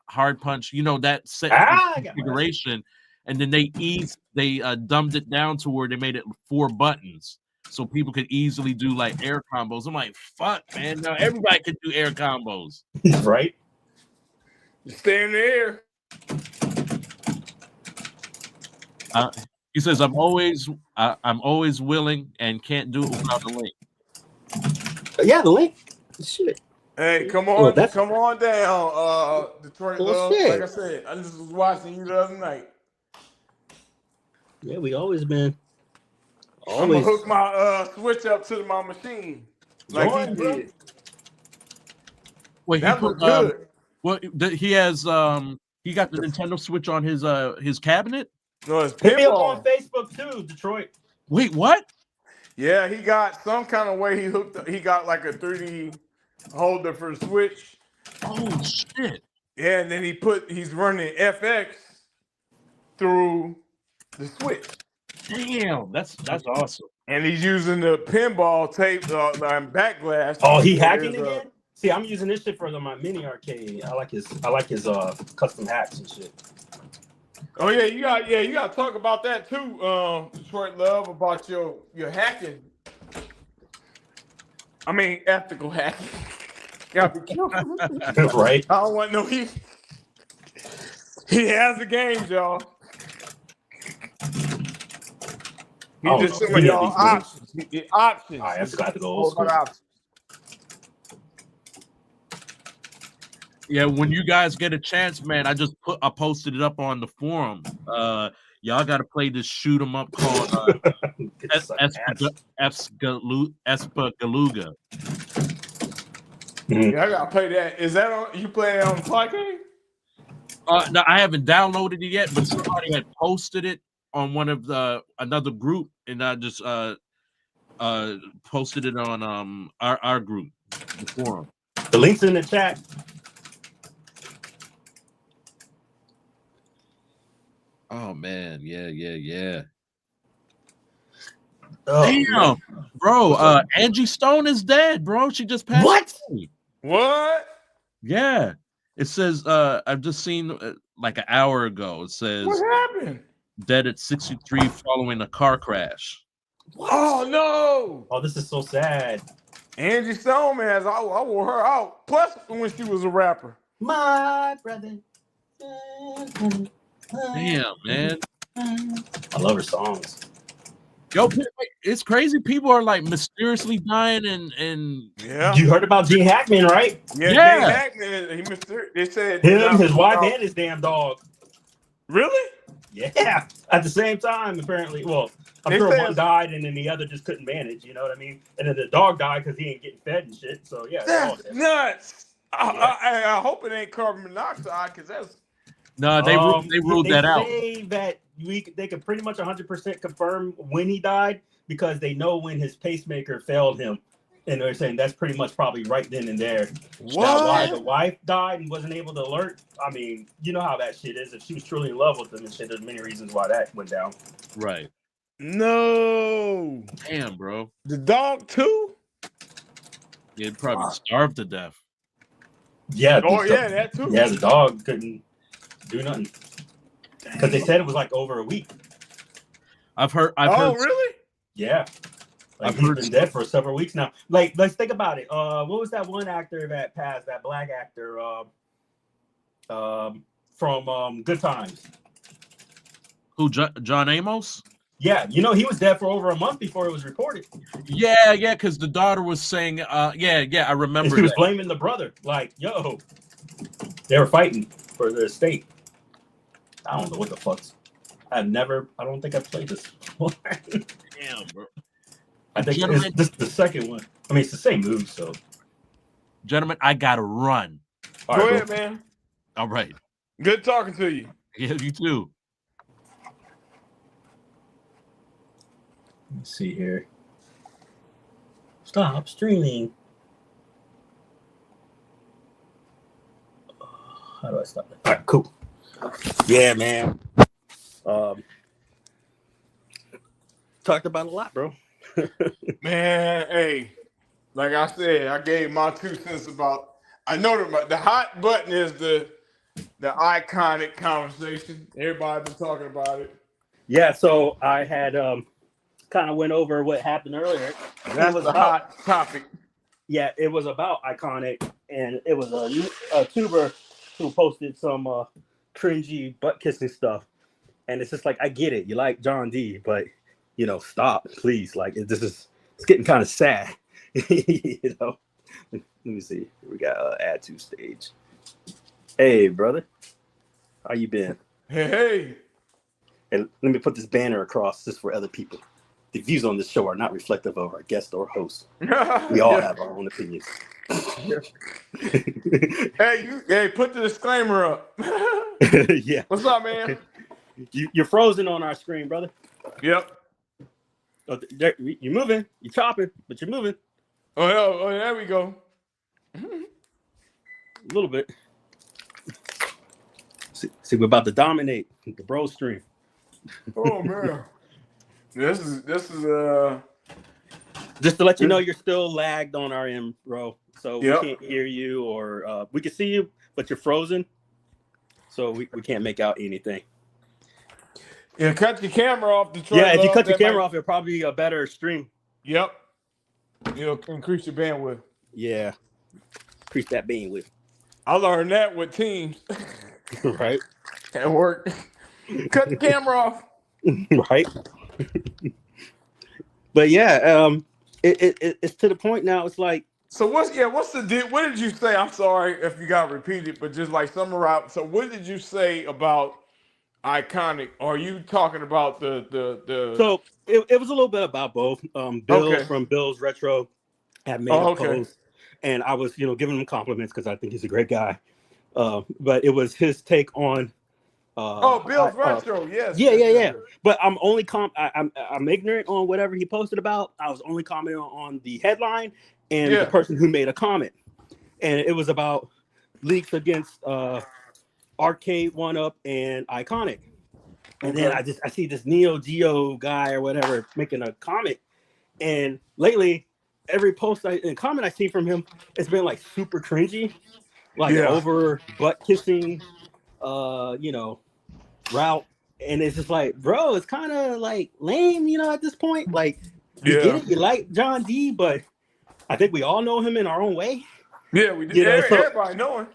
hard punch. You know, that set configuration, and then they dumbed it down to where they made it 4 buttons, so people could easily do like air combos. I'm like, fuck, man! Now everybody can do air combos, right? You stay in the air. He says, I'm always willing and can't do it without the link. Yeah, the link. Shit. Hey, come on down, Detroit Love. Like I said, I just was watching you the other night. Yeah, we always been. I'm gonna hook my Switch up to my machine like he did. Wait, that was good. Well, he has he got the Nintendo Switch on his cabinet. No, it's hit me up on Facebook too, Detroit. Wait, what? Yeah, he got some kind of way he got like a 3D holder for the Switch. Oh shit! Yeah, and then he's running FX through the Switch. Damn, that's awesome. And he's using the pinball tape back glass. Oh, he hacking again? See, I'm using this shit for my mini arcade. I like his custom hacks and shit. Oh yeah, you got to talk about that too, Detroit Love, about your hacking. I mean, ethical hacking. Gotta be careful. Right? I don't want no he has the games, y'all. He just showing y'all options. Options. All right, I've got to go old school. Yeah, when you guys get a chance, man, I posted it up on the forum. Y'all got to play this shoot 'em up called Espagaluga. Yeah, I gotta play that. Is that on? You playing it on the Polycade? No, I haven't downloaded it yet, but somebody had posted it on one of another group, and I just posted it on our group, the forum. The link's in the chat. Oh man, yeah. Oh, damn, bro. Angie Stone is dead, bro. She just passed. What? away. What? Yeah. It says I've just seen like an hour ago. It says what happened? Dead at 63 following a car crash. What? Oh no! Oh, this is so sad. Angie Stone, man, I wore her out. Plus, when she was a rapper. My brother. Damn, man. I love her songs. Yo, it's crazy. People are like mysteriously dying and yeah. You heard about Gene Hackman, right? Yeah. Gene Hackman. They said him, his wife, and his damn dog. Really? Yeah. At the same time, apparently. Well, I'm sure one died and then the other just couldn't manage. You know what I mean? And then the dog died because he ain't getting fed and shit. So yeah. That's nuts. I hope it ain't carbon monoxide because that's. No, they ruled that out. They say that they can pretty much 100% confirm when he died because they know when his pacemaker failed him. And they're saying that's pretty much probably right then and there. What? Now, why the wife died and wasn't able to alert? I mean, you know how that shit is. If she was truly in love with him and shit, there's many reasons why that went down. Right. No. Damn, bro. The dog too? He'd probably starved to death. Yeah. Oh, yeah, that too. Yeah, the dog couldn't do nothing. Because they said it was like over a week. I've heard. Oh, really? Yeah. Like I've he's heard been dead for several weeks now. Like, let's think about it. What was that one actor that passed? That black actor from Good Times. Who? John Amos? Yeah, you know he was dead for over a month before it was reported. Yeah, because the daughter was saying, I remember. And she was blaming the brother. Like, yo, they were fighting for the estate. I don't know what the fuck's. I don't think I've played this before. Damn, bro. I think it's the second one. I mean, it's the same move, so. Gentlemen, I gotta run. Go ahead, man. All right. Good talking to you. Yeah, you too. Let's see here. Stop streaming. How do I stop that? All right, cool. Yeah, man. Talked about a lot, bro. Man, hey, like I said, I gave my 2 cents about. I know the hot button is the iconic conversation. Everybody been talking about it. Yeah, so I had kind of went over what happened earlier. That was a hot topic. Yeah, it was about iconic, and it was a tuber who posted some cringy butt kissing stuff, and it's just like, I get it, you like John D, but you know, stop, please. Like, it's getting kind of sad. You know. Let me see. We got add to stage. Hey, brother, how you been? Hey. And let me put this banner across just for other people. The views on this show are not reflective of our guest or host. We all have our own opinions. Hey, put the disclaimer up. Yeah. What's up, man? You're frozen on our screen, brother. Yep. Oh, you're moving. You're chopping, but you're moving. Oh, there we go. A little bit. See, we're about to dominate the bro stream. Oh man. This is just to let you know, you're still lagged on our end, bro. So we can't hear you, or we can see you, but you're frozen. So we can't make out anything. Yeah, cut your camera off. Yeah, if you cut your camera off, it'll probably be a better stream. Yep. It'll increase your bandwidth. Yeah. Increase that bandwidth. I learned that with Teams. Right. At work. Cut the camera off. Right. But yeah, it's to the point now. It's like, so what's the deal? What did you say? I'm sorry if you got repeated, but just like summarize. So what did you say about iconic? Are you talking about the So it was a little bit about both. Bill from Bill's Retro had made a post, and I was giving him compliments because I think he's a great guy. But it was his take on Bill's Retro, yes. Yeah. But I'm only I'm ignorant on whatever he posted about. I was only commenting on the headline and the person who made a comment. And it was about leaks against Arcade 1UP and Iconic. And then I see this Neo Geo guy or whatever making a comment. And lately, every post and comment I see from him, it's been like super cringy, like over butt kissing, route. And it's just like, bro, it's kind of like lame, at this point. Like, you get it, you like John D, but I think we all know him in our own way. Yeah, we did. Everybody know him.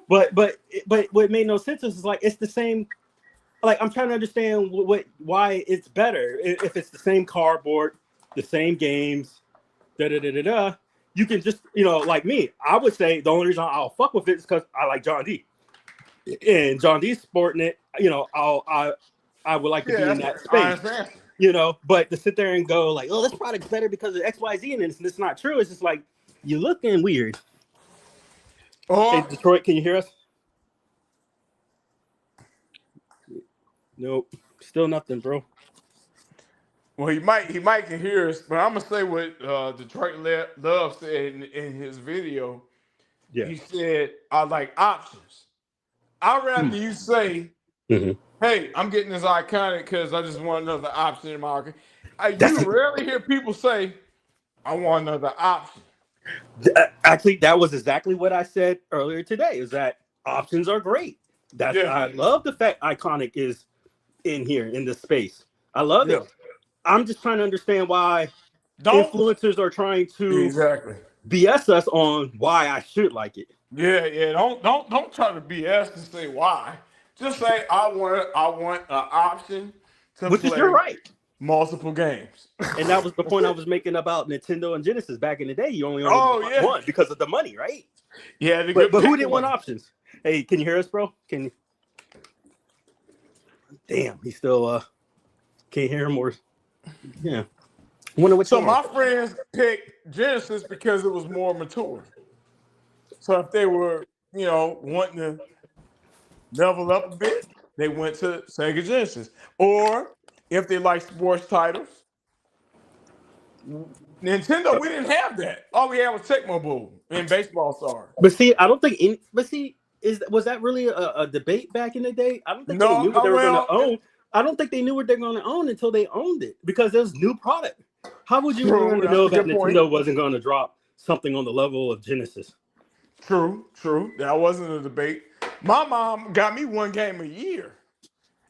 but what made no sense is like, it's the same. Like, I'm trying to understand why it's better if it's the same cardboard, the same games, You can just, like me, I would say the only reason I'll fuck with it is because I like John D. And John D's sporting it, I would like to be in that space. But to sit there and go like, oh, this product's better because of XYZ, and it's not true. It's just like, you're looking weird. Hey, Detroit, can you hear us? Nope. Still nothing, bro. Well, he might can hear us, but I'm gonna say what Detroit Love said in his video. Yeah. He said, "I like options. I'd rather you say, hey, I'm getting this iconic because I just want another option in my market." You rarely hear people say, "I want another option." Actually, that was exactly what I said earlier today. Is that options are great. I love the fact iconic is in here in this space. I love it. I'm just trying to understand why influencers are trying to BS us on why I should like it. Yeah. Don't try to BS and say why. Just say I want an option to Which play is your right. Multiple games. And that was the point I was making about Nintendo and Genesis back in the day. You only want one because of the money, right? Yeah, but who didn't want options? Hey, can you hear us, bro? Can you? Damn, he still can't hear him or yeah. So my friends picked Genesis because it was more mature. So if they were, wanting to level up a bit, they went to Sega Genesis. Or if they like sports titles, Nintendo, we didn't have that. All we had was Tecmo Bowl and Baseball Stars. But see, I don't think was that really a debate back in the day? I don't think they knew what they were going to own. I don't think they knew what they're going to own until they owned it because there's new product. How would you learn to know that Nintendo wasn't going to drop something on the level of Genesis? True. That wasn't a debate. My mom got me one game a year,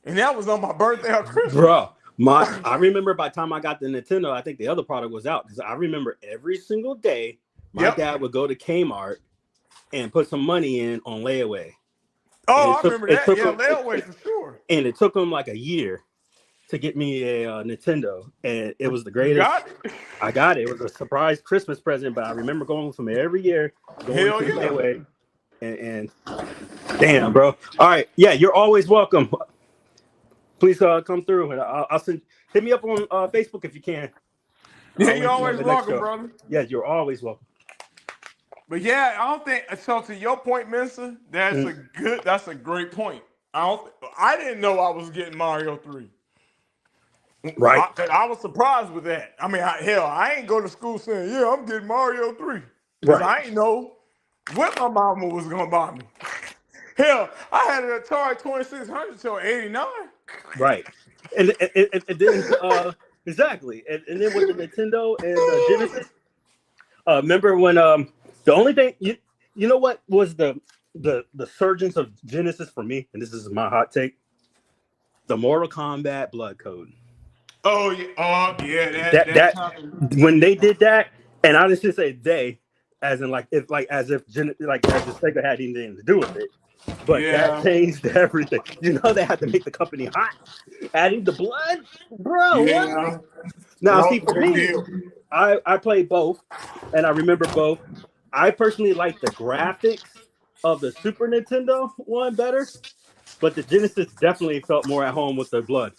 and that was on my birthday or Christmas. Bro, I remember by the time I got the Nintendo, I think the other product was out because I remember every single day my dad would go to Kmart and put some money in on layaway. Oh, I remember that. Yeah, layaway for sure. And it took him like a year to get me a Nintendo, and it was the greatest. I got it. It was a surprise Christmas present, but I remember going with him every year, going to layaway, and damn, bro. All right, yeah, you're always welcome. Please come through, and I'll send. Hit me up on Facebook if you can. Yeah, you're always welcome, brother. Yeah, you're always welcome. But yeah, I don't think so. To your point, Mister, that's a great point. I didn't know I was getting Mario 3. Right. I was surprised with that. I mean, I ain't go to school saying, yeah, I'm getting Mario 3. Because I ain't know what my mama was going to buy me. Hell, I had an Atari 2600 till 89. Right. And then, exactly. And then with the Nintendo and Genesis, remember when the only thing, you know what was the surgence of Genesis for me, and this is my hot take, the Mortal Kombat Blood Code. Oh yeah, that when they did that, and I just say they, as in as if Sega had anything to do with it, but that changed everything. They had to make the company hot, adding the blood, bro. Yeah. What? Now, see, for me, I played both, and I remember both. I personally like the graphics of the Super Nintendo one better, but the Genesis definitely felt more at home with the blood.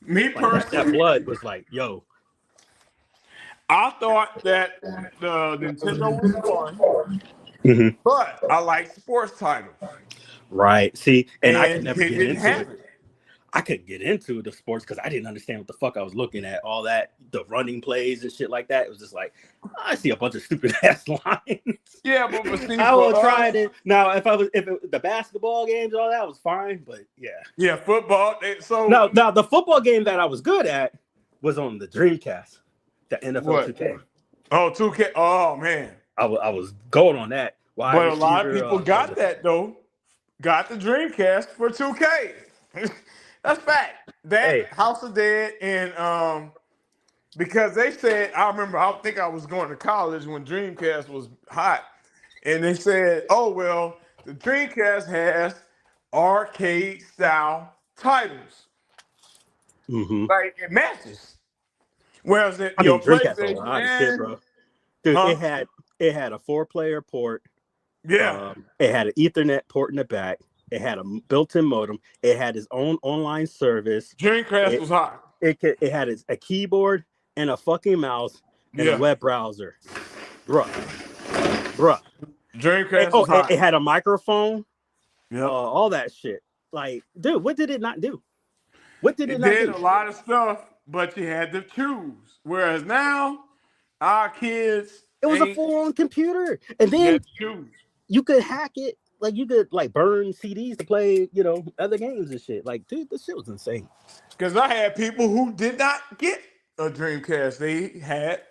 Me personally, that blood was like, yo. I thought that the Nintendo was fun, but I like sports titles. Right. See, and I could never get into it. I couldn't get into the sports because I didn't understand what the fuck I was looking at. All that, the running plays and shit like that. It was just like, I see a bunch of stupid ass lines. Yeah, but see, I will try it. Now, if the basketball games, all that was fine, but yeah. Yeah, football. So now the football game that I was good at was on the Dreamcast, the NFL 2K. Oh, 2K. Oh man, I was going on that. But a lot of people got that though. Got the Dreamcast for 2K. That's fact. House of Dead and because they said, I think I was going to college when Dreamcast was hot, and they said, oh well, the Dreamcast has arcade style titles. Like it matches. Whereas your PlayStation, shit, bro. Dude, it had a 4-player port. Yeah. It had an Ethernet port in the back. It had a built-in modem. It had its own online service. Dreamcast was hot. It had a keyboard and a fucking mouse and a web browser. Bruh. Dreamcast was hot. It had a microphone. Yeah. All that shit. Like, dude, what did it not do? What did it not did do? a lot of stuff, but you had to choose. Whereas now, our kids, it was a full-on computer, and then you could hack it. Like you could like burn CDs to play, other games and shit. Like, dude, this shit was insane. Because I had people who did not get a Dreamcast; they had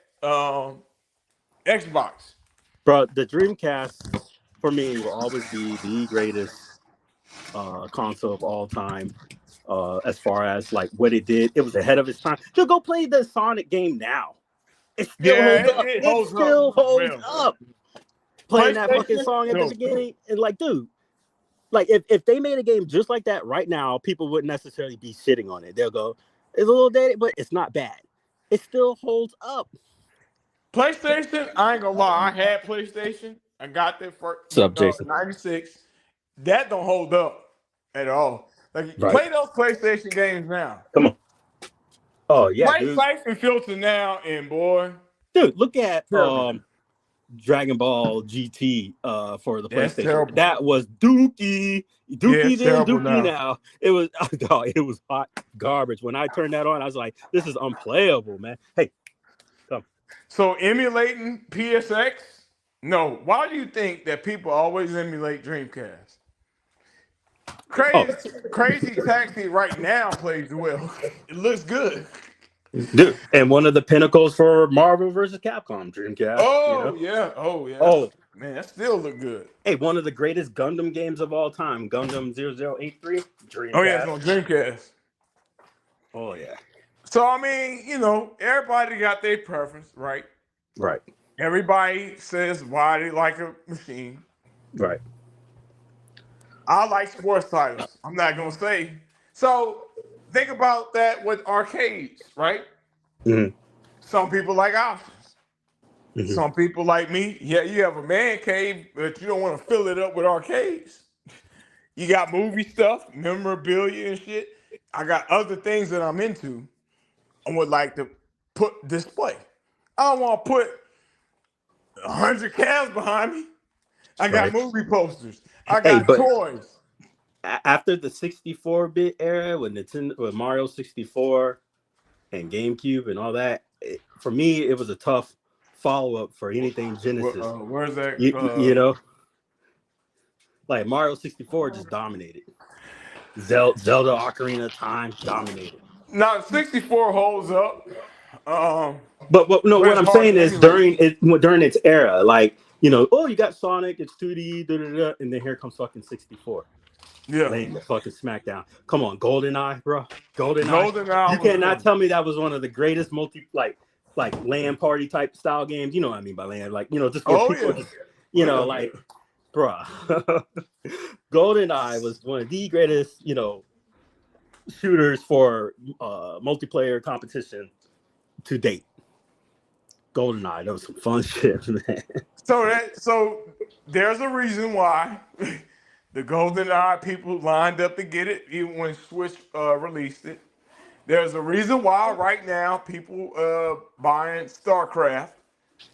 Xbox. Bro, the Dreamcast for me will always be the greatest console of all time. As far as like what it did, it was ahead of its time. So go play the Sonic game now. It still holds up. It still holds up. Playing that fucking song at the beginning, and like, dude, like if they made a game just like that right now, people wouldn't necessarily be shitting on it. They'll go, it's a little dated, but it's not bad. It still holds up. PlayStation, I ain't gonna lie, I had PlayStation. I got that for Jason? 96. That don't hold up at all. Like play those PlayStation games now. Come on. Oh yeah, play Siphon Filter now, and boy, dude, look at Dragon Ball GT for the PlayStation. Terrible. That was Dookie then Dookie now. It was it was hot garbage. When I turned that on, I was like, this is unplayable, man. Hey, come. So emulating PSX? No. Why do you think that people always emulate Dreamcast? Crazy Taxi right now plays well. It looks good. Dude, and one of the pinnacles for Marvel vs. Capcom, Dreamcast. Oh, yeah. Oh, man, that still look good. Hey, one of the greatest Gundam games of all time, Gundam 0083, Dreamcast. Oh, yeah, it's on Dreamcast. Oh, yeah. So, I mean, everybody got their preference, right? Right. Everybody says why they like a machine. Right. I like sports titles. I'm not going to say. So, think about that with arcades, right? Mm-hmm. Some people like options. Mm-hmm. Some people like me, you have a man cave, but you don't want to fill it up with arcades. You got movie stuff, memorabilia and shit. I got other things that I'm into. I would like to display. I don't want to put 100 cans behind me. I got movie posters. I got toys. After the 64-bit era, with Mario 64 and GameCube and all that, for me, it was a tough follow-up for anything Genesis. Where's that? Like Mario 64 just dominated. Zelda Ocarina of Time dominated. Now 64 holds up. But what I'm saying is during its era, like, you got Sonic, it's 2D, and then here comes fucking 64. Yeah, laying the fucking smackdown. Come on, GoldenEye, bro. GoldenEye. You cannot tell me that was one of the greatest like LAN party type style games. You know what I mean by LAN, like just where people just, like, bro. GoldenEye was one of the greatest, shooters for multiplayer competition to date. GoldenEye, that was some fun shit, man. So there's a reason why the GoldenEye people lined up to get it, even when Switch released it. There's a reason why right now people buying StarCraft.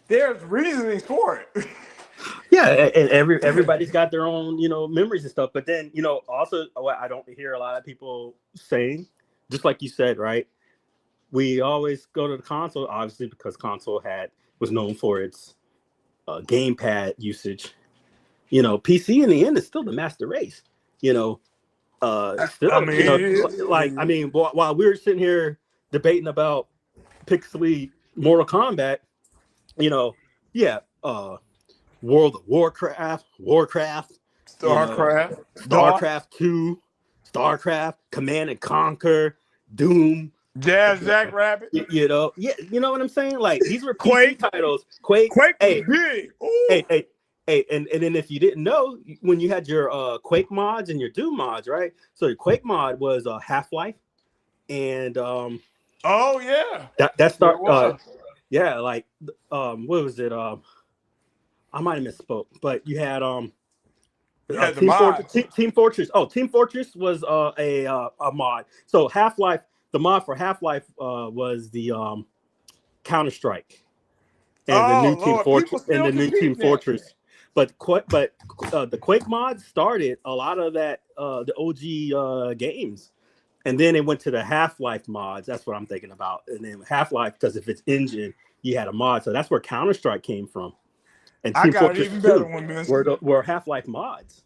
There's reasoning for it. Yeah, and everybody's got their own, memories and stuff. But then, also what I don't hear a lot of people saying, just like you said, right? We always go to the console, obviously, because console was known for its gamepad usage. PC in the end is still the master race. Still, while we were sitting here debating about pixely Mortal Kombat, World of Warcraft, StarCraft 2, StarCraft, Command and Conquer, Doom, Jackrabbit. You know what I'm saying? Like, these were PC titles. Quake. Hey, and then if you didn't know, when you had your Quake mods and your Doom mods, right? So your Quake mod was Half-Life, and that start what was it? I might have misspoke, but you had Team Fortress. Oh, Team Fortress was a mod. So Half-Life, the mod for Half-Life was the Counter-Strike and the new Team Fortress. But the Quake mod started a lot of that the OG games, And then it went to the Half-Life mods. That's what I'm thinking about. And then Half-Life, because if it's engine, you had a mod. So that's where Counter-Strike came from. And Team Fortress 2 were Half-Life mods.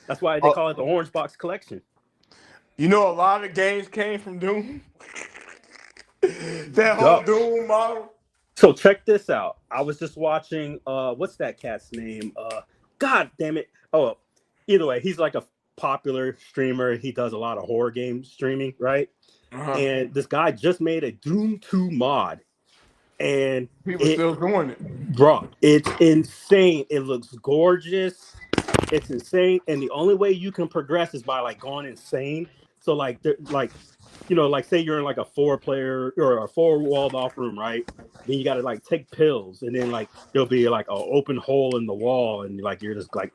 That's why they call it the Orange Box Collection. You know, a lot of games came from Doom. That whole Doom model. So check this out. I was just watching, what's that cat's name? God damn it. Oh, either way, he's like a popular streamer. He does a lot of horror game streaming, right? And this guy just made a Doom 2 mod. And people still doing it. Bro, it's insane. It looks gorgeous. It's insane. And the only way you can progress is by like going insane. So like you know, like say you're in like a 4-player or a 4-walled off room, right? Then you got to like take pills, and then like there'll be like an open hole in the wall, and like you're just like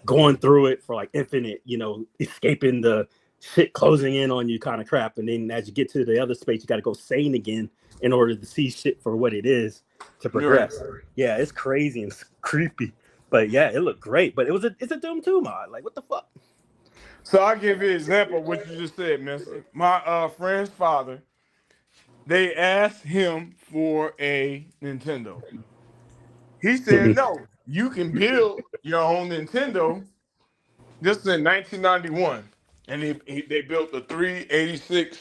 going through it for like infinite, you know, escaping the shit closing in on you kind of crap. And then as you get to the other space, you got to go sane again in order to see shit for what it is to progress. Yeah, it's crazy and it's creepy, but yeah, it looked great. But it's a Doom 2 mod. Like, what the fuck? So I'll give you an example of what you just said, man. My friend's father, they asked him for a Nintendo. He said, no, you can build your own Nintendo. This is in 1991. And they built a 386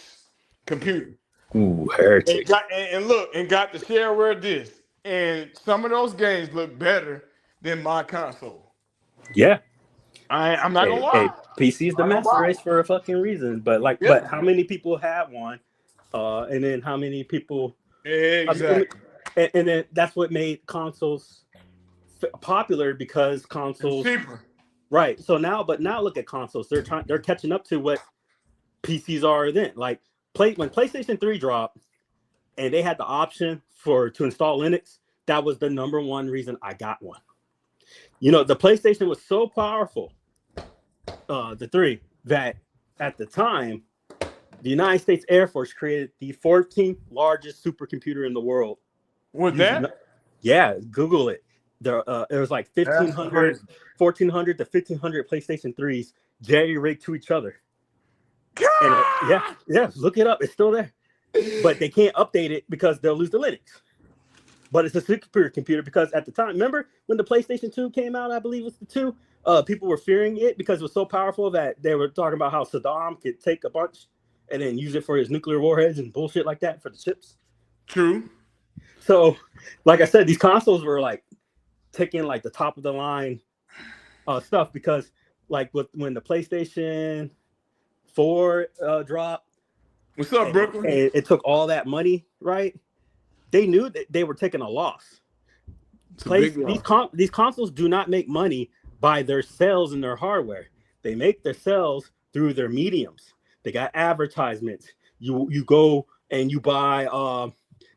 computer. Ooh, heretic. And got the shareware disc. And some of those games look better than my console. Yeah. I'm not gonna lie. PC's the master race for a fucking reason. But like, but how many people have one? And then how many people? Exactly. And then that's what made consoles popular, because consoles it's cheaper. Right. So now look at consoles. They're catching up to what PCs are then. Like when PlayStation 3 dropped and they had the option to install Linux, that was the number one reason I got one. You know, the PlayStation was so powerful, the 3, that at the time, the United States Air Force created the 14th largest supercomputer in the world. Was that? Yeah, Google it. There was like 1,400 to 1,500 PlayStation 3s jerry-rigged to each other. And, yeah, look it up. It's still there. But they can't update it because they'll lose the Linux. But it's a super computer, because at the time, remember when the PlayStation 2 came out, I believe it was the 2, people were fearing it because it was so powerful that they were talking about how Saddam could take a bunch and then use it for his nuclear warheads and bullshit like that for the chips. True. So, like I said, these consoles were like taking like the top of the line stuff, because like when the PlayStation 4 dropped. What's up, Brooklyn? And it took all that money, right? They knew that they were taking a loss. These consoles do not make money by their sales and their hardware. They make their sales through their mediums. They got advertisements. You go and you buy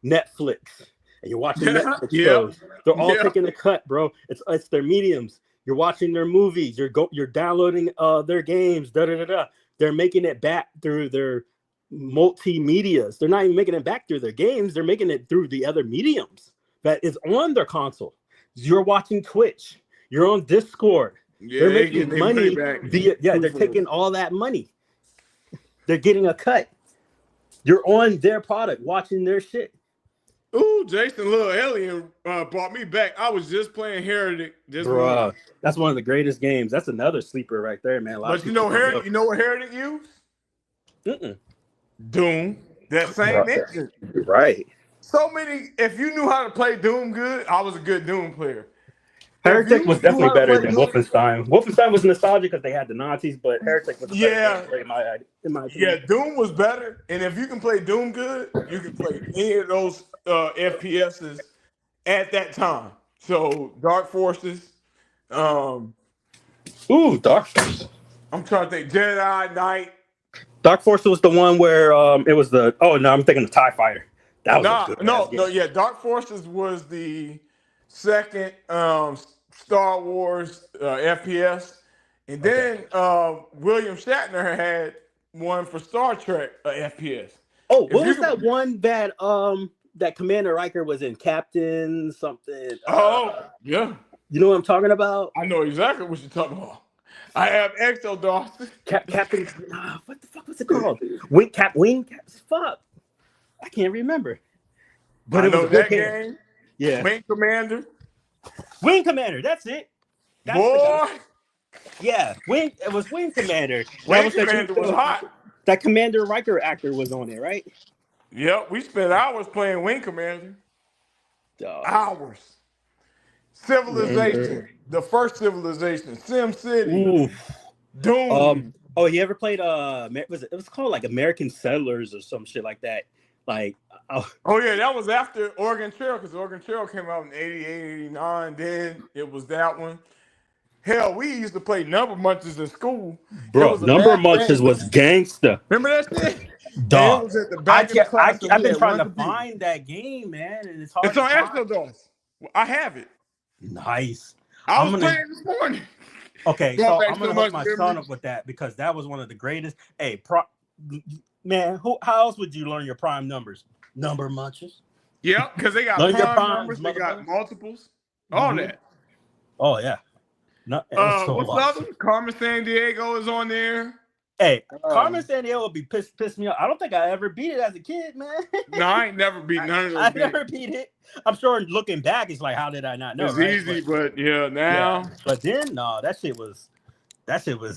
Netflix, and you're watching Netflix shows. They're all taking a cut, bro. It's their mediums. You're watching their movies. You're downloading their games. They're making it back through their multimedias. They're not even making it back through their games. They're making it through the other mediums that is on their console. You're watching Twitch. You're on Discord. They're making money they're taking all that money. They're getting a cut. You're on their product, watching their shit. Ooh, Jason Little Alien brought me back. I was just playing Heretic this morning. That's one of the greatest games. That's another sleeper right there, man. But you know what Heretic used? Doom. That same engine. Right. So many. If you knew how to play Doom good, I was a good Doom player. Heretic was definitely better than Wolfenstein. Wolfenstein was nostalgic because they had the Nazis, but Heretic was better in my opinion. Yeah, Doom was better. And if you can play Doom good, you can play any of those FPSs at that time. So Dark Forces. Dark Forces. I'm trying to think. Jedi Knight. Dark Forces was the one where it was the. Oh no, I'm thinking the TIE Fighter. That was no. Yeah, Dark Forces was the second Star Wars FPS, and then William Shatner had one for Star Trek FPS. Oh, what was that one that that Commander Riker was in? Captain something. Yeah. You know what I'm talking about? I know exactly what you're talking about. I have Exodus. Captain. What the fuck was it called? Wing Cap. Fuck. I can't remember. But it was a good game. Yeah. Wing Commander. Wing Commander. That's it. That's Boy. Yeah. It was Wing Commander. Wing Commander was hot. That Commander Riker actor was on it, right? Yep. We spent hours playing Wing Commander. Hours. Civilization. The first Civilization. Sim City. Doom. Oh, you ever played it was called like American Settlers or some shit like that. Like oh yeah, that was after Oregon Trail, because Oregon Trail came out in 88, 89. Then it was that one. Hell, we used to play Number Munchers in school. Bro, Number Munchers was gangster. Remember that shit? Dog. I've been trying to find that game, man, and it's hard. It's on Exodus. I have it. Nice. I was playing this morning. Okay, so I'm gonna hook my son up with that, because that was one of the greatest. Hey, man, how else would you learn your prime numbers? Number Munchers. Yeah, because they got prime numbers, they got multiples, all that. Oh yeah. What's the other? Carmen San Diego is on there. Hey, Carmen San Diego would be pissed me off. I don't think I ever beat it as a kid, man. No, I ain't never beat none of those. I never beat it. I'm sure looking back, it's like, how did I not know? It's easy, but yeah, now. Yeah. But then, no, that shit was.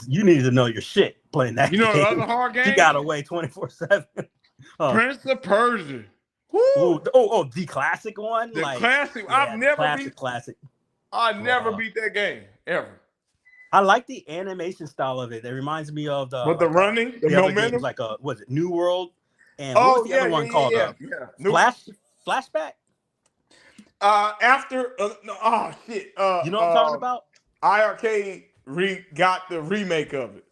You needed to know your shit playing that. You know the other hard game? You got away 24/7. Prince of Persia. The classic one. The classic. I've never beat classic. I never beat that game ever. I like the animation style of it. It reminds me of the running, the momentum. Like was it New World? And what was the other one called? Flashback. After shit. You know what I'm talking about? IRK got the remake of it,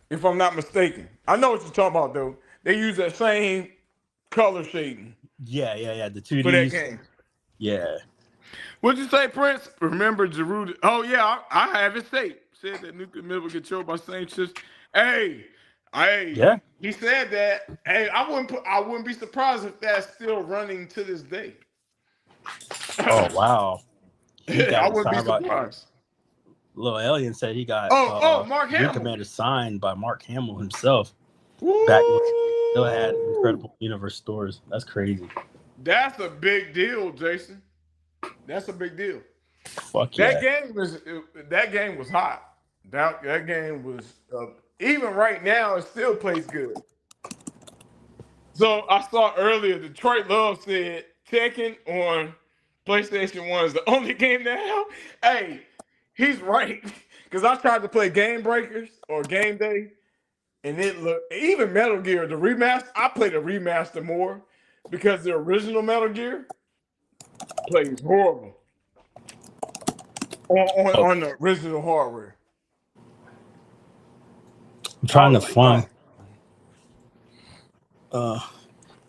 if I'm not mistaken. I know what you're talking about though. They use that same color shading. Yeah. The 2D for that game. Yeah. What'd you say, Prince? Remember Giroud? Oh yeah, I have it saved. Said that nuclear missile would get killed by Saint just. Hey, he said that. Hey, I wouldn't be surprised if that's still running to this day. Oh wow. I wouldn't be surprised. Little Alien said he got Mark Hamill Commander signed by Mark Hamill himself. Back when he still had Incredible Universe stores. That's crazy. That's a big deal, Jason. That's a big deal. Fuck yeah. That game was hot. That game was even right now it still plays good. So I saw earlier Detroit Love said Tekken on PlayStation 1 is the only game that helped. Hey, he's right. Because I tried to play Game Breakers or Game Day, and it looked even Metal Gear, the remaster. I played the remaster more because the original Metal Gear plays horrible on the original hardware. I'm trying to find.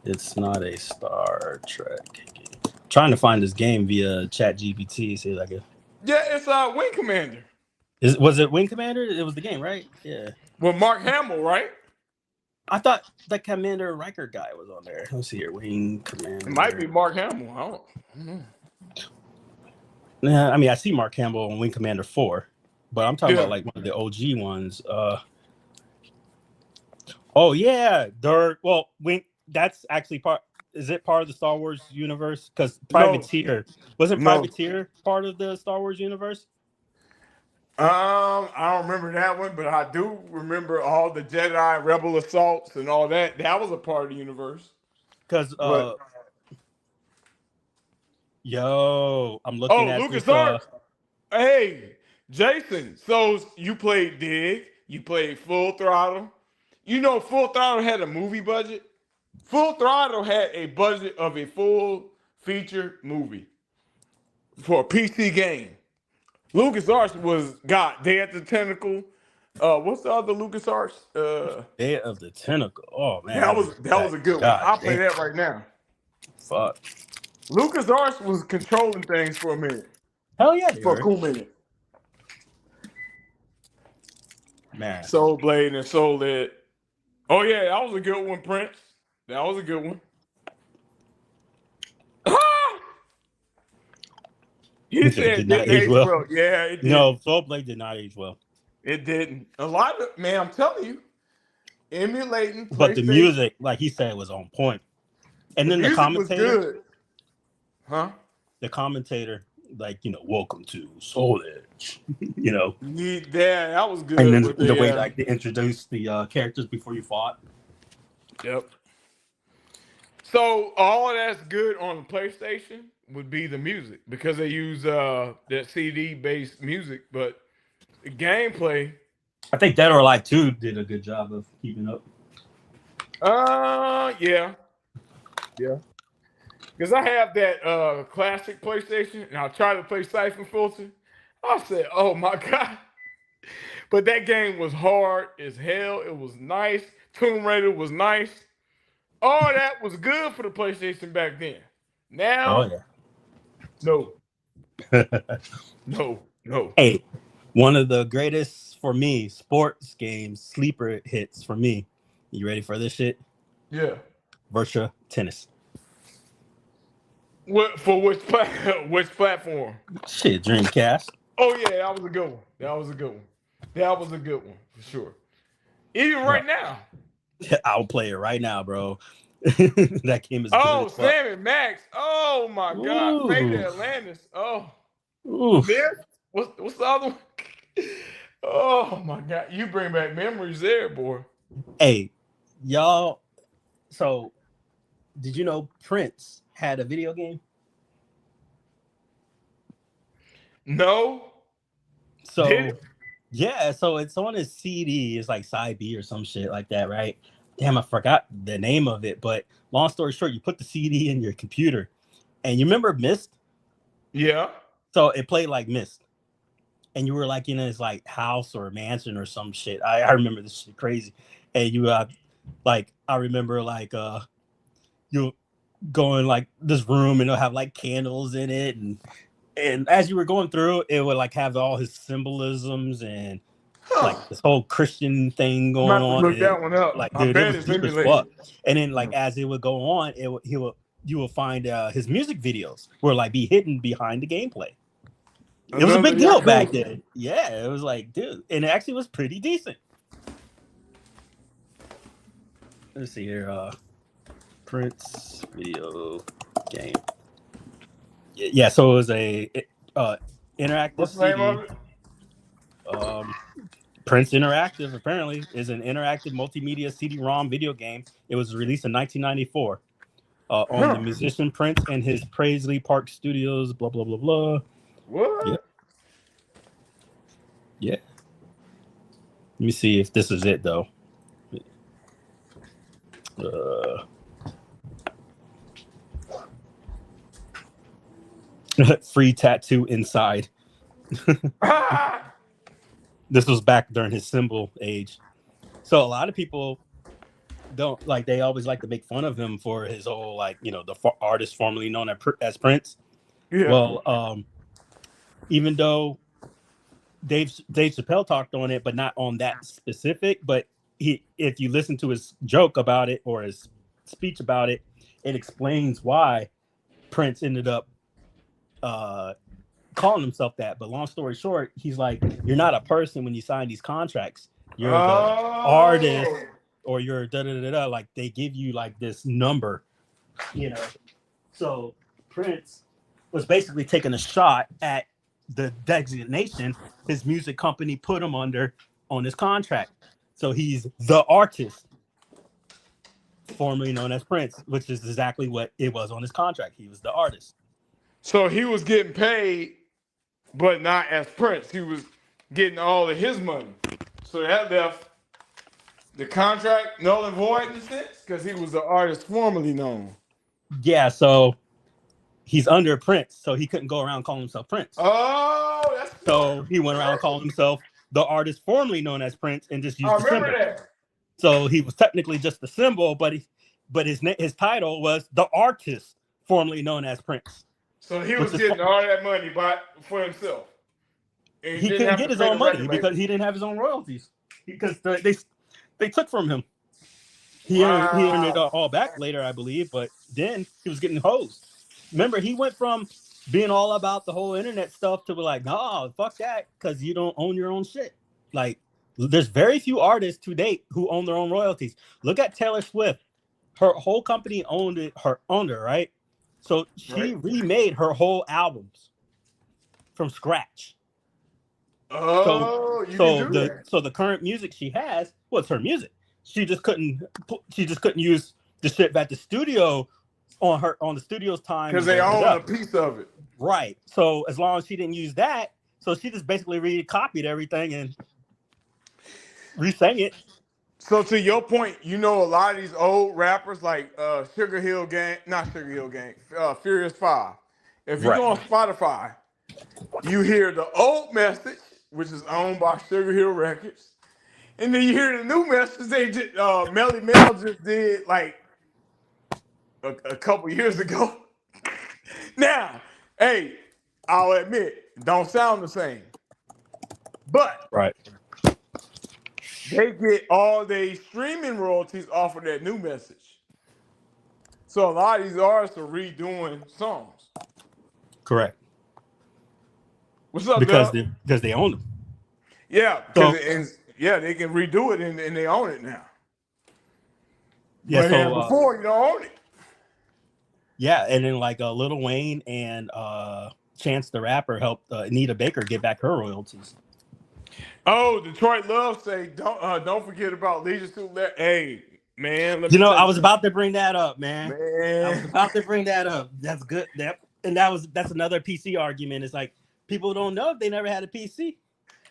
It's not a Star Trek game. I'm trying to find this game via ChatGPT. See if I can. Yeah, it's Wing Commander. Was it Wing Commander? It was the game, right? Yeah. Well, Mark Hamill, right? I thought the Commander Riker guy was on there. Let's see here. Wing Commander. It might be Mark Hamill. I don't know. Nah, I mean, I see Mark Hamill on Wing Commander 4, but I'm talking about like one of the OG ones. Oh yeah, Wing. That's actually part. Is it part of the Star Wars universe? Because Privateer wasn't Privateer part of the Star Wars universe? I don't remember that one, but I do remember all the Jedi Rebel assaults and all that. That was a part of the universe. Because I'm looking at LucasArts. Hey, Jason. So you played Dig. You played Full Throttle. You know, Full Throttle had a movie budget. Full Throttle had a budget of a full feature movie for a PC game. LucasArts got Day of the Tentacle. What's the other LucasArts? Day of the Tentacle. Oh man, that was a good one. I'll play that right now. Fuck. LucasArts was controlling things for a minute. Hell yeah, for a cool minute. Man, Soul Blade and Soul Lit. Oh yeah, that was a good one, Prince. That was a good one. He said it did not age well. Yeah, it did. No, Soul Blade did not age well. It didn't. A lot of man, I'm telling you, emulating PlayStation. But the music, like he said, was on point. And then the commentator was good. Huh? The commentator, like, welcome to Soul Edge, Yeah, that was good. And then the way like they introduced the characters before you fought. Yep. So all that's good on the PlayStation would be the music because they use that CD based music, but the gameplay. I think Dead or Alive 2 did a good job of keeping up. Yeah. Because I have that classic PlayStation, and I tried to play Siphon Filter. I said, "Oh my god!" But that game was hard as hell. It was nice. Tomb Raider was nice. All that was good for the PlayStation back then. Now, no. Hey, one of the greatest for me sports games sleeper hits for me. You ready for this shit? Yeah. Virtua Tennis. For which platform? Shit, Dreamcast. Oh yeah, that was a good one. That was a good one for sure. Even right now. I'll play it right now, bro. That game is good. Sam and Max. Oh my god. Fate Atlantis. Oh. There? What's the other one? Oh my god. You bring back memories there, boy. Hey, y'all. So did you know Prince had a video game? No. So yeah, so it's on his CD. It's like side B or some shit like that, right? Damn, I forgot the name of it. But long story short, you put the CD in your computer, and you remember Myst? Yeah. So it played like Myst, and you were like in his like house or mansion or some shit. I remember this shit crazy, and you like I remember like you go in like this room and it'll have like candles in it, and as you were going through, it would like have all his symbolisms and like this whole Christian thing going on. Look that one up. Like, dude, it was deep as fuck. And then like as it would go on, you will find his music videos will like be hidden behind the gameplay. It was a big deal back then. Yeah, it was like, dude, and it actually was pretty decent. Let's see here, Prince video game. Yeah, so it was a interactive. What's the name of it? Prince Interactive apparently is an interactive multimedia CD-ROM video game. It was released in 1994 on the musician Prince and his Paisley Park Studios. Blah blah blah blah. What? Yeah. Let me see if this is it though. Free tattoo inside. This was back during his symbol age. So a lot of people don't like, they always like to make fun of him for his whole, like, the artist formerly known as Prince. Yeah. Well, even though Dave Chappelle talked on it, but not on that specific, but if you listen to his joke about it or his speech about it, it explains why Prince ended up calling himself that. But long story short, he's like, you're not a person when you sign these contracts. You're the artist, or you're da-da-da-da. Like, they give you like this number, So Prince was basically taking a shot at the designation his music company put him under on his contract. So he's the artist, formerly known as Prince, which is exactly what it was on his contract. He was the artist. So he was getting paid, but not as Prince. He was getting all of his money. So that left the contract null and void in a sense, because he was the artist formerly known. Yeah, so he's under Prince, so he couldn't go around calling himself Prince. Oh, that's so he went around calling himself the artist formerly known as Prince and just used the symbol. That. So he was technically just the symbol, but his title was the artist formerly known as Prince. So he was getting all that money for himself. He couldn't get his own money because he didn't have his own royalties, because they took from him. He earned it all back later, I believe, but then he was getting hosed. Remember, he went from being all about the whole internet stuff to be like, no, fuck that, because you don't own your own shit. like there's very few artists to date who own their own royalties. Look at Taylor Swift. Her whole company owned her, right? So she remade her whole albums from scratch. Oh, so the current music she has, well, it's her music. She just couldn't use the shit at the studio on the studio's time because they own a piece of it, right? So as long as she didn't use that, so she just basically recopied everything and re-sang it. So to your point, a lot of these old rappers like Sugar Hill Gang, not Sugar Hill Gang, Furious 5. If you go on Spotify, you hear the old message, which is owned by Sugar Hill Records, and then you hear the new message they just Melly Mel just did like a couple years ago. Now, hey, I'll admit, it don't sound the same, but they get all their streaming royalties off of that new message. So a lot of these artists are redoing songs. Correct. What's up, because they own them. Yeah, they can redo it and they own it now. Yeah, but before you don't own it. Yeah, and then like Lil Wayne and Chance the Rapper helped Anita Baker get back her royalties. Oh, Detroit Love say don't forget about Leisure Suit Larry. Hey, man, I was about to bring that up, man. I was about to bring that up. That's good. That's another PC argument. It's like people don't know if they never had a PC.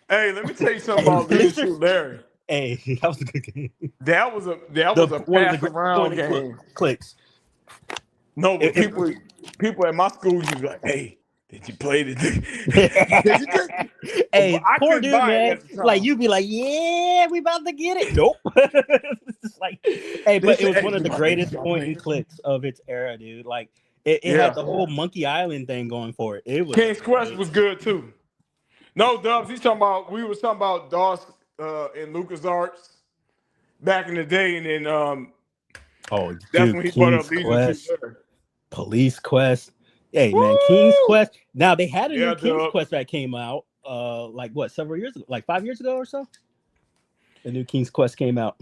Hey, let me tell you something about Leisure Suit Larry. Hey, that was a good game. That was a pass around game. Clicks. No, but people at my school used to be like, hey, did you play the Hey, poor dude, man. Like, you'd be like, yeah, we about to get it. Nope. It's like, hey, but it was one of the greatest point and clicks of its era, dude. Like, it had the whole Monkey Island thing going for it. It was King's Quest was good, too. No, Dubs, we was talking about DOS in LucasArts back in the day, and then that's when he brought up Leisure Suit Larry. Police Quest. Hey, man, King's Quest. Now, they had a new King's Quest that came out, several years ago? Like 5 years ago or so? The new King's Quest came out.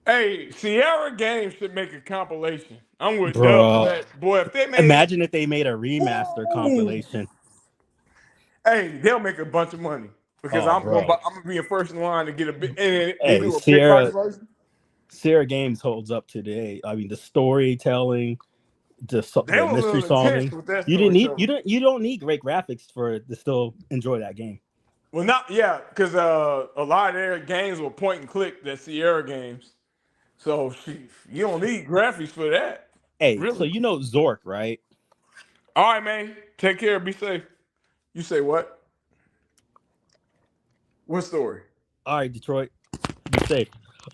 Hey, Sierra Games should make a compilation. I'm with Dub. Boy, if they imagine if they made a remaster compilation. Hey, they'll make a bunch of money because I'm gonna be in first in line to get a bit. Hey, Sierra Games holds up today. I mean, the storytelling, the mystery solving. You don't need great graphics to still enjoy that game. Well, because a lot of their games were point and click. That Sierra Games, so you don't need graphics for that. Hey, really? So Zork, right? All right, man. Take care. Be safe. You say what? What story? All right, Detroit. Be safe.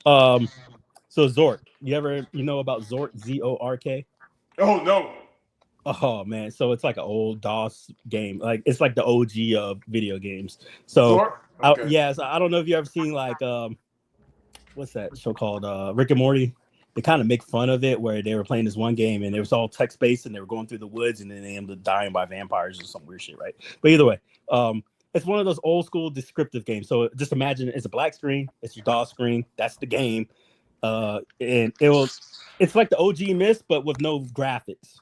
So Zork, you know about Zork? Zork? Oh no. Oh man, so it's like an old DOS game. Like it's like the OG of video games. So so I don't know if you ever seen like what's that show called Rick and Morty? They kind of make fun of it where they were playing this one game and it was all text based and they were going through the woods and then they ended up dying by vampires or some weird shit, right? But either way, it's one of those old school descriptive games. So just imagine it's a black screen, it's your DOS screen, that's the game. And it's like the OG Myst, but with no graphics.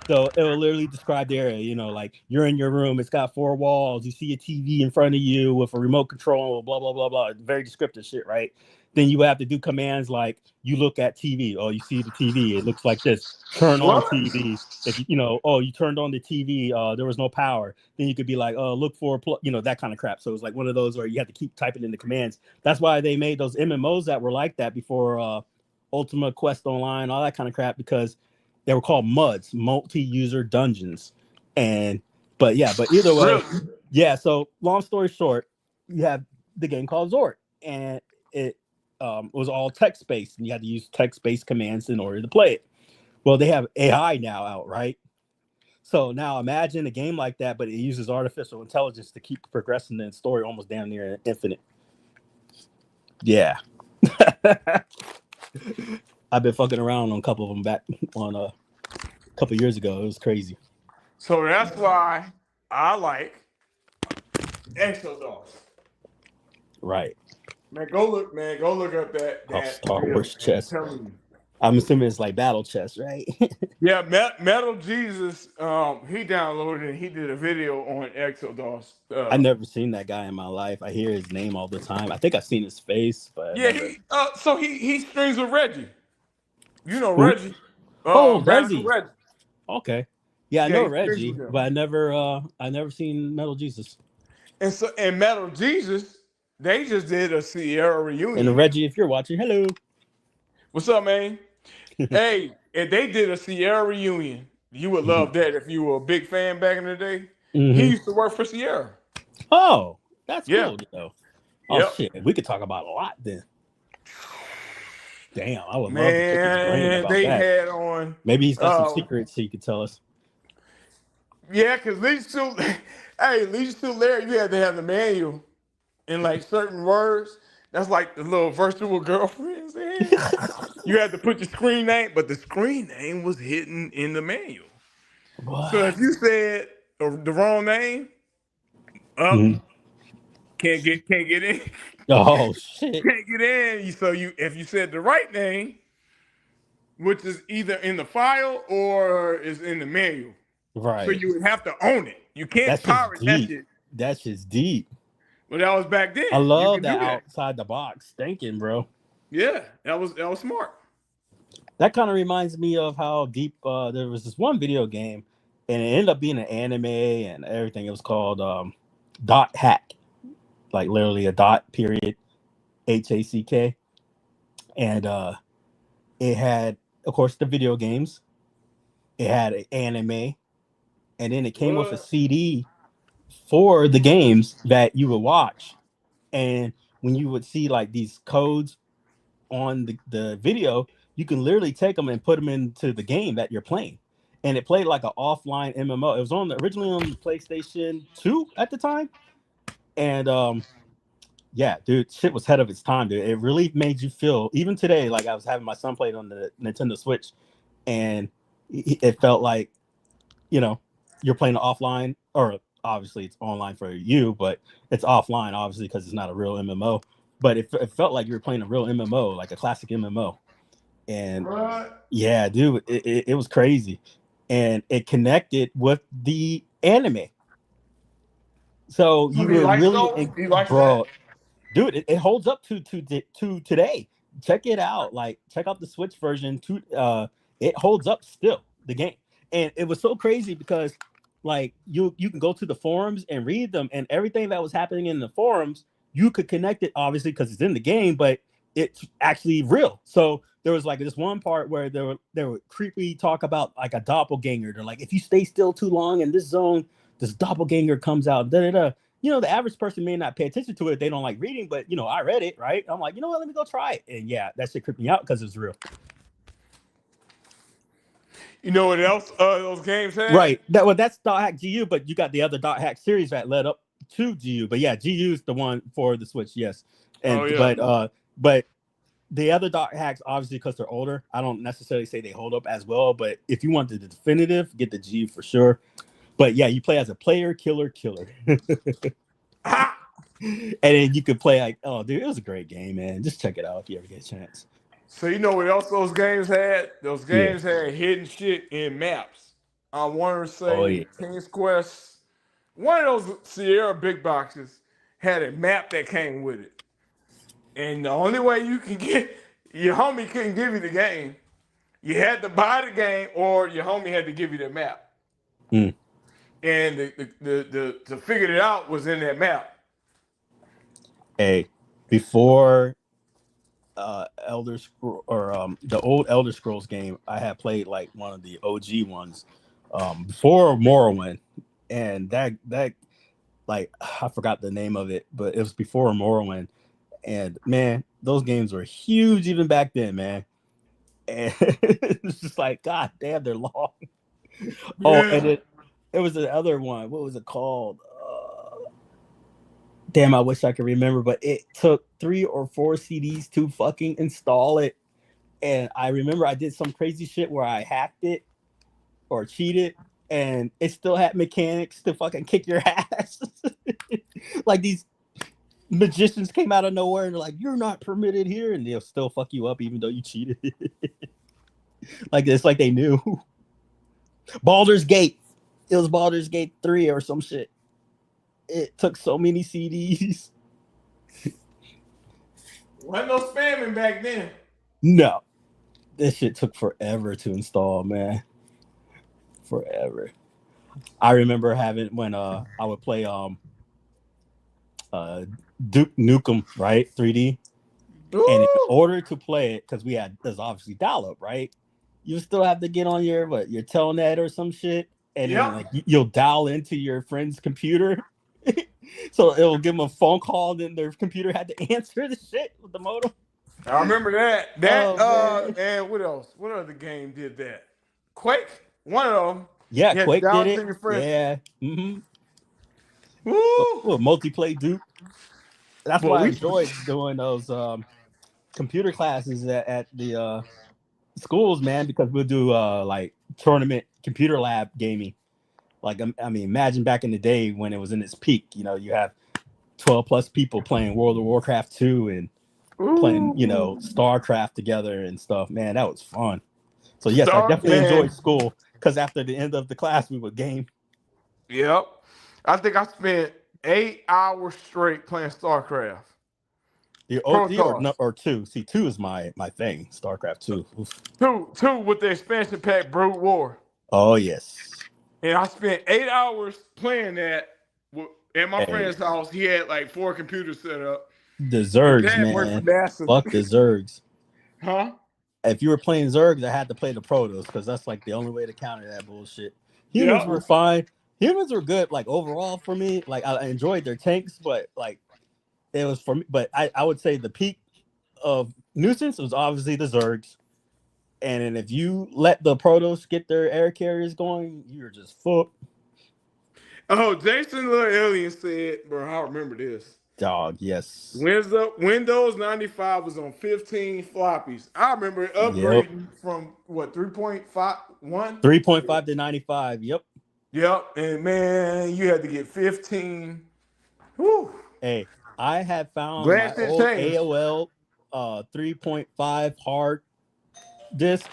So it will literally describe the area, like you're in your room, it's got 4 walls, you see a TV in front of you with a remote control, blah, blah, blah, blah. Very descriptive shit, right? Then you have to do commands like you look at TV, or you see the TV, it looks like this. Turn on TV. If you turned on the TV, there was no power. Then you could be like, look for that kind of crap. So it's like one of those where you have to keep typing in the commands. That's why they made those MMOs that were like that before Ultima Quest Online, all that kind of crap, because they were called MUDs, multi-user dungeons. But either way, so long story short, you have the game called Zork, and it was all text-based, and you had to use text-based commands in order to play it. Well, they have AI now out, right? So now imagine a game like that, but it uses artificial intelligence to keep progressing the story almost damn near infinite. Yeah. I've been fucking around on a couple of them back on a couple of years ago. It was crazy. So that's why I like Exodus. Right. Man, go look up that Star Wars chess. Tell me. I'm assuming it's like battle chess, right? Yeah, Metal Jesus, he downloaded and he did a video on Exodus. I never seen that guy in my life. I hear his name all the time. I think I've seen his face, but yeah, never... he streams with Reggie. You know Who? Reggie. Does he? Reggie. Okay. Yeah, I know Reggie, but I never seen Metal Jesus. And Metal Jesus, they just did a Sierra reunion. And Reggie, if you're watching, hello. What's up, man? Hey, if they did a Sierra reunion, you would love that if you were a big fan back in the day. He used to work for Sierra. Oh, that's cool, though. Oh, shit. We could talk about a lot then. Damn, I would love to pick his brain about they that. had on. Maybe he's got some secrets he could tell us. Yeah, because Legion Larry, you had to have the manual in like certain words. That's like the little virtual girlfriends. You had to put your screen name, but the screen name was hidden in the manual. What? So if you said the wrong name, can't get in. Oh shit! Can't get in. So if you said the right name, which is either in the file or is in the manual, right? So you would have to own it. You can't pirate that shit. That's just deep. Well, that was back then. I love that outside the box thinking, bro. Yeah, that was smart. That kind of reminds me of how deep there was this one video game, and it ended up being an anime and everything. It was called Dot Hack, like literally a dot period HACK, and it had, of course, the video games. It had an anime, and then it came with a CD for the games that you would watch. And when you would see like these codes on the video, you can literally take them and put them into the game that you're playing. And it played like an offline MMO. It was originally on the PlayStation 2 at the time. And yeah, dude, shit was ahead of its time, dude. It really made you feel, even today, like I was having my son play it on the Nintendo Switch, and it felt like, you know, you're playing offline, or obviously it's online for you, but it's offline, obviously, because it's not a real MMO. But it felt like you were playing a real MMO, like a classic MMO. And yeah, dude, it was crazy. And it connected with the anime. So you were really, bro, dude, it holds up to today. Check it out. Like, check out the Switch version. It holds up still, the game. And it was so crazy because, like, you can go to the forums and read them, and everything that was happening in the forums, you could connect it, obviously, because it's in the game, but it's actually real. So there was like this one part where they would creepily talk about like a doppelganger. They're like, if you stay still too long in this zone, this doppelganger comes out. Da, da, da. You know, the average person may not pay attention to it. They don't like reading, but, you know, I read it, right? I'm like, you know what? Let me go try it. And yeah, that shit creeped me out because it's real. You know what else those games had? Right. That's Dot Hack GU, but you got the other Dot Hack series that led up to GU. But yeah, GU is the one for the Switch, yes. And but the other Dot Hacks, obviously, because they're older, I don't necessarily say they hold up as well. But if you want the definitive, get the GU for sure. But yeah, you play as a player, killer. And then you could play like, oh, dude, it was a great game, man. Just check it out if you ever get a chance. So you know what else those games had? Those games had hidden shit in maps. I want to say King's Quest, one of those Sierra big boxes had a map that came with it. And the only way you can get, your homie couldn't give you the game. You had to buy the game, or your homie had to give you the map. And to figure it out was in that map. Hey, before Elder Scrolls, or the old Elder Scrolls game, I had played like one of the OG ones before Morrowind, and that like, I forgot the name of it, but it was before Morrowind. And man, those games were huge even back then, man. And it's just like, god damn, they're long. Oh, and it was the other one. What was it called? Damn, I wish I could remember, but it took 3 or 4 CDs to fucking install it. And I remember I did some crazy shit where I hacked it or cheated, and it still had mechanics to fucking kick your ass. Like these magicians came out of nowhere and they're like, "You're not permitted here," and they'll still fuck you up even though you cheated. Like it's like they knew. Baldur's Gate. It was Baldur's Gate 3 or some shit. It took so many CDs. Wasn't no spamming back then. No. This shit took forever to install, man. Forever. I remember having when I would play Duke Nukem, right? 3D. Ooh. And in order to play it, because there's obviously dial-up, right? You still have to get on your telnet or some shit, and then like you'll dial into your friend's computer. So it'll give them a phone call, then their computer had to answer the shit with the modem. I remember that. And what else? What other game did that? Quake? One of them. Yeah, Quake did it. Yeah. Mm-hmm. Woo! Multiplayer Duke. That's why I enjoyed doing those computer classes at the schools, man, because we'll do like tournament computer lab gaming. Like, I mean, imagine back in the day when it was in its peak, you know, you have 12 plus people playing World of Warcraft 2 and playing, you know, StarCraft together and stuff. Man, that was fun. So yes, I definitely enjoyed school because after the end of the class, we would game. Yep. I think I spent 8 hours straight playing StarCraft. The OG or 2? See, 2 is my thing. StarCraft 2. Oof. 2 with the expansion pack Brute War. Oh yes. And I spent 8 hours playing that at my friend's house. He had like 4 computers set up. The Zergs, man. Fuck the Zergs. Huh? If you were playing Zergs, I had to play the Protoss because that's like the only way to counter that bullshit. Humans were fine. Humans were good, like overall for me. Like I enjoyed their tanks, but like it was for me. But I would say the peak of nuisance was obviously the Zergs. And then if you let the Protoss get their air carriers going, you're just fucked. Oh, Jason Little Alien said, bro, I remember this. Dog, yes. Windows 95 was on 15 floppies. I remember upgrading from what, 3.5 3.5 to 95. Yep. And man, you had to get 15. Whew. Hey, I had found my old AOL 3.5 hard disk,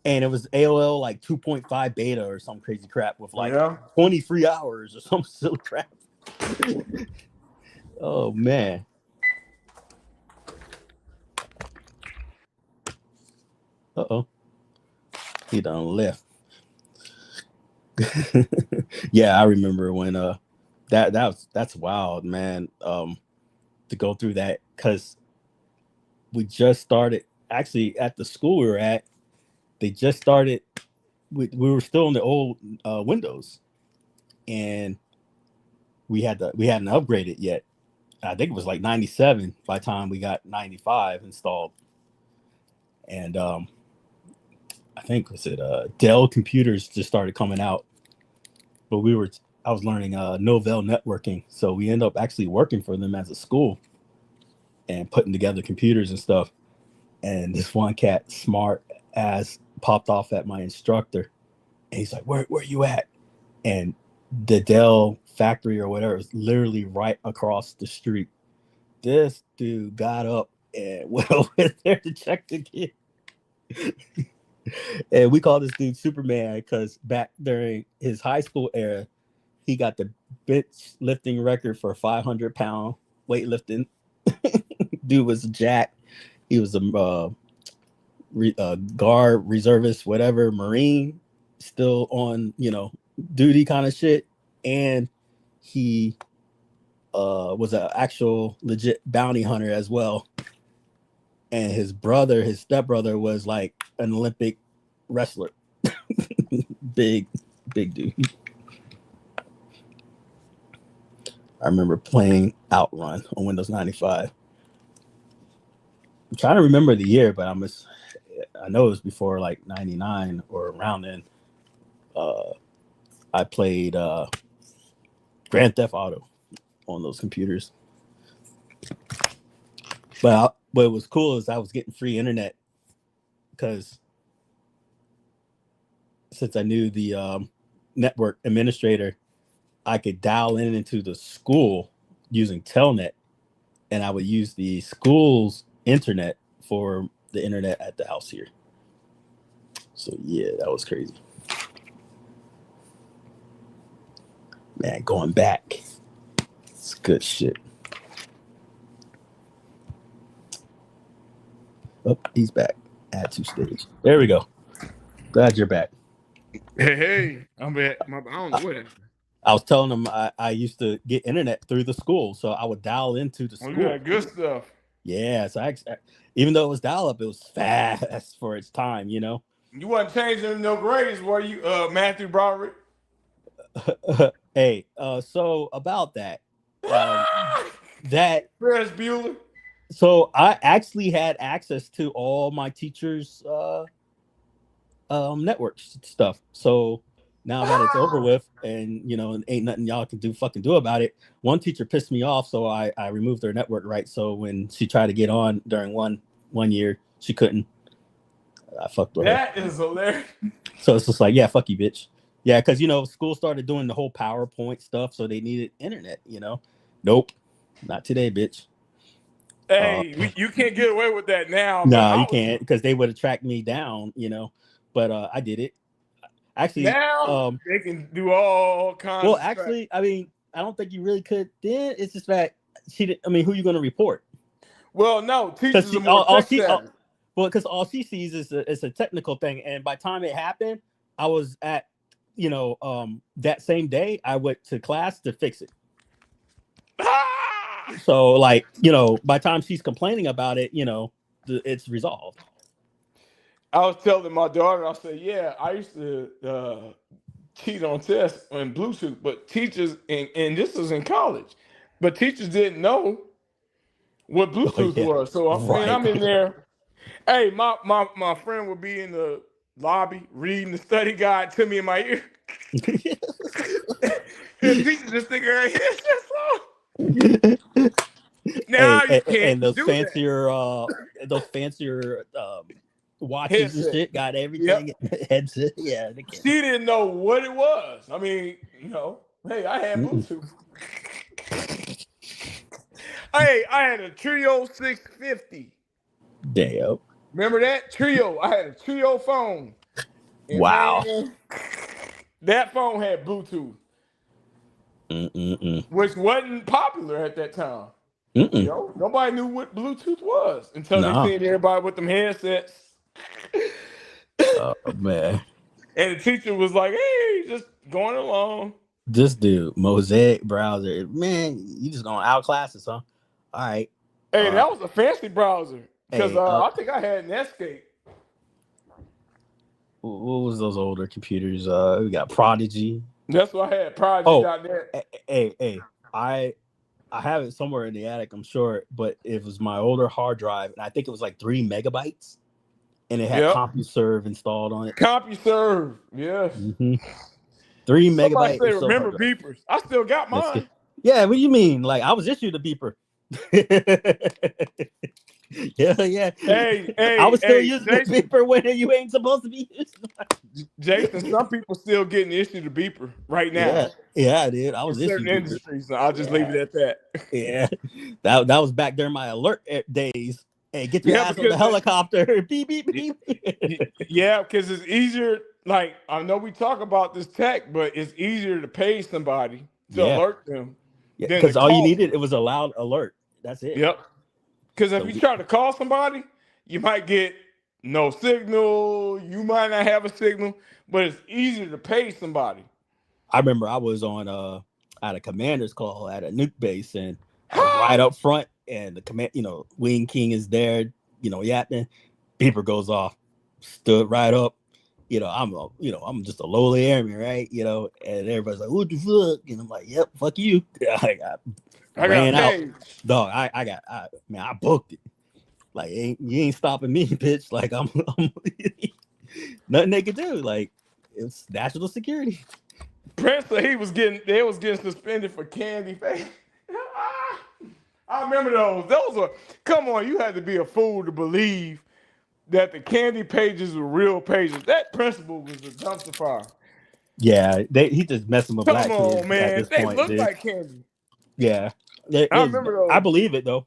and it was AOL like 2.5 beta or some crazy crap with like 23 hours or some silly crap. Oh man. Uh-oh. He done left. Yeah, I remember when that's wild, man. To go through that, because we just started actually at the school we were at. They just started. We were still in the old Windows, and we hadn't upgraded yet. I think it was like 97 by the time we got 95 installed, and I think Dell computers just started coming out, but I was learning Novell networking, so we ended up actually working for them as a school and putting together computers and stuff. And this one cat, smart ass, popped off at my instructor, and he's like, "Where you at?" And the Dell factory or whatever is literally right across the street. This dude got up and went over there to check the kid. And we call this dude Superman because back during his high school era, he got the bench lifting record for 500-pound weightlifting. Dude was jack. He was a guard, reservist, whatever, Marine, still on, duty kind of shit. And he was an actual legit bounty hunter as well. And his stepbrother was like an Olympic wrestler. big dude. I remember playing Outrun on Windows 95. I'm trying to remember the year, but I know it was before like 99 or around then. I played Grand Theft Auto on those computers. But what was cool is I was getting free internet because since I knew the network administrator, I could dial into the school using Telnet and I would use the school's internet for the internet at the house here. So yeah, that was crazy. Man, going back, it's good shit. Oh, he's back. Add to stage. There we go. Glad you're back. Hey, I'm back. I don't know what happened. I was telling him I used to get internet through the school, so I would dial into the school. Yeah, good stuff. Yeah, so even though it was dial up, it was fast for its time, you know. You wasn't changing no grades, were you, Matthew Broderick? Hey, so about that, that Chris Bueller. So I actually had access to all my teachers' network stuff. So now that it's over with, and you know, ain't nothing y'all can do about it. One teacher pissed me off, so I removed their network right. So when she tried to get on during one year, she couldn't. I fucked with her. That is hilarious. So it's just like, yeah, fuck you, bitch. Yeah, because you know, school started doing the whole PowerPoint stuff, so they needed internet. You know, nope, not today, bitch. Hey, you can't get away with that now. No, you can't, because they would have tracked me down. You know, but I did it. Actually, now they can do all kinds. Well, actually, I mean, I don't think you really could. Then it's just that she did. I mean, who are you going to report? Well, no, teachers are more well, because all she sees is a technical thing, and by the time it happened, I was at, you know, that same day I went to class to fix it. So, like, you know, by the time she's complaining about it, you know, it's resolved. I was telling my daughter, I said, yeah, I used to cheat on tests on Bluetooth, but teachers, and this was in college, but teachers didn't know what Bluetooth was. So I'm in there. Hey, my friend would be in the lobby reading the study guide to me in my ear. The teacher just thinking her head's just slow. Now you can't and those do fancier watches and shit got everything. Yep. Headset. Yeah, she didn't know what it was. I mean, you know, hey, I had Bluetooth. Hey, I had a Trio 650. Damn. Remember that Trio? I had a Trio phone. And wow. Man, that phone had Bluetooth, which wasn't popular at that time. You know, nobody knew what Bluetooth was until they seen everybody with them headsets. Oh man! And the teacher was like, "Hey, just going along." This dude, Mosaic browser, man, you just gonna outclass us, huh? All right. Hey, that was a fancy browser because I think I had Netscape. What was those older computers? We got Prodigy. That's what I had. Prodigy.net. Hey, I have it somewhere in the attic, I'm sure, but it was my older hard drive, and I think it was like 3 megabytes, and it had CompuServe installed on it. CompuServe, yes. 3 megabytes. Say, remember beepers? I still got mine. Yeah, what do you mean? Like, I was issued a beeper. Yeah. Hey, I was still using the beeper when you ain't supposed to be using. Jason, some people still getting issued a beeper right now. Yeah, dude. I was issued certain industries, so I'll just leave it at that. Yeah, that was back during my alert days. Hey, get your ass on the helicopter. Beep, beep, beep. Yeah, because it's easier. Like, I know we talk about this tech, but it's easier to pay somebody to alert them. Yeah, because all you needed, it was a loud alert. That's it. Yep. Because if you try to call somebody, you might get no signal. You might not have a signal, but it's easier to pay somebody. I remember I was on at a commander's call at a nuke base, and I was right up front, and the command, you know, Wing King is there, you know, yapping. Beeper goes off, stood right up. You know, I'm just a lowly airman, right? You know, and everybody's like, "What the fuck?" And I'm like, "Yep, fuck you." I ran out, dog. I booked it. Like, you ain't stopping me, bitch. Like, I'm nothing they could do. Like, it's national security. Prince said they was getting suspended for candy face. I remember those. Those were, come on, you had to be a fool to believe that the candy pages were real pages. That principal was a dumpster fire. Yeah, he just messing with black kids. Come on, man. At this they point, look dude. like candy. Yeah. I remember those. I believe it, though.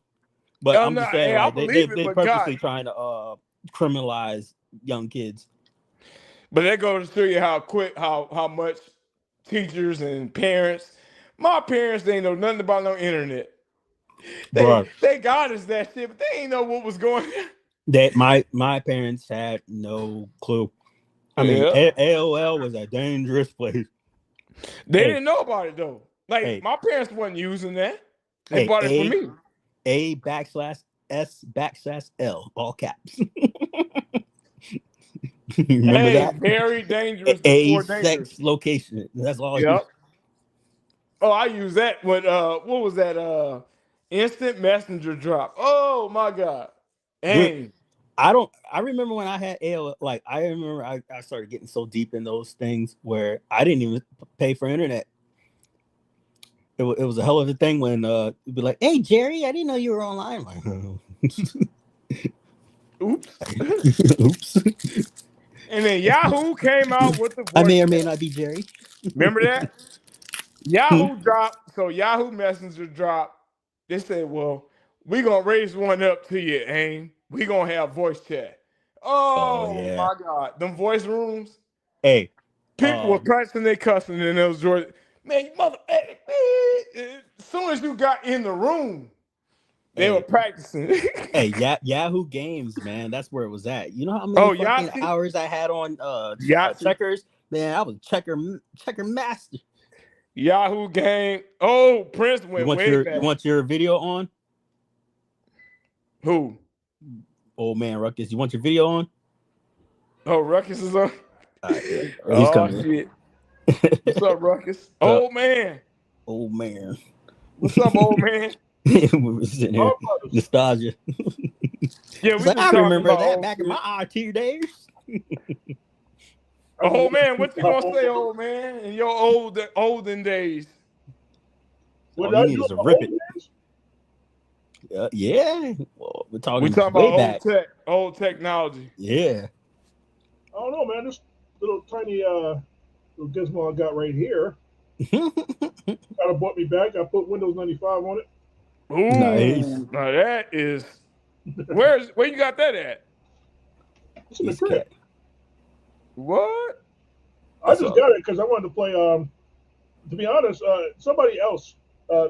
But I'm just saying, like, they purposely God. trying to criminalize young kids. But that goes to show you how much teachers and parents. My parents, they ain't know nothing about no internet. They got us that shit, but they ain't know what was going on. That my parents had no clue. I mean, AOL was a dangerous place. They didn't know about it though. Like my parents wasn't using that. They bought it for me. A/S/L, all caps. Remember that? Very dangerous. Sex location. That's all. Yep. Oh, I use that when what was that? Instant messenger drop. Oh my god. Dang. I remember when I had AOL, like I remember I started getting so deep in those things where I didn't even pay for internet. It was a hell of a thing when you'd be like, "Hey Jerry, I didn't know you were online." Like, oops. Oops. And then Yahoo came out with the voice. I may or may not be Jerry. Remember that? Yahoo dropped, so Yahoo Messenger dropped. They said, well, we're going to raise one up to you, AIM. We're going to have voice chat. Oh yeah. My God. Them voice rooms. Hey. People were practicing their cussing in those Georgia. Man, you mother. As soon as you got in the room, they were practicing. Hey, Yahoo Games, man. That's where it was at. You know how many fucking hours I had on checkers? Man, I was checker master. Yahoo Game. Oh, Prince went way back. You want your video on? Who? Old man Ruckus. You want your video on? Oh, Ruckus is on? He's coming. Shit. What's up, Ruckus? Old man. Old man. What's up, old man? We were sitting here. Nostalgia. Yeah, I remember that back in my RT days. Oh man, what you gonna say, old man? In your olden days. All you need is to rip it. Yeah. Well, we're talking about old technology. Yeah. I don't know, man. This little tiny little gizmo I got right here kind of brought me back. I put Windows 95 on it. Ooh, nice. Now that is where you got that at? It's in the crib. What? I just got it because I wanted to play. To be honest, somebody else,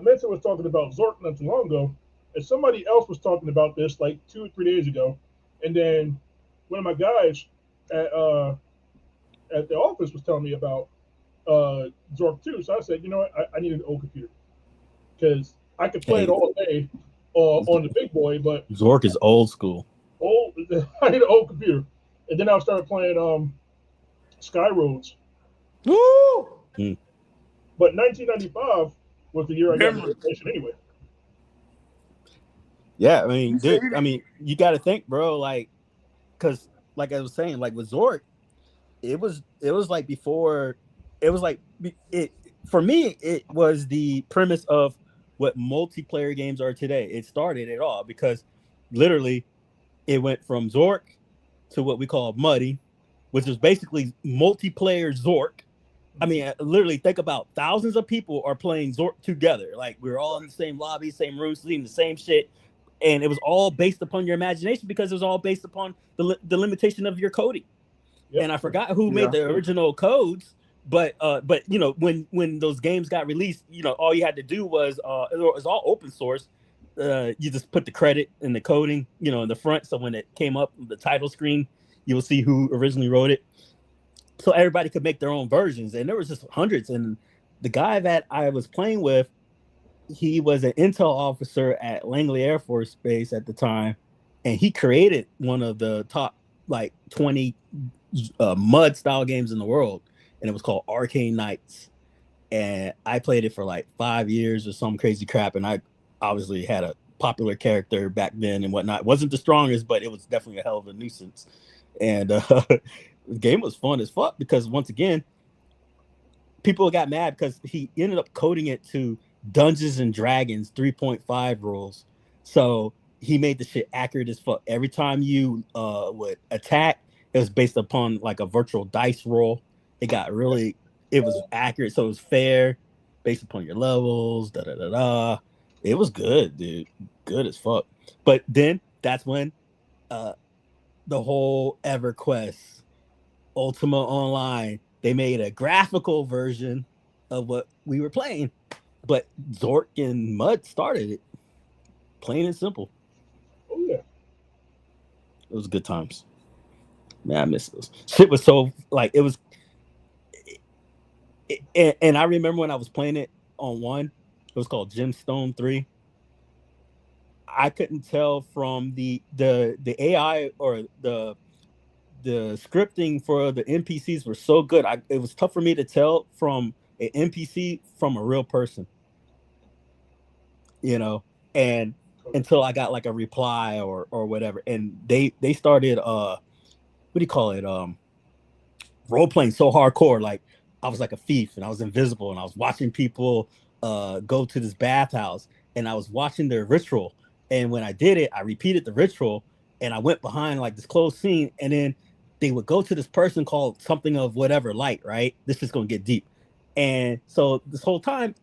Mensa was talking about Zork not too long ago, and somebody else was talking about this like 2 or 3 days ago, and then one of my guys at the office was telling me about Zork too. So I said, you know what, I need an old computer because I could play it all day on the big boy, but Zork is old school. I need an old computer, and then I started playing Sky Roads. Woo! But 1995 was the year I got the PlayStation anyway. Yeah, I mean, dude, you got to think, bro, like, because, like I was saying, like with Zork, it was like before, it was like for me, it was the premise of what multiplayer games are today. It started it all because literally it went from Zork to what we call Muddy, which is basically multiplayer Zork. I mean, literally think about thousands of people are playing Zork together. Like we're all in the same lobby, same room, seeing the same shit. And it was all based upon your imagination because it was all based upon the limitation of your coding. Yep. And I forgot who made the original codes, but you know, when those games got released, you know, all you had to do was it was all open source. You just put the credit and the coding, you know, in the front. So when it came up the title screen, you'll see who originally wrote it. So everybody could make their own versions, and there was just hundreds. And the guy that I was playing with, he was an intel officer at Langley Air Force Base at the time, and he created one of the top like 20 mud style games in the world, and it was called Arcane Knights. And I played it for like 5 years or some crazy crap, and I obviously had a popular character back then and whatnot. It wasn't the strongest, but it was definitely a hell of a nuisance. And the game was fun as fuck because once again, people got mad because he ended up coding it to Dungeons and Dragons 3.5 rules. So he made the shit accurate as fuck. Every time you would attack, it was based upon like a virtual dice roll. It was accurate, so it was fair, based upon your levels. It was good, dude. Good as fuck. But then that's when the whole EverQuest, Ultima Online, they made a graphical version of what we were playing. But Zork and Mud started it. Plain and simple. Oh yeah. It was good times. Man, I miss those. Shit was so like it was. And I remember when I was playing it on one, it was called Gemstone 3. I couldn't tell from the AI or the scripting for the NPCs were so good. It was tough for me to tell from an NPC from a real person. You know, and until I got like a reply or whatever, and they started what do you call it, role playing so hardcore. Like I was like a thief and I was invisible and I was watching people go to this bathhouse and I was watching their ritual, and when I did it I repeated the ritual and I went behind like this closed scene, and then they would go to this person called something of whatever light, right? This is going to get deep. And so this whole time,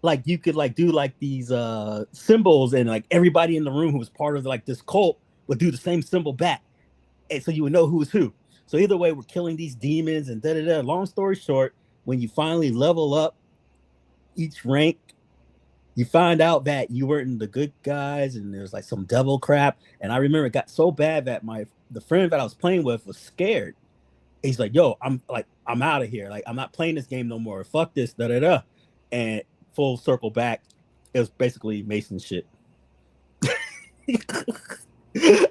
like you could like do like these symbols, and like everybody in the room who was part of like this cult would do the same symbol back, and so you would know who was who. So either way, we're killing these demons and da da da. Long story short, when you finally level up each rank, you find out that you weren't the good guys, and there's like some devil crap. And I remember it got so bad that the friend that I was playing with was scared. He's like, "Yo, I'm out of here. Like, I'm not playing this game no more. Fuck this, da da da." And full circle back, it was basically Mason shit.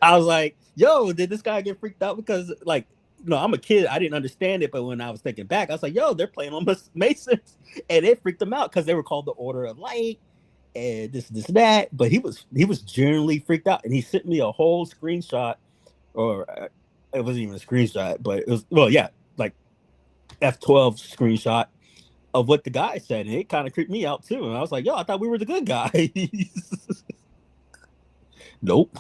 I was like, "Yo, did this guy get freaked out?" Because like, no, I'm a kid. I didn't understand it, but when I was thinking back, I was like, "Yo, they're playing on Masons," and it freaked them out because they were called the Order of Light and this that. But he was genuinely freaked out, and he sent me a whole screenshot, or it wasn't even a screenshot, but it was like F12 screenshot of what the guy said, and it kind of creeped me out too. And I was like, "Yo, I thought we were the good guys." Nope.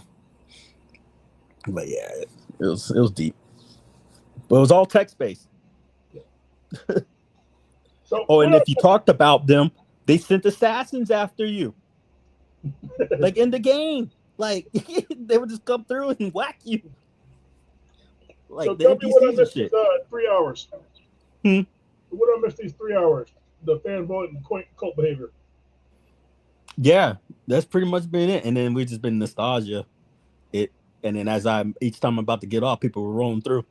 But yeah, it was deep. But it was all text based. So, and if you talked about them, they sent assassins after you. Like in the game. Like they would just come through and whack you. Like so tell me what I missed these 3 hours. What I missed these 3 hours? The fanboy and cult behavior. Yeah, that's pretty much been it. And then we've just been nostalgia. And then each time I'm about to get off, people were rolling through.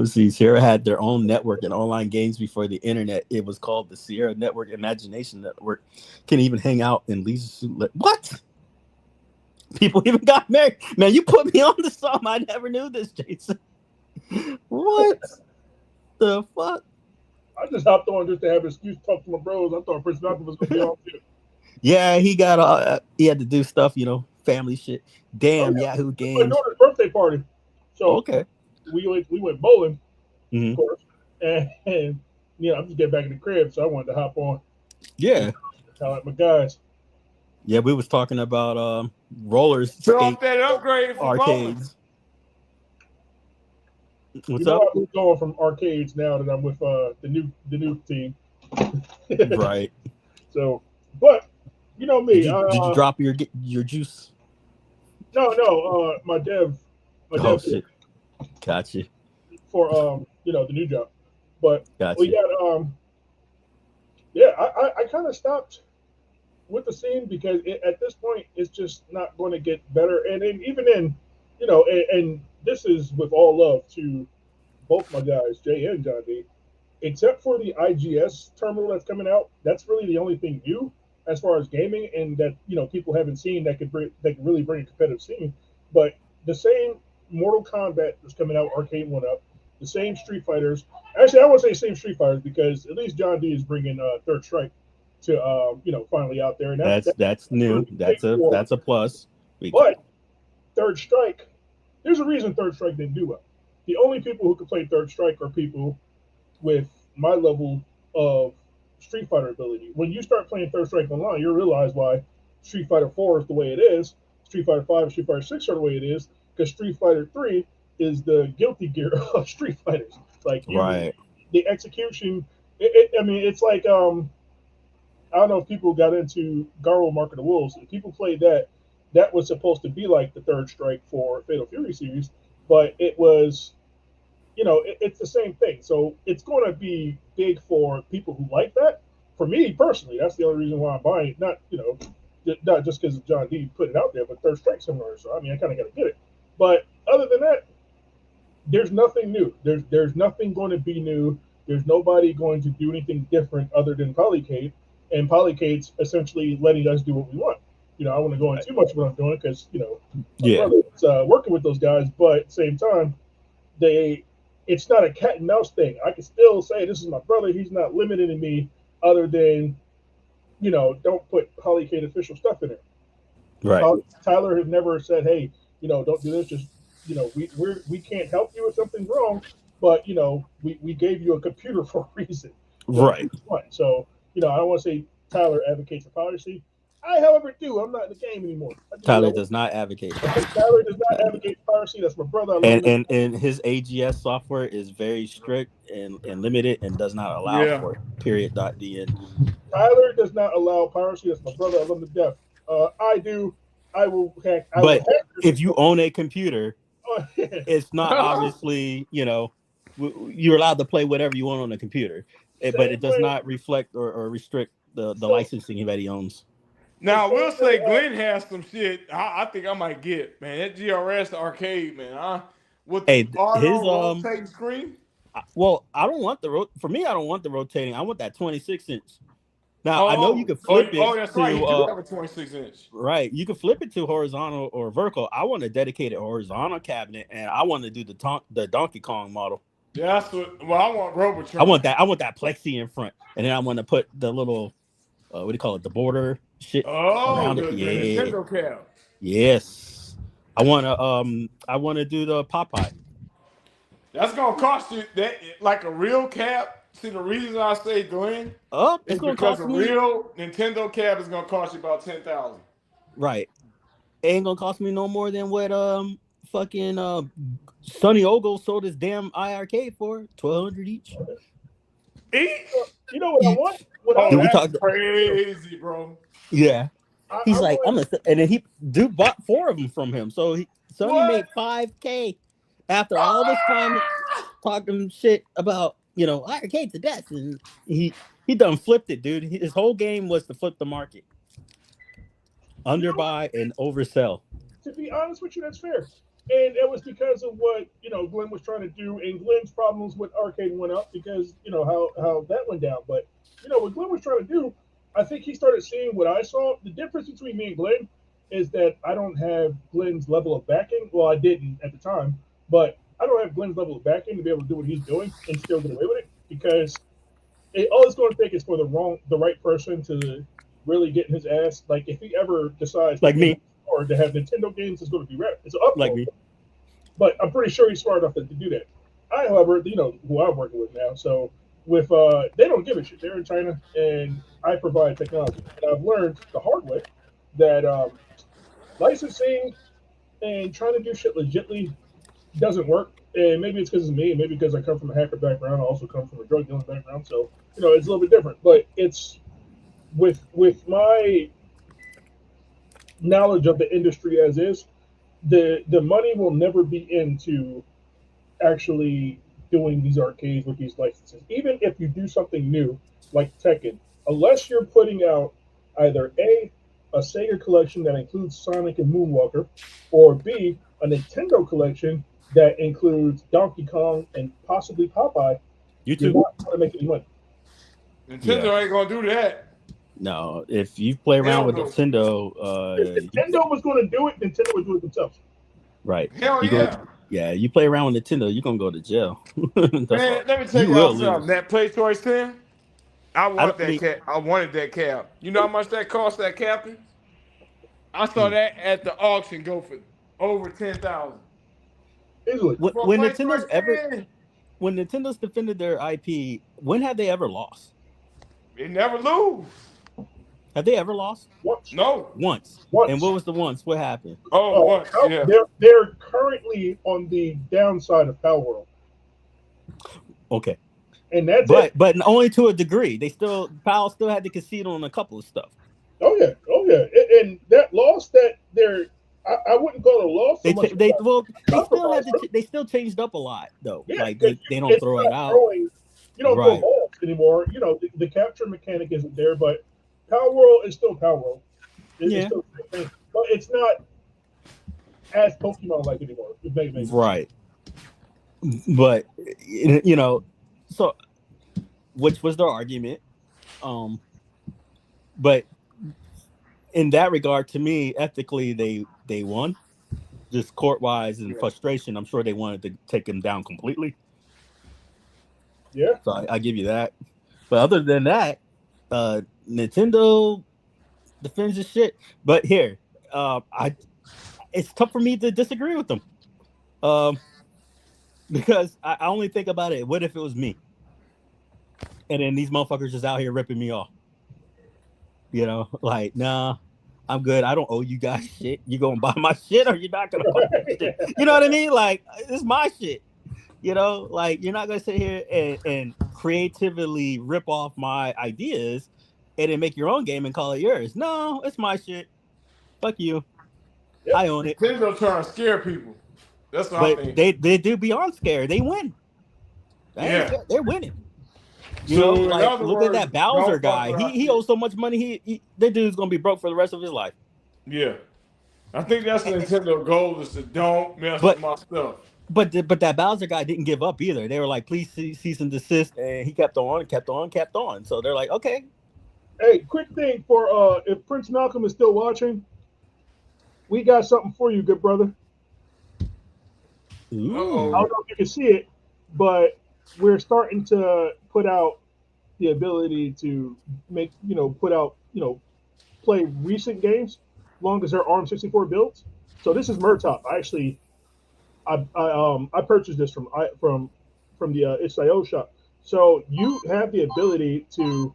See, Sierra had their own network and online games before the internet. It was called the Sierra Network Imagination Network. Can even hang out in leisure suit. What? People even got married. Man, you put me on to something. I never knew this, Jason. What the fuck? I just hopped on just to have an excuse to talk to my bros. I thought Prince Malcolm was going to be on too. Yeah, he had to do stuff, family shit. Damn, Yahoo Games. My daughter's birthday party. So okay, we went bowling, of course, and I'm just getting back in the crib, so I wanted to hop on. Yeah, I like my guys. Yeah, we was talking about rollers. Drop that upgrade for arcades. What's up? I'm going from arcades now that I'm with the new team. Right. So, but you know me. Did you drop your juice? No. My dev. Shit. Gotcha. For the new job, but gotcha. We got I kind of stopped with the scene because at this point it's just not going to get better, and then even in and this is with all love to both my guys, Jay and John D. Except for the IGS terminal that's coming out, that's really the only thing new as far as gaming, and that people haven't seen that could really bring a competitive scene. But the same Mortal Kombat that's coming out, Arcade One Up, the same Street Fighters. Actually, I won't say same Street Fighters because at least John D is bringing Third Strike to finally out there, and that's new. That's a plus. But Third Strike, there's a reason Third Strike didn't do well. The only people who can play Third Strike are people with my level of Street Fighter ability. When you start playing Third Strike online, you'll realize why Street Fighter 4 is the way it is, Street Fighter 5 and Street Fighter 6 are the way it is, because Street Fighter 3 is the Guilty Gear of Street Fighters. Like, right. The execution, it's like I don't know if people got into Garou Mark of the Wolves. If people played that, that was supposed to be like the third strike for Fatal Fury series, but it was, it's the same thing. So it's going to be big for people who like that. For me personally, that's the only reason why I'm buying it. Not, not just because John D put it out there, but third strike similar. So I mean, I kind of got to get it. But other than that, there's nothing new. There's nothing going to be new. There's nobody going to do anything different other than Polycade, and Polycade's essentially letting us do what we want. I wouldn't go into too much of what I'm doing because my brother's working with those guys, but at the same time, it's not a cat and mouse thing. I can still say this is my brother. He's not limiting me other than don't put Polycade official stuff in it. Right. Tyler has never said, hey, don't do this. Just we can't help you if something's wrong, but we gave you a computer for a reason. Right. So I don't want to say Tyler advocates for piracy. I, however, do. I'm not in the game anymore. Tyler does not advocate. Tyler does not advocate piracy. That's my brother. And his AGS software is very strict and limited and does not allow for period.dn. Tyler does not allow piracy. That's my brother. I love him to death. I do. I will hack. If you own a computer, it's not obviously, you're allowed to play whatever you want on the computer, but it does not reflect or restrict the licensing that he owns. Now, I will say Glenn has some shit I think I might get, man. That GRS arcade, man. With the rotating screen. Well, I don't want for me, I don't want the rotating. I want that 26-inch. Now, I know you can flip it. Oh, that's right. You do have a 26-inch. Right. You can flip it to horizontal or vertical. I want a dedicated horizontal cabinet, and I want to do the Donkey Kong model. Yeah, that's what. Well, I want Robotron. I want that plexi in front, and then I want to put the little, what do you call it, the border shit around it. Yeah, Nintendo cab. Yes. I want to do the Popeye. That's gonna cost you that like a real cab. See, the reason I say Glenn, it's gonna cost a real Nintendo cab is gonna cost you about $10,000. Right. It ain't gonna cost me no more than what fucking Sonny Ogle sold his damn IRK for, $1,200 each. You know what I want? That's crazy, bro. Yeah. He's like, and then dude bought 4 of them from him. So Sonny made $5K after all this time talking shit about, IRK to death, and he done flipped it, dude. His whole game was to flip the market, underbuy and oversell. To be honest with you, that's fair, and it was because of what Glenn was trying to do, and Glenn's problems with arcade went up because how that went down. But what Glenn was trying to do, I think he started seeing what I saw. The difference between me and Glenn is that I don't have Glenn's level of backing. Well, I didn't at the time, but I don't have Glenn's level of backing to be able to do what he's doing and still get away with it, because all it's going to take is for the right person to really get in his ass. Like if he ever decides, like me, or to have Nintendo games, it's going to be rap. It's up like me. But I'm pretty sure he's smart enough to do that. I, however, who I'm working with now. So with they don't give a shit. They're in China, and I provide technology. And I've learned the hard way that licensing and trying to do shit legitly doesn't work. And maybe it's because it's me, and maybe because I come from a hacker background. I also come from a drug dealing background, so it's a little bit different. But it's with my knowledge of the industry as is, the money will never be into actually doing these arcades with these licenses. Even if you do something new like Tekken, unless you're putting out either a Sega collection that includes Sonic and Moonwalker, or B, a Nintendo collection that includes Donkey Kong and possibly Popeye, you're not going to make any money. Nintendo ain't going to do that. No, if you play around with Nintendo, if Nintendo was going to do it, Nintendo would do it themselves. Right. Hell yeah. You play around with Nintendo, you're going to go to jail. Man, let me tell you something. That Play Choice 10, I wanted that cab. You know how much that cost, that captain? I saw that at the auction go for over $10,000. Easily. When Nintendo's defended their IP, when have they ever lost? They never lose. Have they ever lost? Once. No. Once. And what was the once? What happened? Once. Yeah. They're currently on the downside of Power World. Okay. And that's but only to a degree. Powell still had to concede on a couple of stuff. Oh yeah. And that loss that I wouldn't call it a loss. They still changed up a lot though. Yeah, like they don't throw it out. You don't throw balls anymore. You know, the capture mechanic isn't there, but Power World is still Power World. It's still the same thing, but it's not as Pokemon like anymore. Right. But you know, so which was their argument. But in that regard, to me, ethically, they won. Just court-wise and frustration, I'm sure they wanted to take him down completely. Yeah. So I give you that. But other than that, Nintendo defends his shit. But here, it's tough for me to disagree with them. Because I only think about it. What if it was me? And then these motherfuckers just out here ripping me off. You know, like, nah, I'm good. I don't owe you guys shit. You gonna buy my shit or you're not gonna buy my shit? You know what I mean? Like, it's my shit. You know, like, you're not gonna sit here and creatively rip off my ideas and then make your own game and call it yours. No, it's my shit. Fuck you. Yep. I own it. Nintendo trying to scare people. That's what I think. They do beyond scare. They win. They're winning. You know, like, look at that Bowser guy. He owes so much money. That dude's gonna be broke for the rest of his life. Yeah, I think that's the Nintendo goal, is to don't mess with my stuff. But that Bowser guy didn't give up either. They were like, please cease and desist, and he kept on. So they're like, okay. Hey, quick thing for if Prince Malcolm is still watching, we got something for you, good brother. Ooh. I don't know if you can see it, but we're starting to put out the ability to make, play recent games, long as they're ARM64 builds. So this is Murtop. I purchased this from the itch.io shop. So you have the ability to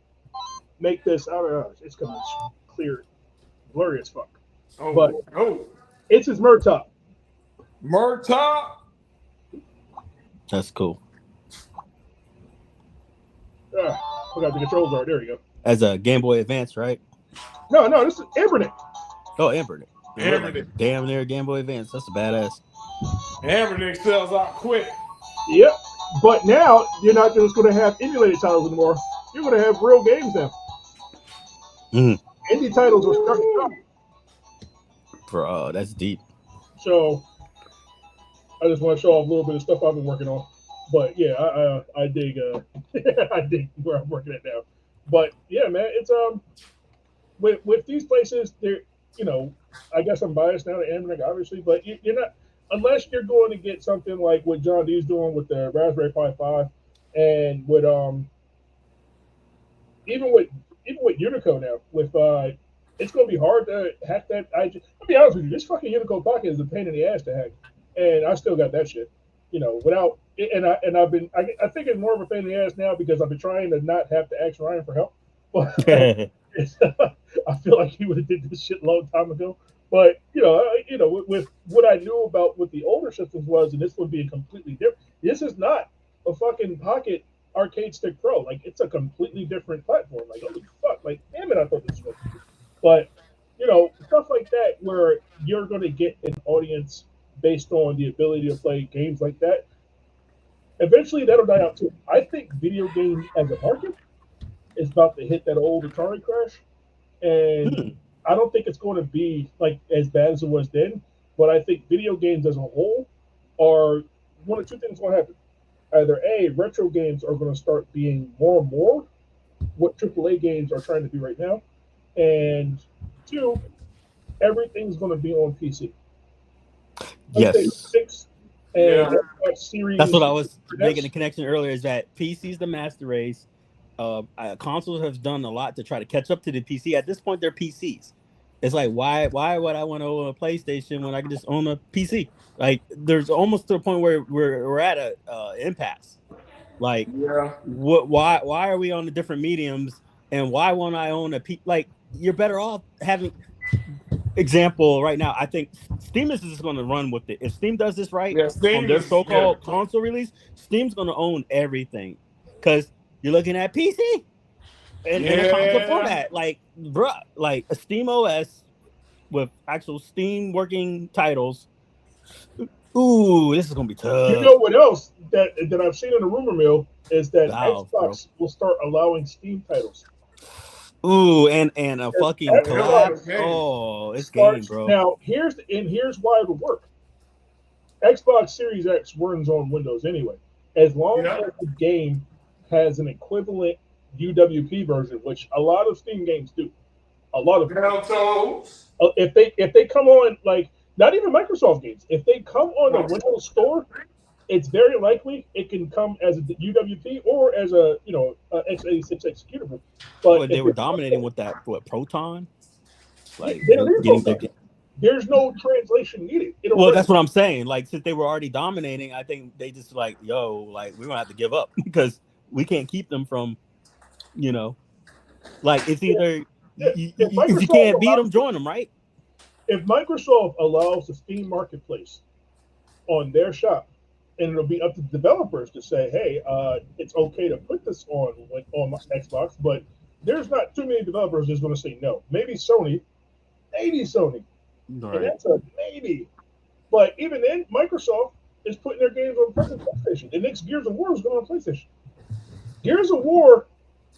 make this. I don't know. It's gonna clear, blurry as fuck. It's his Murtop. Murtop. That's cool. Forgot the controls are. There you go. As a Game Boy Advance, right? No, this is Ambernick. Oh, Ambernick. Damn near Game Boy Advance. That's a badass. Ambernick sells out quick. Yep. But now you're not just going to have emulated titles anymore. You're going to have real games now. Indie titles are starting to come. Bro, that's deep. So I just want to show off a little bit of stuff I've been working on. But yeah, I dig I dig where I'm working at now. But yeah, man, it's with these places, they're, I guess I'm biased now to Ambernick, obviously, but you're not, unless you're going to get something like what John D's doing with the Raspberry Pi 5, and with even with Unico now, with it's going to be hard to hack that. I'll be honest with you, this fucking Unico Pocket is a pain in the ass to hack, and I still got that shit. Without, and I've been, I think it's more of a pain in the ass now because I've been trying to not have to ask Ryan for help. But I feel like he would have did this shit a long time ago. But with what I knew about what the older systems was, and this one being completely different. This is not a fucking Pocket Arcade Stick Pro. Like, it's a completely different platform. Like, holy fuck! Like, damn it, I thought this was. But stuff like that where you're going to get an audience based on the ability to play games like that. Eventually, that'll die out too. I think video games as a market is about to hit that old Atari crash, and I don't think it's going to be like as bad as it was then. But I think video games as a whole are one of two things going to happen. Either A, retro games are going to start being more and more what AAA games are trying to be right now, and two, everything's going to be on PC. Yes. Series. That's what I was making the connection earlier, is that PC's the master race. Consoles have done a lot to try to catch up to the PC. At this point, they're PCs. It's like, why would I want to own a PlayStation when I can just own a PC? Like, there's almost to a point where we're at a impasse. Like, why are we on the different mediums, and why won't I own a PC? Like, you're better off having. Example right now, I think Steam is just going to run with it. If Steam does this right on their so-called console release, Steam's going to own everything, because you're looking at PC in a console format, like bruh, like a Steam OS with actual Steam working titles. Ooh, this is gonna be tough. You know what else that I've seen in the rumor mill is that Valve, Xbox will start allowing Steam titles. Ooh, and a fucking collab. Oh, it's game, bro. Now here's why it'll work. Xbox Series X runs on Windows anyway. As long as the game has an equivalent UWP version, which a lot of Steam games do. A lot of if they come on, like, not even Microsoft games, if they come on the Windows Store, it's very likely it can come as a UWP or as a x86 executable. But they were dominating with that Proton, like there's no translation needed. Well, that's what I'm saying. Like, since they were already dominating, I think they just like, like we're gonna have to give up because we can't keep them from, like it's either if you can't beat them, join them, right? If Microsoft allows the Steam Marketplace on their shop, and it'll be up to developers to say, hey, it's okay to put this on Xbox, but there's not too many developers that's going to say no. Maybe Sony, right. And that's a maybe. But even then, Microsoft is putting their games on PlayStation. The next Gears of War is going on PlayStation. Gears of War,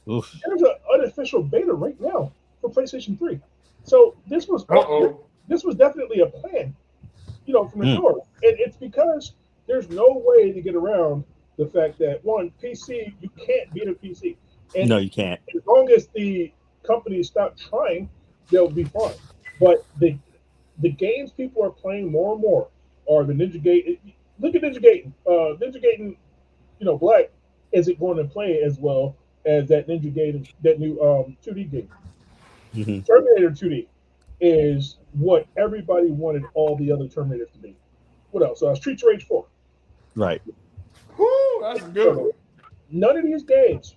there's an unofficial beta right now for PlayStation 3. So this was definitely a plan, from the door. And it's because there's no way to get around the fact that, one, PC, you can't beat a PC. And no, you can't. As long as the companies stop trying, they'll be fine. But the games people are playing more and more are the Ninja Gaiden. Look at Ninja Gaiden. Ninja Gaiden, Black isn't going to play as well as that Ninja Gaiden, that new 2D game. Mm-hmm. Terminator 2D is what everybody wanted all the other Terminators to be. What else? Streets of Rage 4. Right. Woo, that's good. So, none of these games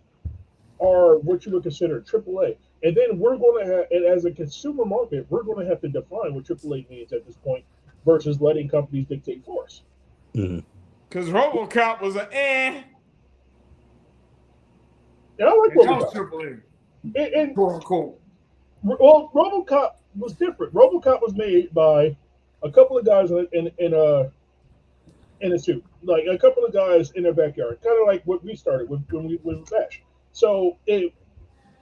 are what you would consider AAA. And then we're going to have, and as a consumer market, we're going to have to define what AAA means at this point versus letting companies dictate for us. Because RoboCop was an And I like RoboCop. And cool. Well, RoboCop was different. RoboCop was made by a couple of guys in a suit, like a couple of guys in their backyard, kind of like what we started with when we Bash. So it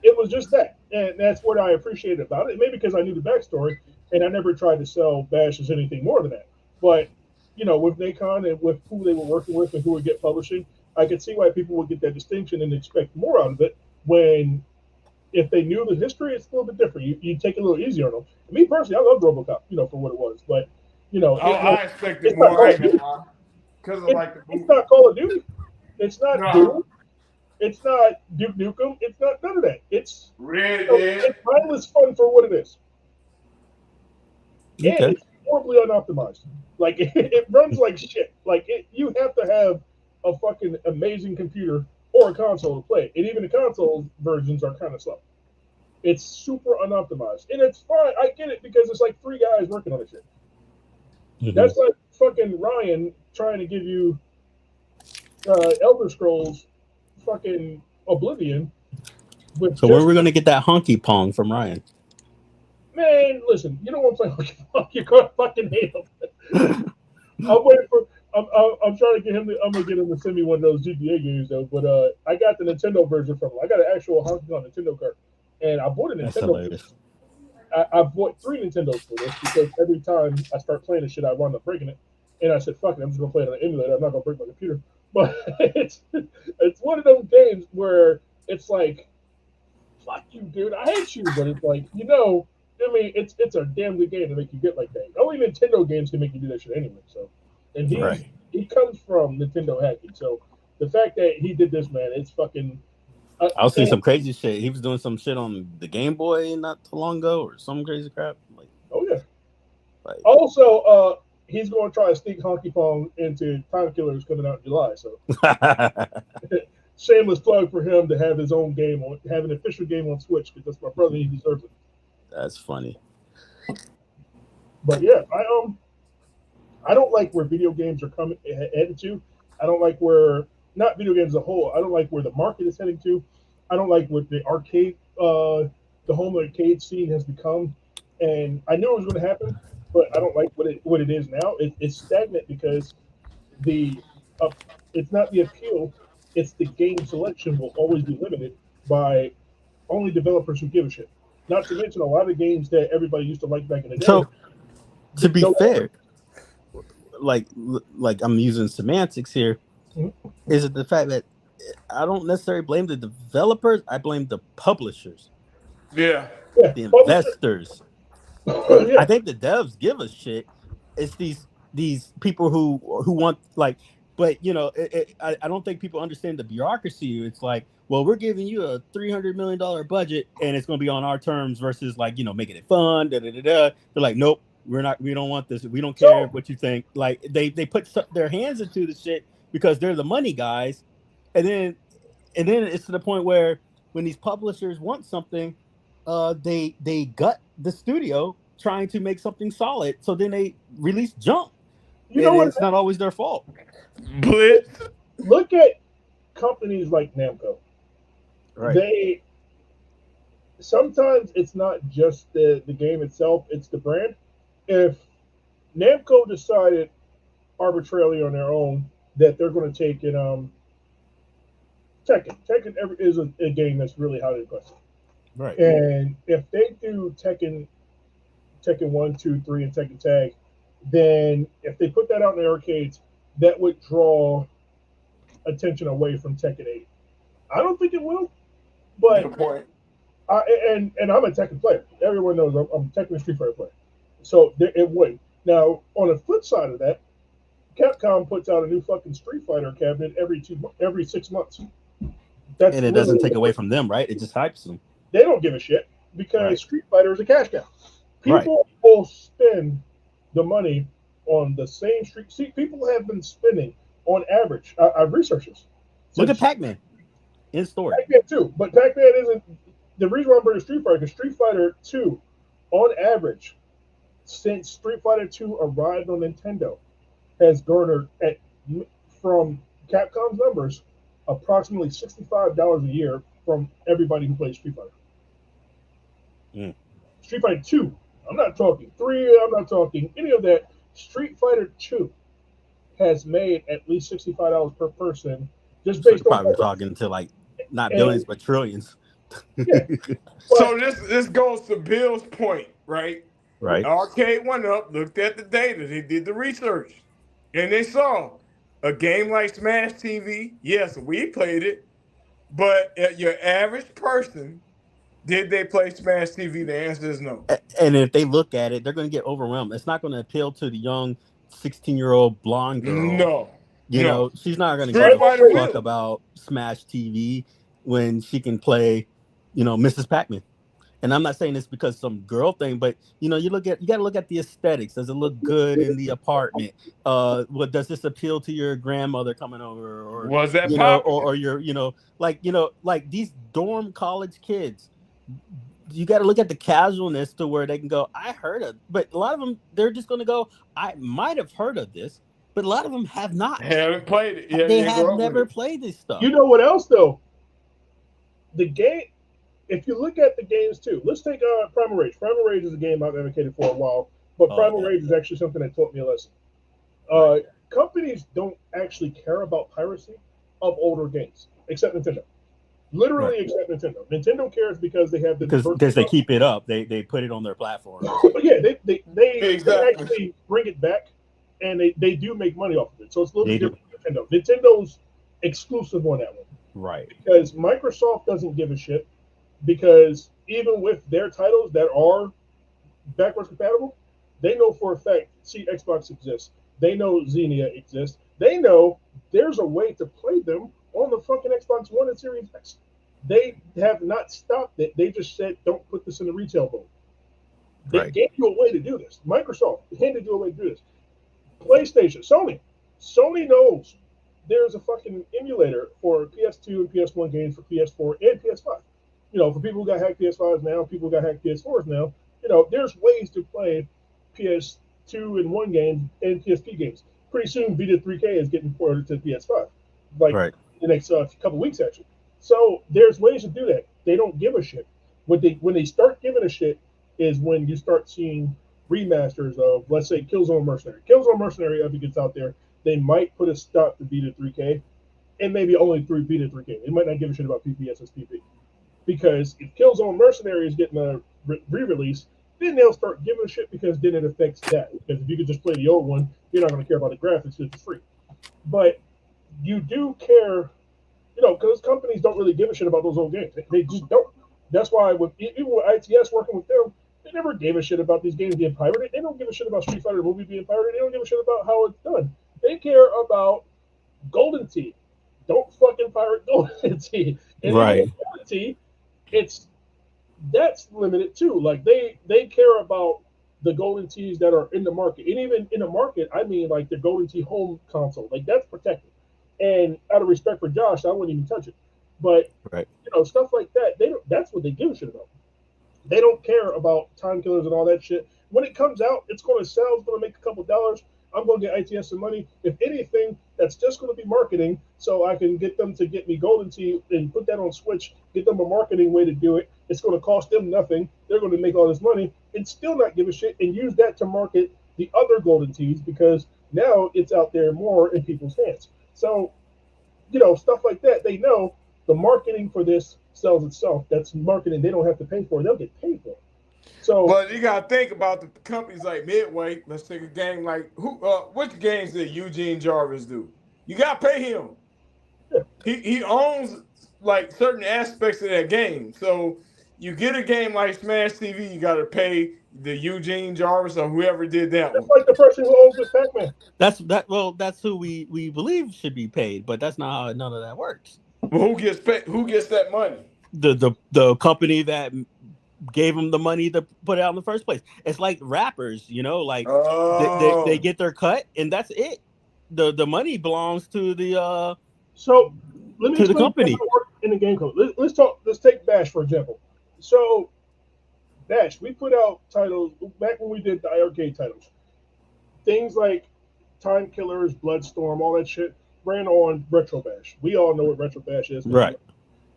was just that, and that's what I appreciated about it. Maybe because I knew the backstory, and I never tried to sell Bash as anything more than that. But with Nacon and with who they were working with and who would get publishing, I could see why people would get that distinction and expect more out of it. When if they knew the history, it's a little bit different. You take it a little easier on them. Me personally, I love RoboCop, for what it was. But I expected more because it's not Call of Duty. It's not Doom. It's not Duke Nukem. It's not none of that. It's it's mindless fun for what it is. Okay. And it's horribly unoptimized. Like it runs like shit. Like you have to have a fucking amazing computer or a console to play it. And even the console versions are kind of slow. It's super unoptimized. And it's fine. I get it because it's like 3 guys working on this shit. Mm-hmm. That's like fucking Ryan trying to give you Elder Scrolls fucking Oblivion. So where are we going to get that honky pong from Ryan? Man, listen, you don't want to play honky pong. You're going to fucking hate him. I'm waiting for... I'm trying to get him. I'm gonna get him to send me one of those GTA games though. But I got the Nintendo version from him. I got an actual Honky Kong Nintendo card, and I bought a Nintendo. I bought 3 Nintendos for this because every time I start playing this shit, I wind up breaking it. And I said, "Fuck it, I'm just gonna play it on an emulator. I'm not gonna break my computer." But it's one of those games where it's like, "Fuck you, dude. I hate you." But it's like, I mean, it's a damn good game to make you get like that. Only Nintendo games can make you do that shit anyway. So. And he comes from Nintendo hacking. So the fact that he did this, man, it's fucking... I was seeing some crazy shit. He was doing some shit on the Game Boy not too long ago or some crazy crap. Like, oh, yeah. Also, he's going to try to sneak Honky Pong into Time Killers coming out in July. So shameless plug for him to have his own game, have an official game on Switch because that's my brother. He deserves it. That's funny. But yeah, I don't like where video games are headed to. I don't like where not video games as a whole. I don't like where the market is heading to. I don't like what the arcade, the home arcade scene has become. And I knew it was going to happen, but I don't like what it is now. It's stagnant because the uh, it's not the appeal. It's the game selection will always be limited by only developers who give a shit. Not to mention a lot of games that everybody used to like back in the day. So, to be no fair, like I'm using semantics here, is it the fact that I don't necessarily blame the developers, I blame the publishers. Yeah. The investors. Yeah. I think the devs give a shit. It's these people who want, like, but you know, I don't think people understand the bureaucracy. It's like, well, we're giving you a $300 million budget and it's going to be on our terms versus, like, you know, making it fun. They're like, nope, we don't want this. We don't care what you think. Like, they put their hands into the shit because they're the money guys, and then it's to the point where when these publishers want something, they gut the studio trying to make something solid, so then they release junk. You know what? It's not always their fault. Blitz. Look at companies like Namco. Right. They sometimes it's not just the game itself; it's the brand. If Namco decided arbitrarily on their own that they're going to take it, Tekken is a game that's really highly requested. Right. And if they do Tekken 1, 2, 3, and Tekken Tag, then if they put that out in the arcades, that would draw attention away from Tekken 8. I don't think it will, but good point. And I'm a Tekken player. Everyone knows I'm a Tekken Street Fighter player, so it would. Now, on the flip side of that, Capcom puts out a new fucking Street Fighter cabinet every 6 months. And it doesn't take away from them, right? It just hypes them. They don't give a shit because Street Fighter is a cash cow. People will spend the money on the same street. See, people have been spending on average. I've researched this. Look at Pac-Man in store. Pac-Man 2, but Pac-Man isn't the reason why I'm bringing Street Fighter, because Street Fighter 2, on average, since Street Fighter 2 arrived on Nintendo, has garnered from Capcom's numbers approximately $65 a year from everybody who plays Street Fighter. Street Fighter 2, I'm not talking 3, I'm not talking any of that. Street Fighter 2 has made at least $65 per person, just based on. Probably talking to, like, not billions but trillions. Yeah. So this goes to Bill's point, right? Right. Arcade went up, looked at the data, they did the research, and they saw a game like Smash TV. Yes, we played it, but your average person, did they play Smash TV? The answer is no. And if they look at it, they're going to get overwhelmed. It's not going to appeal to the young 16-year-old blonde girl. No. You know, she's not going to give a fuck about Smash TV when she can play, you know, Mrs. Pac-Man. And I'm not saying this because some girl thing, but you know, you got to look at the aesthetics. Does it look good in the apartment? What does this appeal to your grandmother coming over, or was that or your, like these dorm college kids? You got to look at the casualness to where they can go, I heard of, but a lot of them, they're just going to go, I might have heard of this, but a lot of them have not. Haven't played it. Yeah, they have never played this stuff. You know what else though? The game. If you look at the games too, let's take Primal Rage. Primal Rage is a game I've advocated for a while, but Primal Rage is actually something that taught me a lesson. Companies don't actually care about piracy of older games, except Nintendo. Literally, except Nintendo. Nintendo cares because they have because they keep it up. They put it on their platform. But yeah, they actually bring it back, and they do make money off of it. So it's a little bit different than Nintendo. Nintendo's exclusive on that one, right? Because Microsoft doesn't give a shit. Because even with their titles that are backwards compatible, they know for a fact, see, Xbox exists. They know Xenia exists. They know there's a way to play them on the fucking Xbox One and Series X. They have not stopped it. They just said, don't put this in the retail mode. They gave you a way to do this. Microsoft handed you a way to do this. PlayStation, Sony knows there's a fucking emulator for PS2 and PS1 games for PS4 and PS5. You know, for people who got hacked PS5s now, people who got hacked PS4s now, you know, there's ways to play PS2 and 1 games and PSP games. Pretty soon, Vita 3K is getting ported to PS5. like the next couple weeks actually. So there's ways to do that. They don't give a shit. When they start giving a shit is when you start seeing remasters of, let's say, Killzone Mercenary. Killzone Mercenary, if it gets out there, they might put a stop to Beta 3K, and maybe only Beta 3K. They might not give a shit about PPSSPP. Because if Killzone Mercenary is getting a re-release, then they'll start giving a shit because then it affects that. Because if you could just play the old one, you're not going to care about the graphics because it's free. But you do care, because companies don't really give a shit about those old games. They just don't. That's why even with ITS working with them, they never gave a shit about these games being pirated. They don't give a shit about Street Fighter the movie being pirated. They don't give a shit about how it's done. They care about Golden Tee. Don't fucking pirate Golden Tee. And right. Golden Tee, that's limited too. Like they care about the Golden Tees that are in the market. And even in the market, I mean like the Golden Tee home console. Like that's protected. And out of respect for Josh, I wouldn't even touch it. But stuff like that, that's what they give a shit about. They don't care about time killers and all that shit. When it comes out, it's going to sell, it's going to make a couple dollars. I'm going to get ITS some money. If anything, that's just going to be marketing so I can get them to get me Golden Tee and put that on Switch, get them a marketing way to do it. It's going to cost them nothing. They're going to make all this money and still not give a shit and use that to market the other Golden Tees because now it's out there more in people's hands. So, stuff like that, they know the marketing for this sells itself. That's marketing they don't have to pay for. They'll get paid for it. So, but you gotta think about the companies like Midway. Let's take a game like which games did Eugene Jarvis do? You gotta pay him. Yeah. He owns like certain aspects of that game. So you get a game like Smash TV, you gotta pay the Eugene Jarvis or whoever did that that's one. Like the person who owns this Pac-Man. That's who we believe should be paid, but that's not how none of that works. Well, who gets paid? Who gets that money? The company that gave them the money to put it out in the first place. It's like rappers, like they get their cut and that's it. The money belongs to the so let me to the company in the game code. Let's take Bash for example. So Bash, we put out titles back when we did the arcade titles. Things like Time Killers, Bloodstorm, all that shit ran on Retro Bash. We all know what Retro Bash is, right?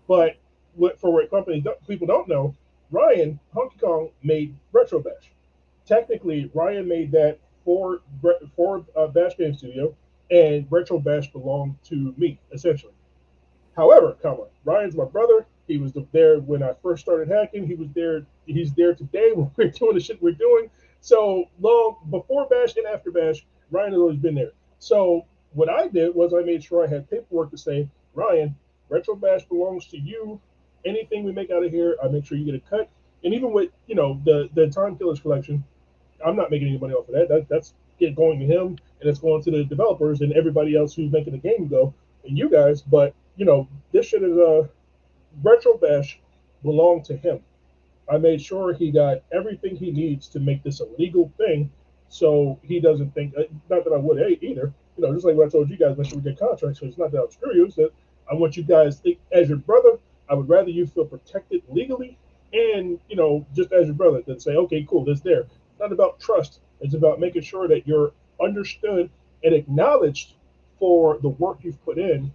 But for what people don't know, Ryan Honky Kong made Retro Bash. Technically, Ryan made that for Bash Game Studio, and Retro Bash belonged to me essentially. However, Ryan's my brother. He was there when I first started hacking. He was there. He's there today when we're doing the shit we're doing. So long before Bash and after Bash, Ryan has always been there. So what I did was I made sure I had paperwork to say, Ryan, Retro Bash belongs to you. Anything we make out of here, I make sure you get a cut. And even with the Time Killers collection, I'm not making any money off of that. That's going to him, and it's going to the developers and everybody else who's making the game go, and you guys. But this shit is Retro Bash belonged to him. I made sure he got everything he needs to make this a legal thing, so he doesn't think. Not that I would either. Just like what I told you guys, make sure we get contracts. So it's not that I'll screw you. It's that I want you guys, as your brother, I would rather you feel protected legally and, just as your brother, than say, okay, cool, that's there. It's not about trust. It's about making sure that you're understood and acknowledged for the work you've put in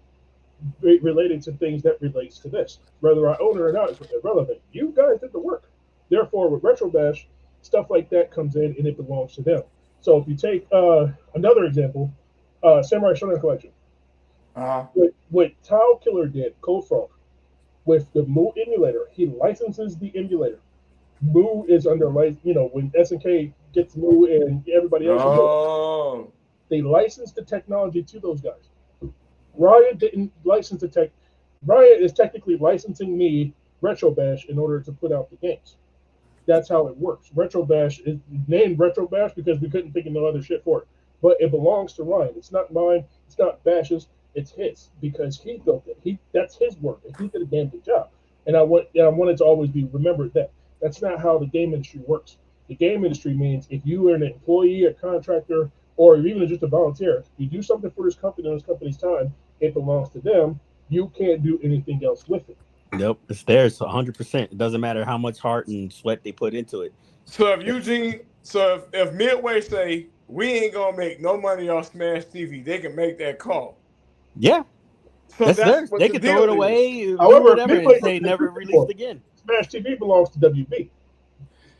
related to things that relates to this. Whether I own it or not is irrelevant. You guys did the work. Therefore, with Retro Bash, stuff like that comes in and it belongs to them. So if you take another example, Samurai Shodown Collection. What Tile Killer did, Code Frog, with the Moo emulator, he licenses the emulator. Moo is under license, when SNK gets Moo and everybody else, they license the technology to those guys. Ryan didn't license the tech. Ryan is technically licensing me Retro Bash in order to put out the games. That's how it works. Retro Bash is named Retro Bash because we couldn't think of no other shit for it. But it belongs to Ryan. It's not mine. It's not Bash's. It's his because he built it. That's his work, and he did a damn good job. And I wanted to always be remembered that that's not how the game industry works. The game industry means if you are an employee, a contractor, or even just a volunteer, you do something for this company on this company's time, it belongs to them. You can't do anything else with it. Nope, it's theirs 100%. It doesn't matter how much heart and sweat they put into it. So if Midway say we ain't gonna make no money off Smash TV, they can make that call. Yeah. So that's theirs. They can throw it away, however, whatever, and say never released again. Smash TV belongs to WB.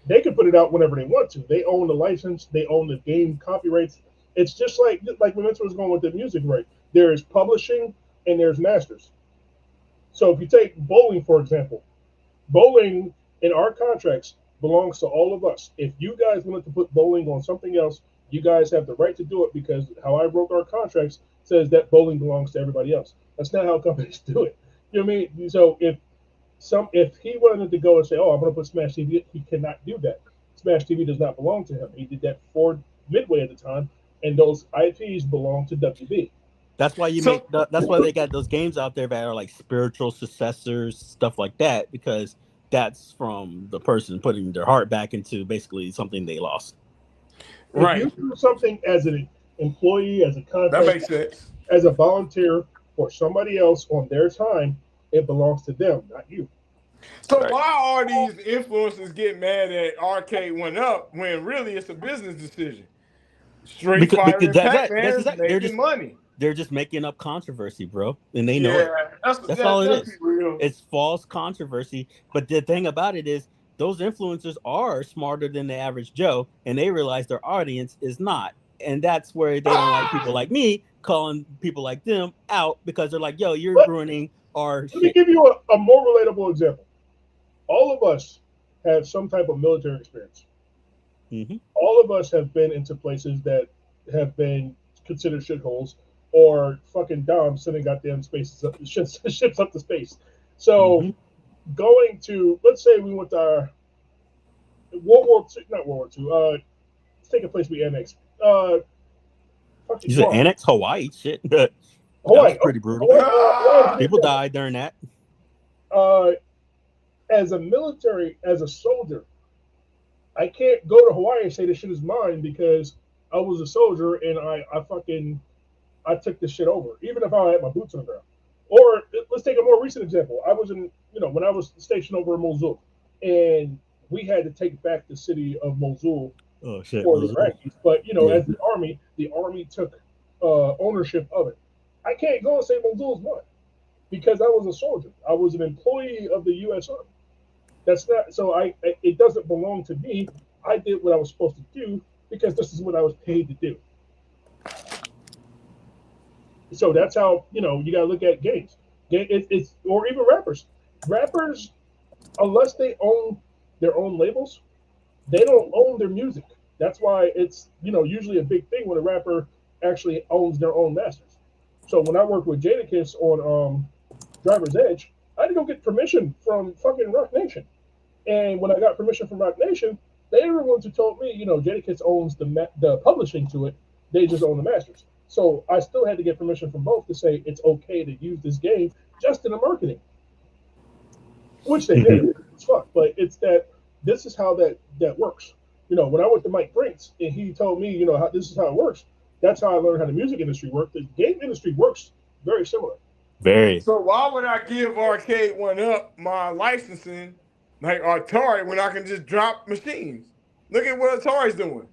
They can put it out whenever they want to. They own the license. They own the game copyrights. It's just like when Vince was going with the music, right? There's publishing and there's masters. So if you take bowling, for example, bowling in our contracts belongs to all of us. If you guys wanted to put bowling on something else, you guys have the right to do it because how I wrote our contracts says that bowling belongs to everybody else. That's not how companies do it. You know what I mean? So if he wanted to go and say, "Oh, I'm going to put Smash TV," he cannot do that. Smash TV does not belong to him. He did that for Midway at the time, and those IPs belong to WB. That's why that's why they got those games out there that are like spiritual successors, stuff like that, because that's from the person putting their heart back into basically something they lost. Right. If you do something as an employee, as a contractor, that makes sense. As a volunteer for somebody else on their time, it belongs to them, not you. So why are these influencers getting mad at Arcade Went Up when really it's a business decision? Street Fighter and Pac-Man making money. They're just making up controversy, bro, and they know it. That's all it is. It's false controversy. But the thing about it is, those influencers are smarter than the average Joe, and they realize their audience is not. And that's where they don't like people like me calling people like them out because they're like, "Yo, you're ruining our shit." Let me give you a more relatable example. All of us have some type of military experience. Mm-hmm. All of us have been into places that have been considered shitholes or fucking dumb sending goddamn ships up to space. So going to, let's say we went to not World War II, let's take a place we annexed. You said annex Hawaii? Shit. Hawaii. That was pretty brutal. People died during that. As a military, as a soldier, I can't go to Hawaii and say this shit is mine because I was a soldier and I took this shit over, even if I had my boots on the ground. Or let's take a more recent example. I was when I was stationed over in Mosul, and we had to take back the city of Mosul for the Iraqis. But as the army took ownership of it. I can't go and say Mosul's mine because I was a soldier. I was an employee of the U.S. Army. That's not so. It doesn't belong to me. I did what I was supposed to do because this is what I was paid to do. So that's how you got to look at games. It's or even rappers. Rappers, unless they own their own labels, they don't own their music. That's why it's usually a big thing when a rapper actually owns their own masters. So when I worked with Jadakiss on Driver's Edge, I had to go get permission from fucking Rock Nation. And when I got permission from Rock Nation, they were the ones who told me, Jadakiss owns the publishing to it. They just own the masters. So I still had to get permission from both to say it's okay to use this game just in the marketing. Which they did. It's fuck. But it's that this is how that works. When I went to Mike Brinks and he told me, how this is how it works, that's how I learned how the music industry works. The game industry works very similar. Very. So why would I give Arcade One Up my licensing like Atari when I can just drop machines? Look at what Atari's doing.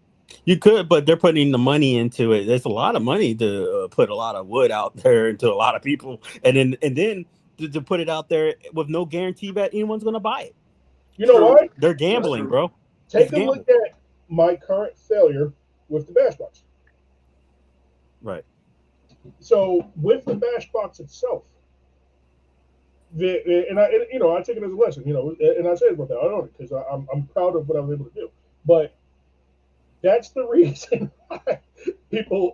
You could, but they're putting the money into it. There's a lot of money to put a lot of wood out there into a lot of people, and then to put it out there with no guarantee that anyone's going to buy it. You know what? They're gambling, bro. Take a look at my current failure with the Bash Box. Right. So with the Bash Box itself, and I take it as a lesson, and I say about that. I don't because I'm proud of what I was able to do, but that's the reason why people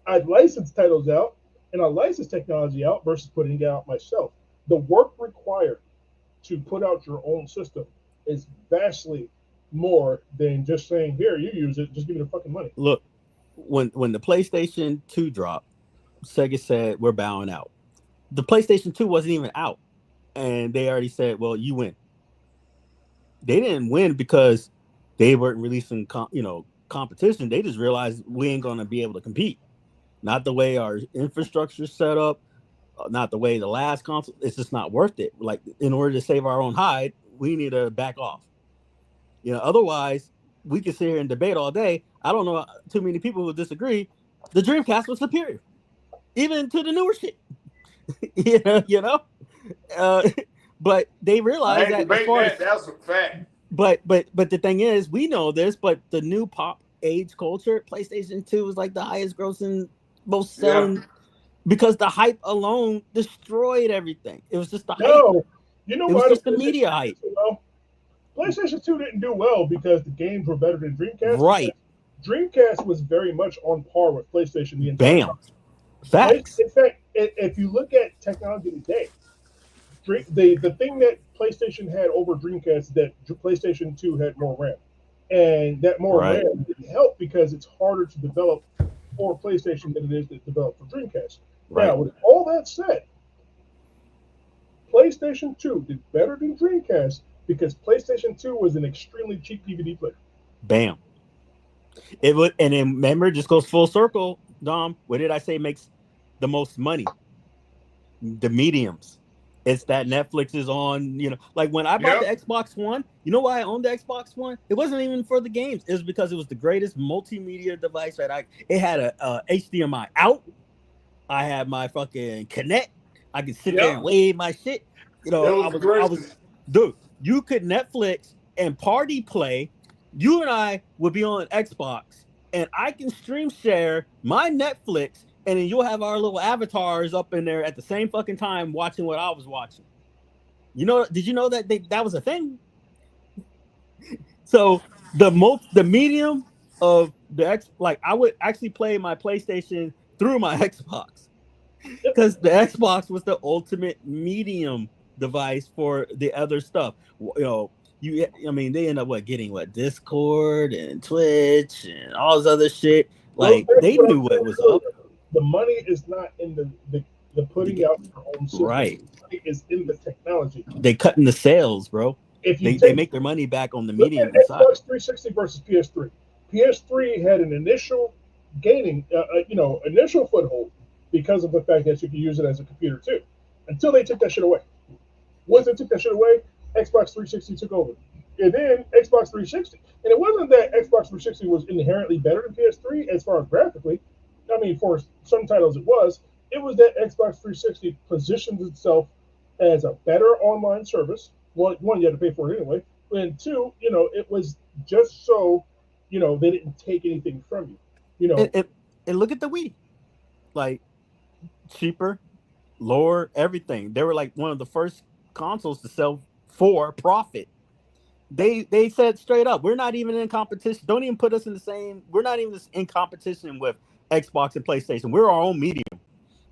I license titles out and I license technology out versus putting it out myself. The work required to put out your own system is vastly more than just saying, "Here, you use it, just give me the fucking money." Look, when the PlayStation 2 dropped, Sega said we're bowing out. The PlayStation 2 wasn't even out, and they already said, "Well, you win." They didn't win because they weren't releasing, competition. They just realized we ain't gonna be able to compete. Not the way our infrastructure is set up, not the way the last console. It's just not worth it. Like in order to save our own hide, we need to back off. Otherwise, we can sit here and debate all day. I don't know too many people who disagree. The Dreamcast was superior, even to the newer shit. you know. But they realize that as far as that's a fact. But the thing is, we know this, but the new pop age culture, PlayStation 2 was like the highest grossing, most selling, because the hype alone destroyed everything. It was just the hype. You know it was just the media hype. PlayStation 2 didn't do well because the games were better than Dreamcast. Right. Dreamcast was very much on par with PlayStation the entire time. Facts. In fact, if you look at technology today, the thing that PlayStation had over Dreamcast is that PlayStation 2 had more RAM. And that more RAM didn't help because it's harder to develop for PlayStation than it is to develop for Dreamcast. Right. Now, with all that said, PlayStation 2 did better than Dreamcast because PlayStation 2 was an extremely cheap DVD player. Bam. It would, and then remember, just goes full circle, Dom. What did I say makes the most money? The mediums. It's that Netflix is on, like when I bought the Xbox One, you know why I owned the Xbox One? It wasn't even for the games. It was because it was the greatest multimedia device that it had a HDMI out. I had my fucking Kinect. I could sit there and wave my shit. Dude, you could Netflix and party play. You and I would be on Xbox, and I can stream share my Netflix, and then you'll have our little avatars up in there at the same fucking time watching what I was watching. Did you know that that was a thing? So the medium of I would actually play my PlayStation through my Xbox because the Xbox was the ultimate medium device for the other stuff. They end up getting Discord and Twitch and all this other shit. They knew what was up. The money is not in the putting out your own system. Right. The money is in the technology. They cutting the sales, bro. They make their money back on the medium side. Xbox 360 versus PS3. PS3 had an initial gaining, initial foothold because of the fact that you could use it as a computer too. Until they took that shit away. Once they took that shit away, Xbox 360 took over. And then Xbox 360. And it wasn't that Xbox 360 was inherently better than PS3 as far as graphically. I mean, for some titles it was. It was that Xbox 360 positions itself as a better online service. One, you had to pay for it anyway. And two, it was just so, they didn't take anything from you. And look at the Wii. Cheaper, lower, everything. They were one of the first consoles to sell for profit. They said straight up, we're not even in competition. Don't even put us in the same. We're not even in competition with Xbox and PlayStation. We're our own medium.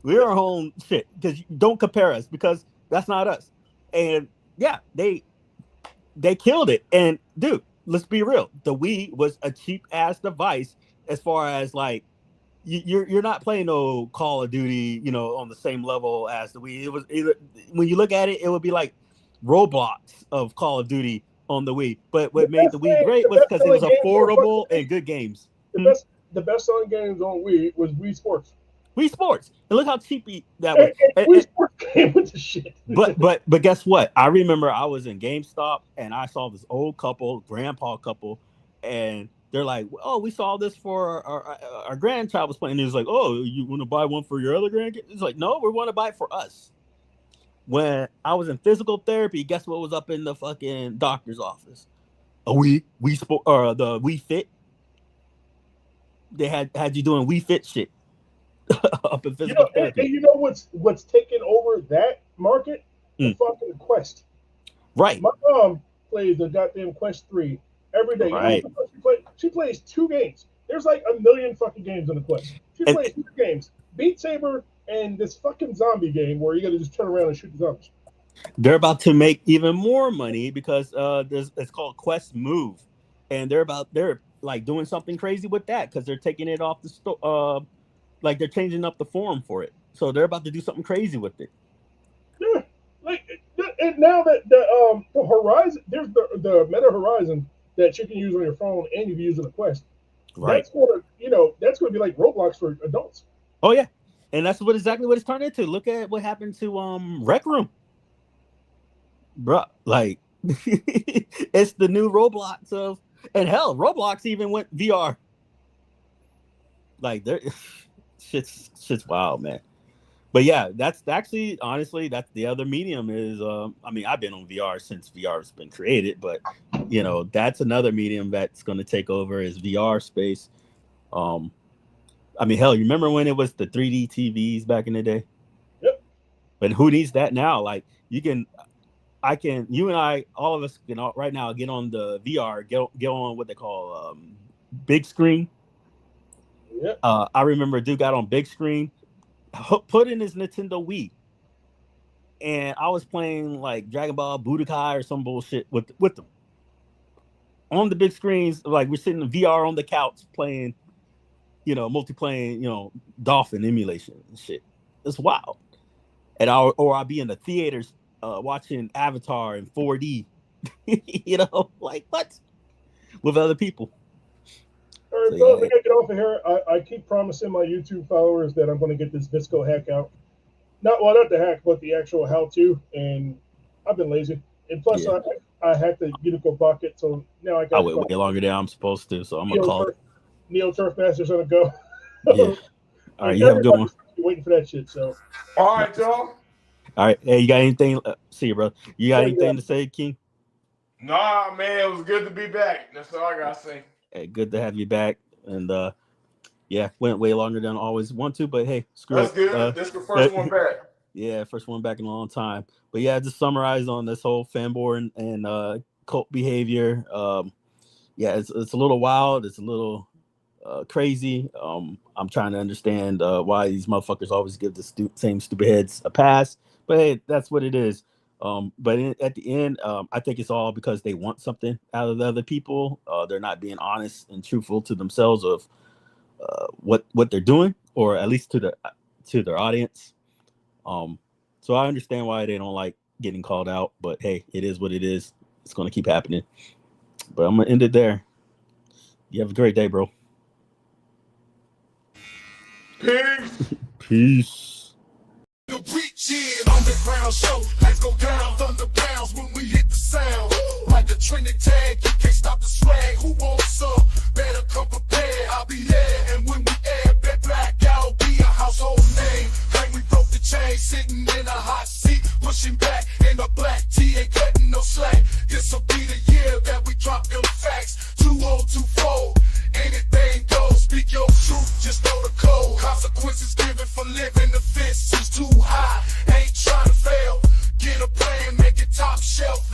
We're our own shit. Because don't compare us, because that's not us. And yeah, they killed it. And dude, let's be real. The Wii was a cheap ass device as far as you're not playing no Call of Duty, on the same level as the Wii. It was either, when you look at it, it would be like Roblox of Call of Duty on the Wii. But what made the Wii great was because it was affordable and good games. The best selling games on Wii was Wii Sports. Wii Sports. And look how cheap that was. Wii Sports came with the shit. But guess what? I remember I was in GameStop and I saw this old couple, grandpa couple, and they're like, "Oh, we saw this for our grandchild was playing." And he was like, "Oh, you want to buy one for your other grandkid?" It's like, "No, we want to buy it for us." When I was in physical therapy, guess what was up in the fucking doctor's office? A Wii Sport, or the Wii Fit. They had you doing Wii Fit shit up in physical therapy. And you know what's taking over that market? The fucking Quest. Right. My mom plays the goddamn Quest 3 every day. Right. She plays 2 games. There's like a million fucking games on the Quest. She plays 2 games. Beat Saber and this fucking zombie game where you got to just turn around and shoot the zombies. They're about to make even more money because it's called Quest Move, and they're doing something crazy with that because they're taking it off the store. They're changing up the form for it, so they're about to do something crazy with it. Yeah, and now that the Horizon, there's the Meta Horizon that you can use on your phone and you can use on the Quest. Right. That's going to be like Roblox for adults. Oh yeah, and that's exactly what it's turned into. Look at what happened to Rec Room, bro. It's the new Roblox and hell, Roblox even went VR. Shit's wild, man. But yeah, that's actually honestly that's the other medium is. I mean, I've been on VR since VR's been created, but you know that's another medium that's going to take over is VR space. I mean, hell, you remember when it was the 3D TVs back in the day? Yep. But who needs that now? Like you can. You and I, all of us can right now get on the VR, get on what they call big screen. Yeah. I remember a dude got on big screen, put in his Nintendo Wii, and I was playing like Dragon Ball Budokai or some bullshit with them on the big screens. Like we're sitting in VR on the couch playing, multi-playing, Dolphin emulation and shit. It's wild. And I'll be in the theaters. Watching Avatar in 4D, like what? With other people. All right, fellas, I gotta get off of here. I keep promising my YouTube followers that I'm going to get this Visco hack out. Not the hack, but the actual how-to. And I've been lazy. And plus, I hacked the Unico Pocket, so now I got. I wait way longer than I'm supposed to, so I'm gonna call it. Neo Turf Masters on the go. Yeah. All right, you have a good one. Waiting for that shit. So. All right, y'all. All right. Hey, you got anything? See you, bro. You got anything to say, King? Nah, man. It was good to be back. That's all I got to say. Hey, good to have you back. And, went way longer than I always want to. But, hey, screw it. That's good. This is the first one back. Yeah, first one back in a long time. But, yeah, just summarize on this whole fanboy and cult behavior. It's a little wild. It's a little crazy. I'm trying to understand why these motherfuckers always give the same stupid heads a pass. But hey, that's what it is. But at the end, I think it's all because they want something out of the other people. They're not being honest and truthful to themselves of what they're doing, or at least to their audience. So I understand why they don't like getting called out. But hey, it is what it is. It's going to keep happening. But I'm gonna end it there. You have a great day, bro. Peace. Peace. The reach in underground show. Let's go down from the bounds when we hit the sound. Like the trending tag, you can't stop the swag. Who wants some? Better come prepared. I'll be there. And when we air, bet blackout be a household name. Like we broke the chain, sitting in a hot seat, pushing back in a black tee, ain't cutting no slack. This'll be the year that we drop them facts. 2024. Anything goes, speak your truth, just know the code. Consequences given for living, the fence is too high. Ain't trying to fail, get a plan, make it top shelf.